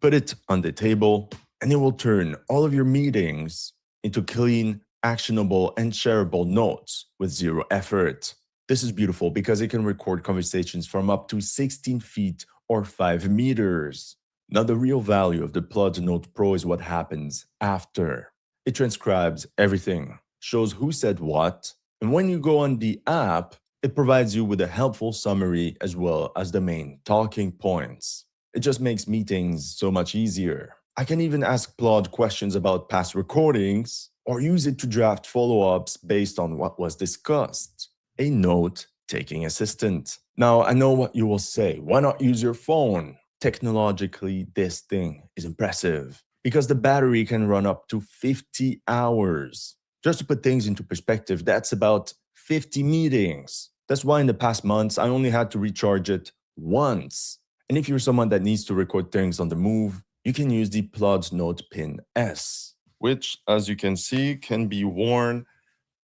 P: put it on the table, and it will turn all of your meetings into clean, actionable, and shareable notes with zero effort. This is beautiful because it can record conversations from up to 16 feet or 5 meters. Now, the real value of the Plod Note Pro is what happens after. It transcribes everything, shows who said what, and when you go on the app, it provides you with a helpful summary as well as the main talking points. It just makes meetings so much easier. I can even ask Plod questions about past recordings or use it to draft follow-ups based on what was discussed. A note-taking assistant. Now, I know what you will say. Why not use your phone? Technologically, this thing is impressive because the battery can run up to 50 hours. Just to put things into perspective, that's about 50 meetings. That's why in the past months, I only had to recharge it once. And if you're someone that needs to record things on the move, you can use the Plod's Note Pin S, which, as you can see, can be worn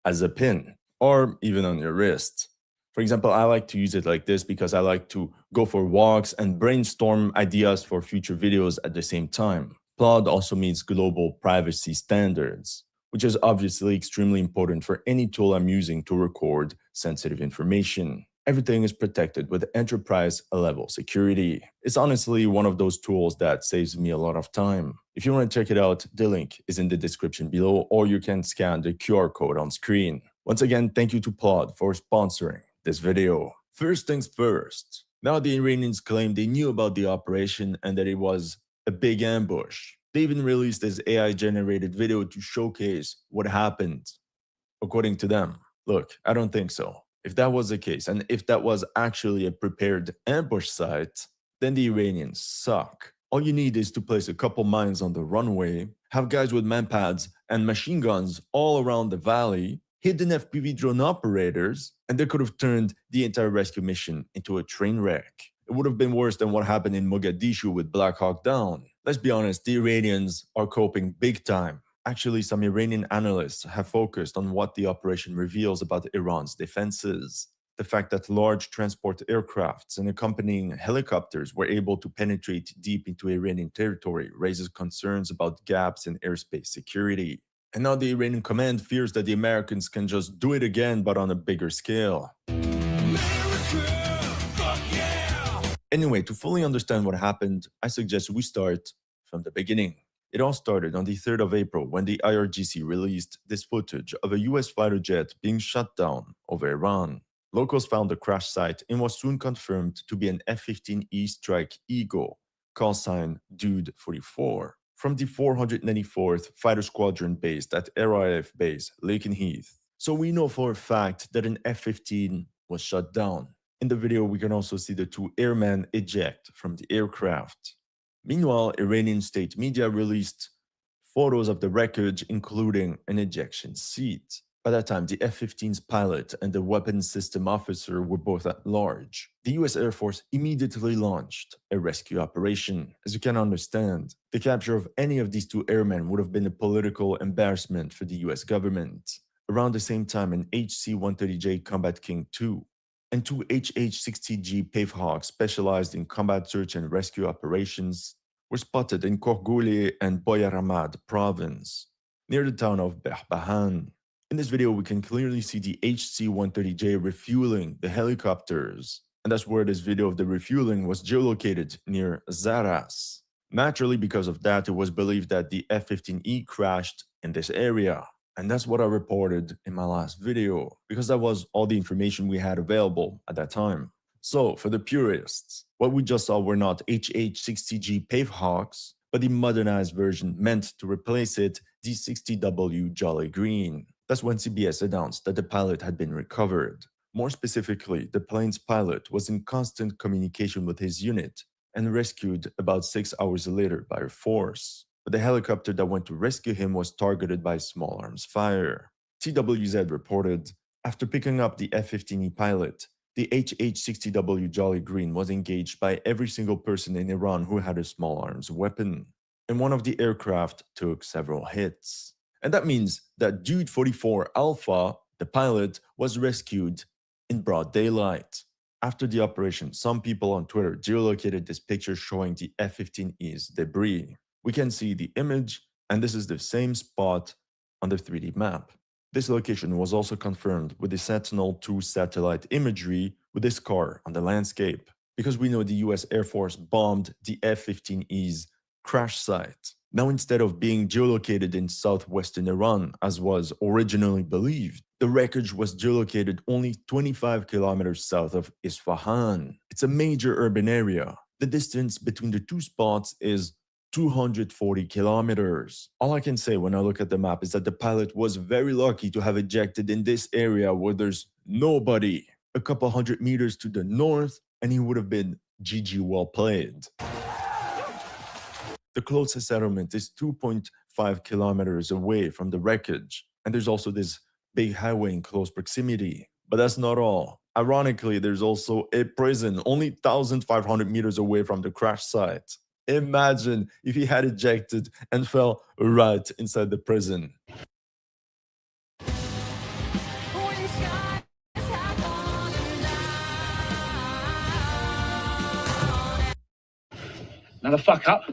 P: as a pin or even on your wrist. For example, I like to use it like this because I like to go for walks and brainstorm ideas for future videos at the same time. Plod also meets global privacy standards, which is obviously extremely important for any tool I'm using to record sensitive information. Everything is protected with enterprise-level security. It's honestly one of those tools that saves me a lot of time. If you want to check it out, the link is in the description below, or you can scan the QR code on screen. Once again, thank you to Plod for sponsoring this video. First things first. Now the Iranians claim they knew about the operation and that it was a big ambush. They even released this AI-generated video to showcase what happened. According to them, look, I don't think so. If that was the case, and if that was actually a prepared ambush site, then the Iranians suck. All you need is to place a couple mines on the runway, have guys with manpads and machine guns all around the valley, hidden FPV drone operators, and they could have turned the entire rescue mission into a train wreck. It would have been worse than what happened in Mogadishu with Black Hawk Down. Let's be honest, the Iranians are coping big time. Actually, some Iranian analysts have focused on what the operation reveals about Iran's defenses. The fact that large transport aircrafts and accompanying helicopters were able to penetrate deep into Iranian territory raises concerns about gaps in airspace security. And now the Iranian command fears that the Americans can just do it again, but on a bigger scale. Anyway, to fully understand what happened, I suggest we start from the beginning. It all started on the 3rd of April when the IRGC released this footage of a US fighter jet being shot down over Iran. Locals found the crash site and was soon confirmed to be an F-15E Strike Eagle, call sign Dude 44, from the 494th Fighter Squadron based at RAF Base Lakenheath. So we know for a fact that an F-15 was shot down. In the video, we can also see the two airmen eject from the aircraft. Meanwhile, Iranian state media released photos of the wreckage, including an ejection seat. By that time, the F-15's pilot and the weapons system officer were both at large. The US Air Force immediately launched a rescue operation. As you can understand, the capture of any of these two airmen would have been a political embarrassment for the US government. Around the same time, an HC-130J Combat King II and two HH-60G Pavehawks specialized in combat search and rescue operations were spotted in Korguli and Boyaramad province, near the town of Behbahan. In this video, we can clearly see the HC-130J refueling the helicopters, and that's where this video of the refueling was geolocated near Zaras. Naturally, because of that, it was believed that the F-15E crashed in this area. And that's what I reported in my last video, because that was all the information we had available at that time. So, for the purists, what we just saw were not HH-60G Pavehawks, but the modernized version meant to replace it, the 60W Jolly Green. That's when CBS announced that the pilot had been recovered. More specifically, the plane's pilot was in constant communication with his unit and rescued about 6 hours later by a force. But the helicopter that went to rescue him was targeted by small arms fire. TWZ reported, after picking up the F-15E pilot, the HH-60W Jolly Green was engaged by every single person in Iran who had a small arms weapon, and one of the aircraft took several hits. And that means that Dude 44 Alpha, the pilot, was rescued in broad daylight. After the operation, some people on Twitter geolocated this picture showing the F-15E's debris. We can see the image, and this is the same spot on the 3D map. This location was also confirmed with the Sentinel-2 satellite imagery with this car on the landscape, because we know the US Air Force bombed the F-15E's crash site. Now, instead of being geolocated in southwestern Iran, as was originally believed, the wreckage was geolocated only 25 kilometers south of Isfahan. It's a major urban area. The distance between the two spots is 240 kilometers. All I can say when I look at the map is that the pilot was very lucky to have ejected in this area where there's nobody. A couple hundred meters to the north, and he would have been GG well played. The closest settlement is 2.5 kilometers away from the wreckage, and there's also this big highway in close proximity. But that's not all. Ironically, there's also a prison only 1,500 meters away from the crash site. Imagine if he had ejected and fell right inside the prison.
Q: Another fuck up.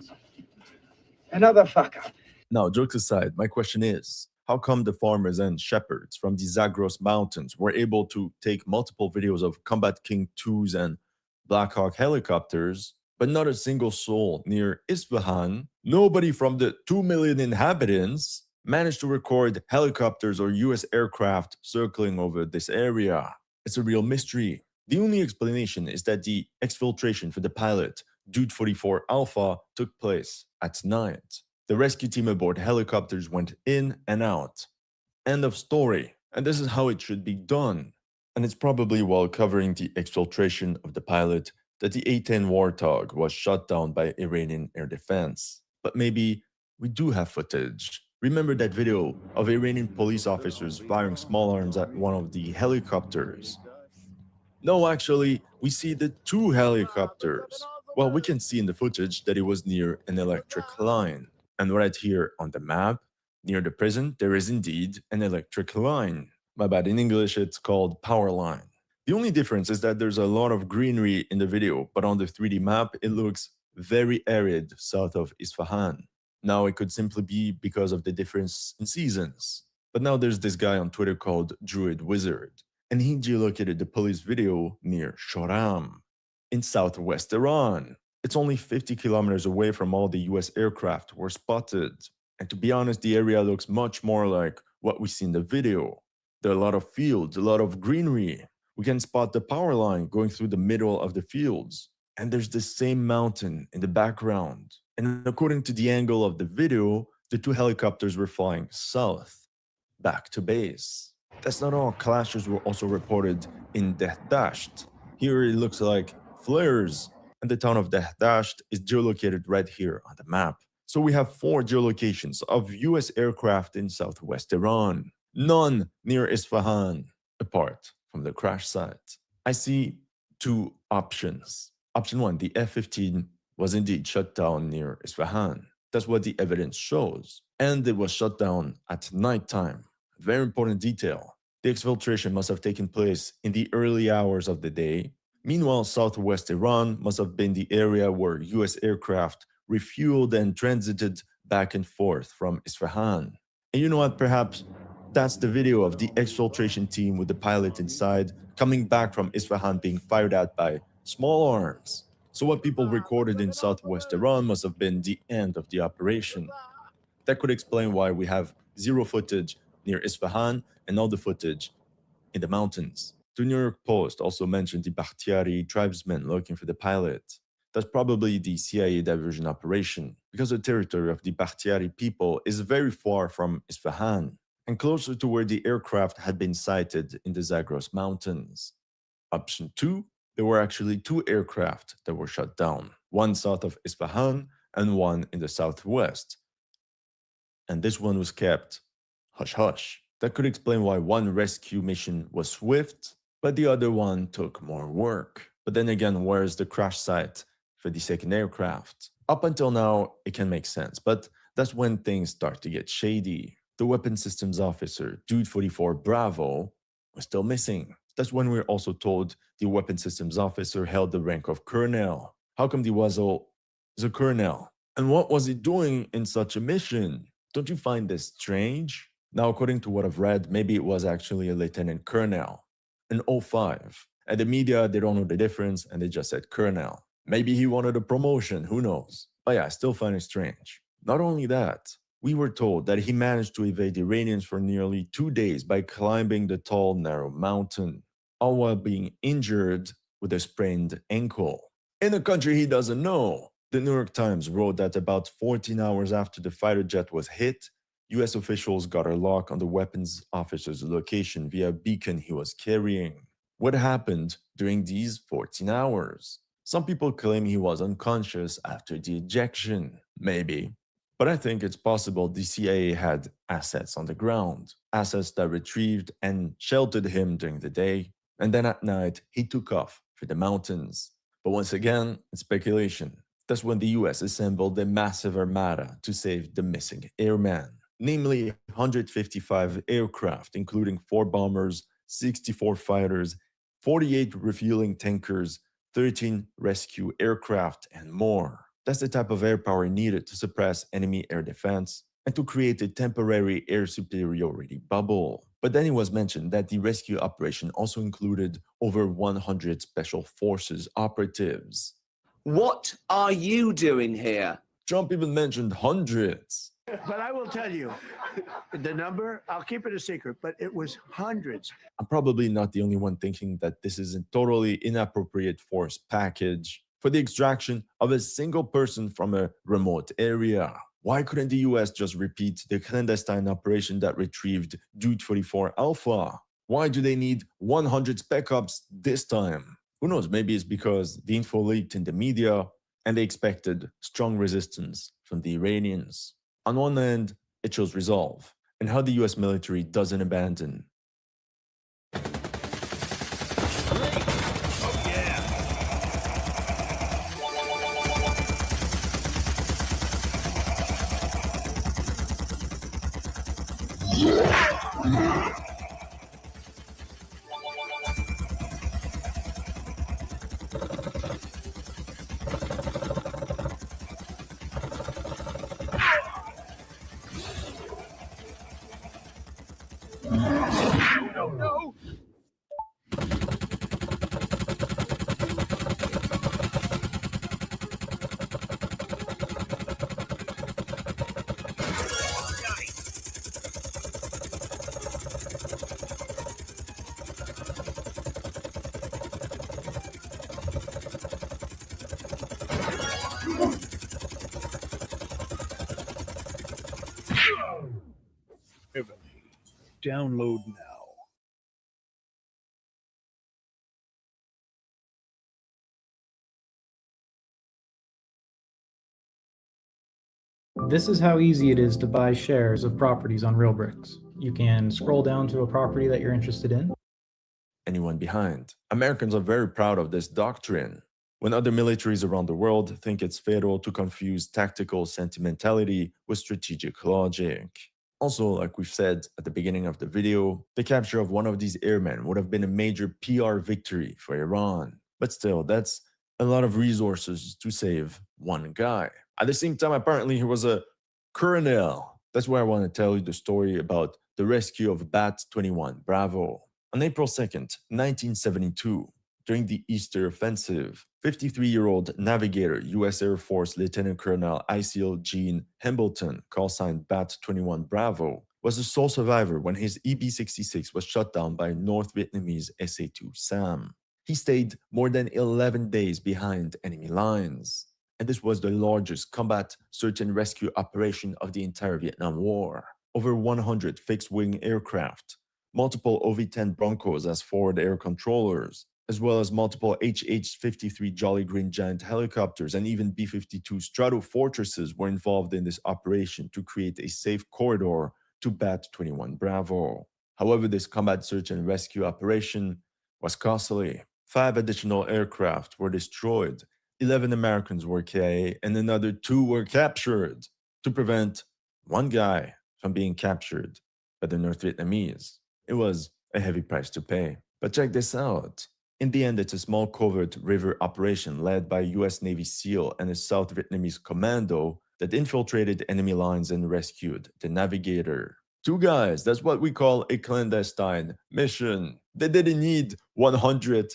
Q: Another fuck up.
P: Now, jokes aside, my question is, how come the farmers and shepherds from the Zagros Mountains were able to take multiple videos of Combat King 2s and Black Hawk helicopters, but not a single soul near Isfahan? Nobody from the 2 million inhabitants managed to record helicopters or US aircraft circling over this area. It's a real mystery. The only explanation is that the exfiltration for the pilot, Dude 44 Alpha, took place at night. The rescue team aboard helicopters went in and out. End of story. And this is how it should be done. And it's probably while covering the exfiltration of the pilot that the A-10 Warthog was shot down by Iranian air defense. But maybe we do have footage. Remember that video of Iranian police officers firing small arms at one of the helicopters? No, actually, we see the two helicopters. Well, we can see in the footage that it was near an electric line. And right here on the map, near the prison, there is indeed an electric line. My bad, in English it's called power line. The only difference is that there's a lot of greenery in the video, but on the 3D map, it looks very arid south of Isfahan. Now, it could simply be because of the difference in seasons. But now there's this guy on Twitter called Druid Wizard, and he geolocated the police video near Shoram in southwest Iran. It's only 50 kilometers away from all the US aircraft were spotted. And to be honest, the area looks much more like what we see in the video. There are a lot of fields, a lot of greenery. We can spot the power line going through the middle of the fields. And there's the same mountain in the background. And according to the angle of the video, the two helicopters were flying south, back to base. That's not all. Clashes were also reported in Dahdasht. Here it looks like flares. And the town of Dahdasht is geolocated right here on the map. So we have 4 geolocations of US aircraft in southwest Iran, none near Isfahan, apart from the crash site. I see 2 options. Option 1, the F-15 was indeed shut down near Isfahan. That's what the evidence shows. And it was shut down at nighttime. Very important detail. The exfiltration must have taken place in the early hours of the day. Meanwhile, southwest Iran must have been the area where US aircraft refueled and transited back and forth from Isfahan. And you know what? Perhaps that's the video of the exfiltration team with the pilot inside coming back from Isfahan being fired at by small arms. So what people recorded in southwest Iran must have been the end of the operation. That could explain why we have 0 footage near Isfahan and all the footage in the mountains. The New York Post also mentioned the Bakhtiari tribesmen looking for the pilot. That's probably the CIA diversion operation, because the territory of the Bakhtiari people is very far from Isfahan and closer to where the aircraft had been sighted in the Zagros Mountains. Option 2, there were actually 2 aircraft that were shot down, one south of Isfahan and one in the southwest. And this one was kept hush-hush. That could explain why one rescue mission was swift, but the other one took more work. But then again, where's the crash site for the second aircraft? Up until now, it can make sense, but that's when things start to get shady. The weapons systems officer, Dude 44 Bravo, was still missing. That's when we're also told the weapons systems officer held the rank of colonel. How come the Wazzle is a colonel? And what was he doing in such a mission? Don't you find this strange? Now, according to what I've read, maybe it was actually a lieutenant colonel, an 05. And the media, they don't know the difference, and they just said colonel. Maybe he wanted a promotion, who knows? But yeah, I still find it strange. Not only that, we were told that he managed to evade the Iranians for nearly 2 days by climbing the tall, narrow mountain, all while being injured with a sprained ankle. In a country he doesn't know. The New York Times wrote that about 14 hours after the fighter jet was hit, US officials got a lock on the weapons officer's location via a beacon he was carrying. What happened during these 14 hours? Some people claim he was unconscious after the ejection. Maybe. But I think it's possible the CIA had assets on the ground, assets that retrieved and sheltered him during the day, and then at night he took off for the mountains. But once again, it's speculation. That's when the US assembled a massive armada to save the missing airman, namely 155 aircraft, including 4 bombers, 64 fighters, 48 refueling tankers, 13 rescue aircraft, and more. That's the type of air power needed to suppress enemy air defense and to create a temporary air superiority bubble. But then it was mentioned that the rescue operation also included over 100 special forces operatives.
R: What are you doing here?
P: Trump even mentioned hundreds.
J: But I will tell you, the number, I'll keep it a secret, but it was hundreds.
P: I'm probably not the only one thinking that this is a totally inappropriate force package for the extraction of a single person from a remote area. Why couldn't the US just repeat the clandestine operation that retrieved Dude 44 Alpha? Why do they need 100 spec ops this time? Who knows, maybe it's because the info leaked in the media and they expected strong resistance from the Iranians. On one hand, it shows resolve and how the US military doesn't abandon.
J: No.
S: Download now.
T: This is how easy it is to buy shares of properties on RealBricks. You can scroll down to a property that you're interested in.
P: Anyone behind. Americans are very proud of this doctrine. When other militaries around the world think it's fatal to confuse tactical sentimentality with strategic logic. Also, like we've said at the beginning of the video, the capture of one of these airmen would have been a major PR victory for Iran. But still, that's a lot of resources to save one guy. At the same time, apparently he was a colonel. That's why I want to tell you the story about the rescue of Bat-21 Bravo. On April 2nd, 1972, during the Easter Offensive, 53-year-old navigator U.S. Air Force Lieutenant Colonel ICL Gene Hambleton, call-signed Bat-21 Bravo, was the sole survivor when his EB-66 was shot down by North Vietnamese SA-2 SAM. He stayed more than 11 days behind enemy lines, and this was the largest combat search and rescue operation of the entire Vietnam War. Over 100 fixed-wing aircraft, multiple OV-10 Broncos as forward air controllers, as well as multiple HH-53 Jolly Green Giant helicopters and even B-52 Stratofortresses were involved in this operation to create a safe corridor to Bat-21 Bravo. However, this combat search and rescue operation was costly. 5 additional aircraft were destroyed, 11 Americans were KIA, and another 2 were captured to prevent one guy from being captured by the North Vietnamese. It was a heavy price to pay. But check this out. In the end, it's a small covert river operation led by US Navy SEAL and a South Vietnamese commando that infiltrated enemy lines and rescued the navigator. 2 guys, that's what we call a clandestine mission. They didn't need 100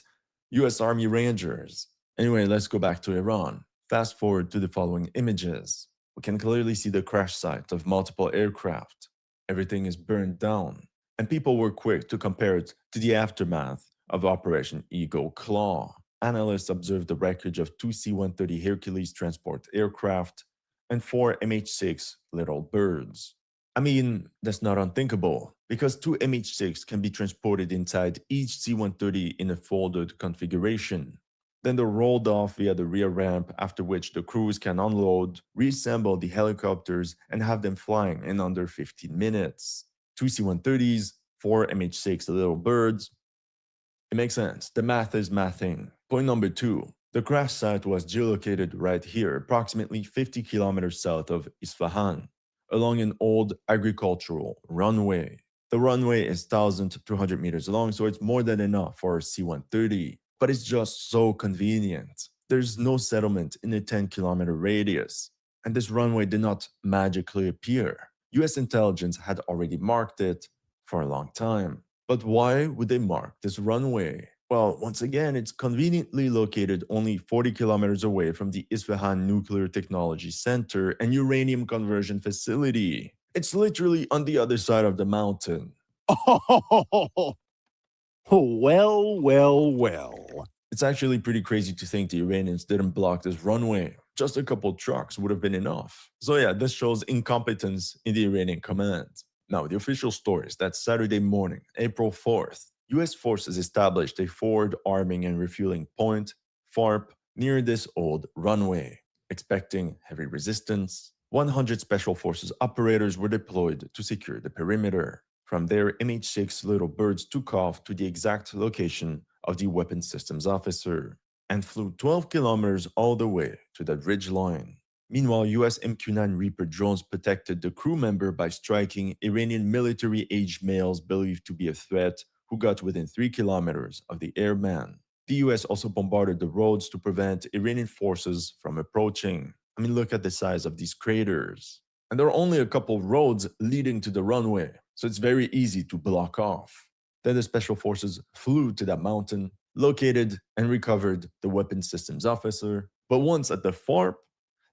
P: US Army Rangers. Anyway, let's go back to Iran. Fast forward to the following images. We can clearly see the crash site of multiple aircraft. Everything is burned down, and people were quick to compare it to the aftermath of Operation Eagle Claw. Analysts observed the wreckage of 2 C-130 Hercules transport aircraft and 4 MH-6 Little Birds. I mean, that's not unthinkable, because 2 MH-6 can be transported inside each C-130 in a folded configuration. Then they're rolled off via the rear ramp, after which the crews can unload, reassemble the helicopters, and have them flying in under 15 minutes. 2 C-130s, 4 MH-6 Little Birds. It makes sense. The math is mathing. Point number 2. The crash site was geolocated right here, approximately 50 kilometers south of Isfahan, along an old agricultural runway. The runway is 1,200 meters long, so it's more than enough for a C-130. But it's just so convenient. There's no settlement in a 10-kilometer radius, and this runway did not magically appear. US intelligence had already marked it for a long time. But why would they mark this runway? Well, once again, it's conveniently located only 40 kilometers away from the Isfahan Nuclear Technology Center and Uranium Conversion Facility. It's literally on the other side of the mountain.
S: Oh, well.
P: It's actually pretty crazy to think the Iranians didn't block this runway. Just a couple trucks would have been enough. So yeah, this shows incompetence in the Iranian command. Now, the official story is that Saturday morning, April 4th, US forces established a forward arming and refueling point, FARP, near this old runway. Expecting heavy resistance, 100 Special Forces operators were deployed to secure the perimeter. From there, MH-6 Little Birds took off to the exact location of the weapons systems officer and flew 12 kilometers all the way to that ridge line. Meanwhile, US MQ-9 Reaper drones protected the crew member by striking Iranian military-aged males believed to be a threat who got within 3 kilometers of the airman. The US also bombarded the roads to prevent Iranian forces from approaching. I mean, look at the size of these craters. And there are only a couple roads leading to the runway, so it's very easy to block off. Then the Special Forces flew to that mountain, located and recovered the weapons systems officer. But once at the FARP,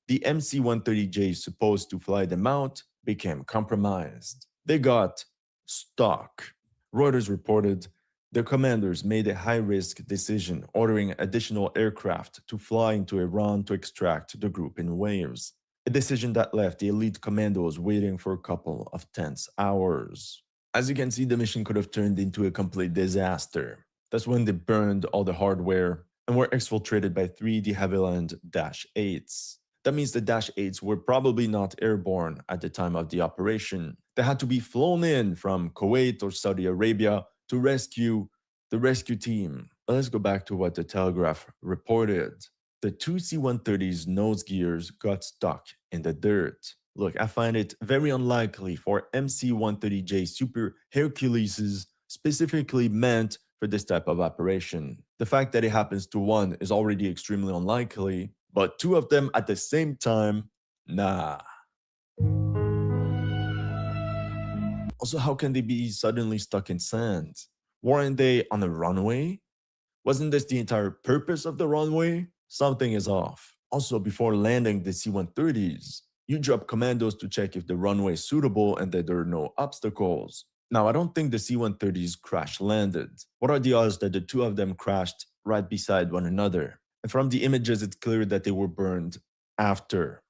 P: the MC-130J supposed to fly them out became compromised. They got stuck. Reuters reported the commanders made a high-risk decision, ordering additional aircraft to fly into Iran to extract the group in waves. A decision that left the elite commandos waiting for a couple of tense hours. As you can see, the mission could have turned into a complete disaster. That's when they burned all the hardware and were exfiltrated by 3 de Havilland Dash 8s. That means the Dash 8s were probably not airborne at the time of the operation. They had to be flown in from Kuwait or Saudi Arabia to rescue the rescue team. But let's go back to what the Telegraph reported. The 2 C-130's nose gears got stuck in the dirt. Look, I find it very unlikely for MC-130J Super Herculeses specifically meant for this type of operation. The fact that it happens to one is already extremely unlikely, but 2 of them at the same time, nah. Also, how can they be suddenly stuck in sand? Weren't they on a runway? Wasn't this the entire purpose of the runway? Something is off. Also, before landing the C-130s, you drop commandos to check if the runway is suitable and that there are no obstacles. Now, I don't think the C-130s crash-landed. What are the odds that the 2 of them crashed right beside one another? And from the images, it's clear that they were burned after,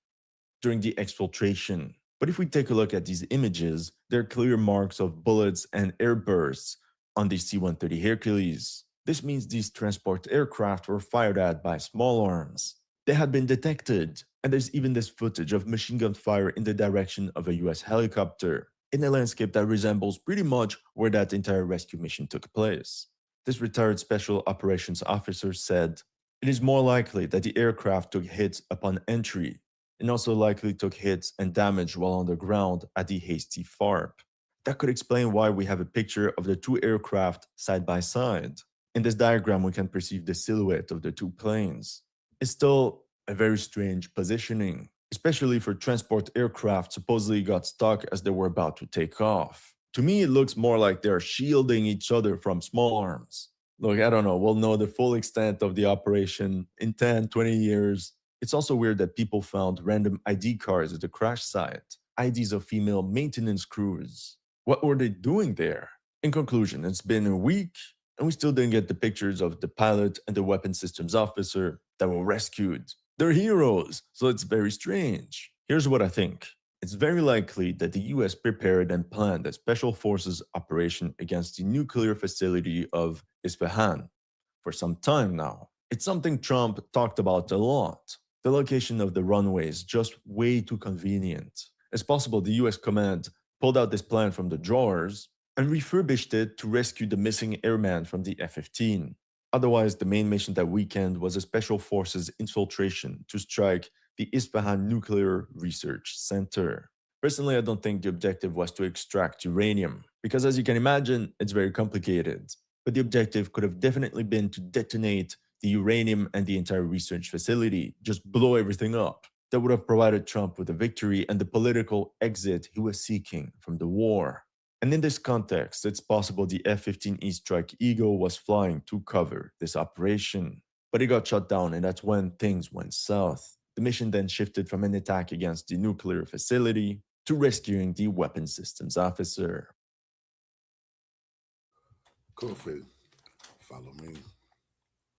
P: during the exfiltration. But if we take a look at these images, there are clear marks of bullets and air bursts on the C-130 Hercules. This means these transport aircraft were fired at by small arms. They had been detected, and there's even this footage of machine gun fire in the direction of a US helicopter, in a landscape that resembles pretty much where that entire rescue mission took place. This retired special operations officer said, "It is more likely that the aircraft took hits upon entry, and also likely took hits and damage while on the ground at the hasty FARP. That could explain why we have a picture of the 2 aircraft side by side. In this diagram, we can perceive the silhouette of the 2 planes. It's still a very strange positioning, especially for transport aircraft supposedly got stuck as they were about to take off. To me, it looks more like they're shielding each other from small arms. Look, I don't know, we'll know the full extent of the operation in 10, 20 years. It's also weird that people found random ID cards at the crash site, IDs of female maintenance crews. What were they doing there? In conclusion, it's been a week, and we still didn't get the pictures of the pilot and the weapons systems officer that were rescued. They're heroes, so it's very strange. Here's what I think. It's very likely that the US prepared and planned a special forces operation against the nuclear facility of Isfahan for some time now. It's something Trump talked about a lot. The location of the runway is just way too convenient. It's possible the US command pulled out this plan from the drawers and refurbished it to rescue the missing airman from the F-15. Otherwise, the main mission that weekend was a special forces infiltration to strike the Isfahan Nuclear Research Center. Personally, I don't think the objective was to extract uranium, because as you can imagine, it's very complicated. But the objective could have definitely been to detonate the uranium and the entire research facility, just blow everything up. That would have provided Trump with a victory and the political exit he was seeking from the war. And in this context, it's possible the F-15E Strike Eagle was flying to cover this operation. But it got shot down, and that's when things went south. The mission then shifted from an attack against the nuclear facility to rescuing the weapons systems officer.
A: Cool, Phil. Follow me.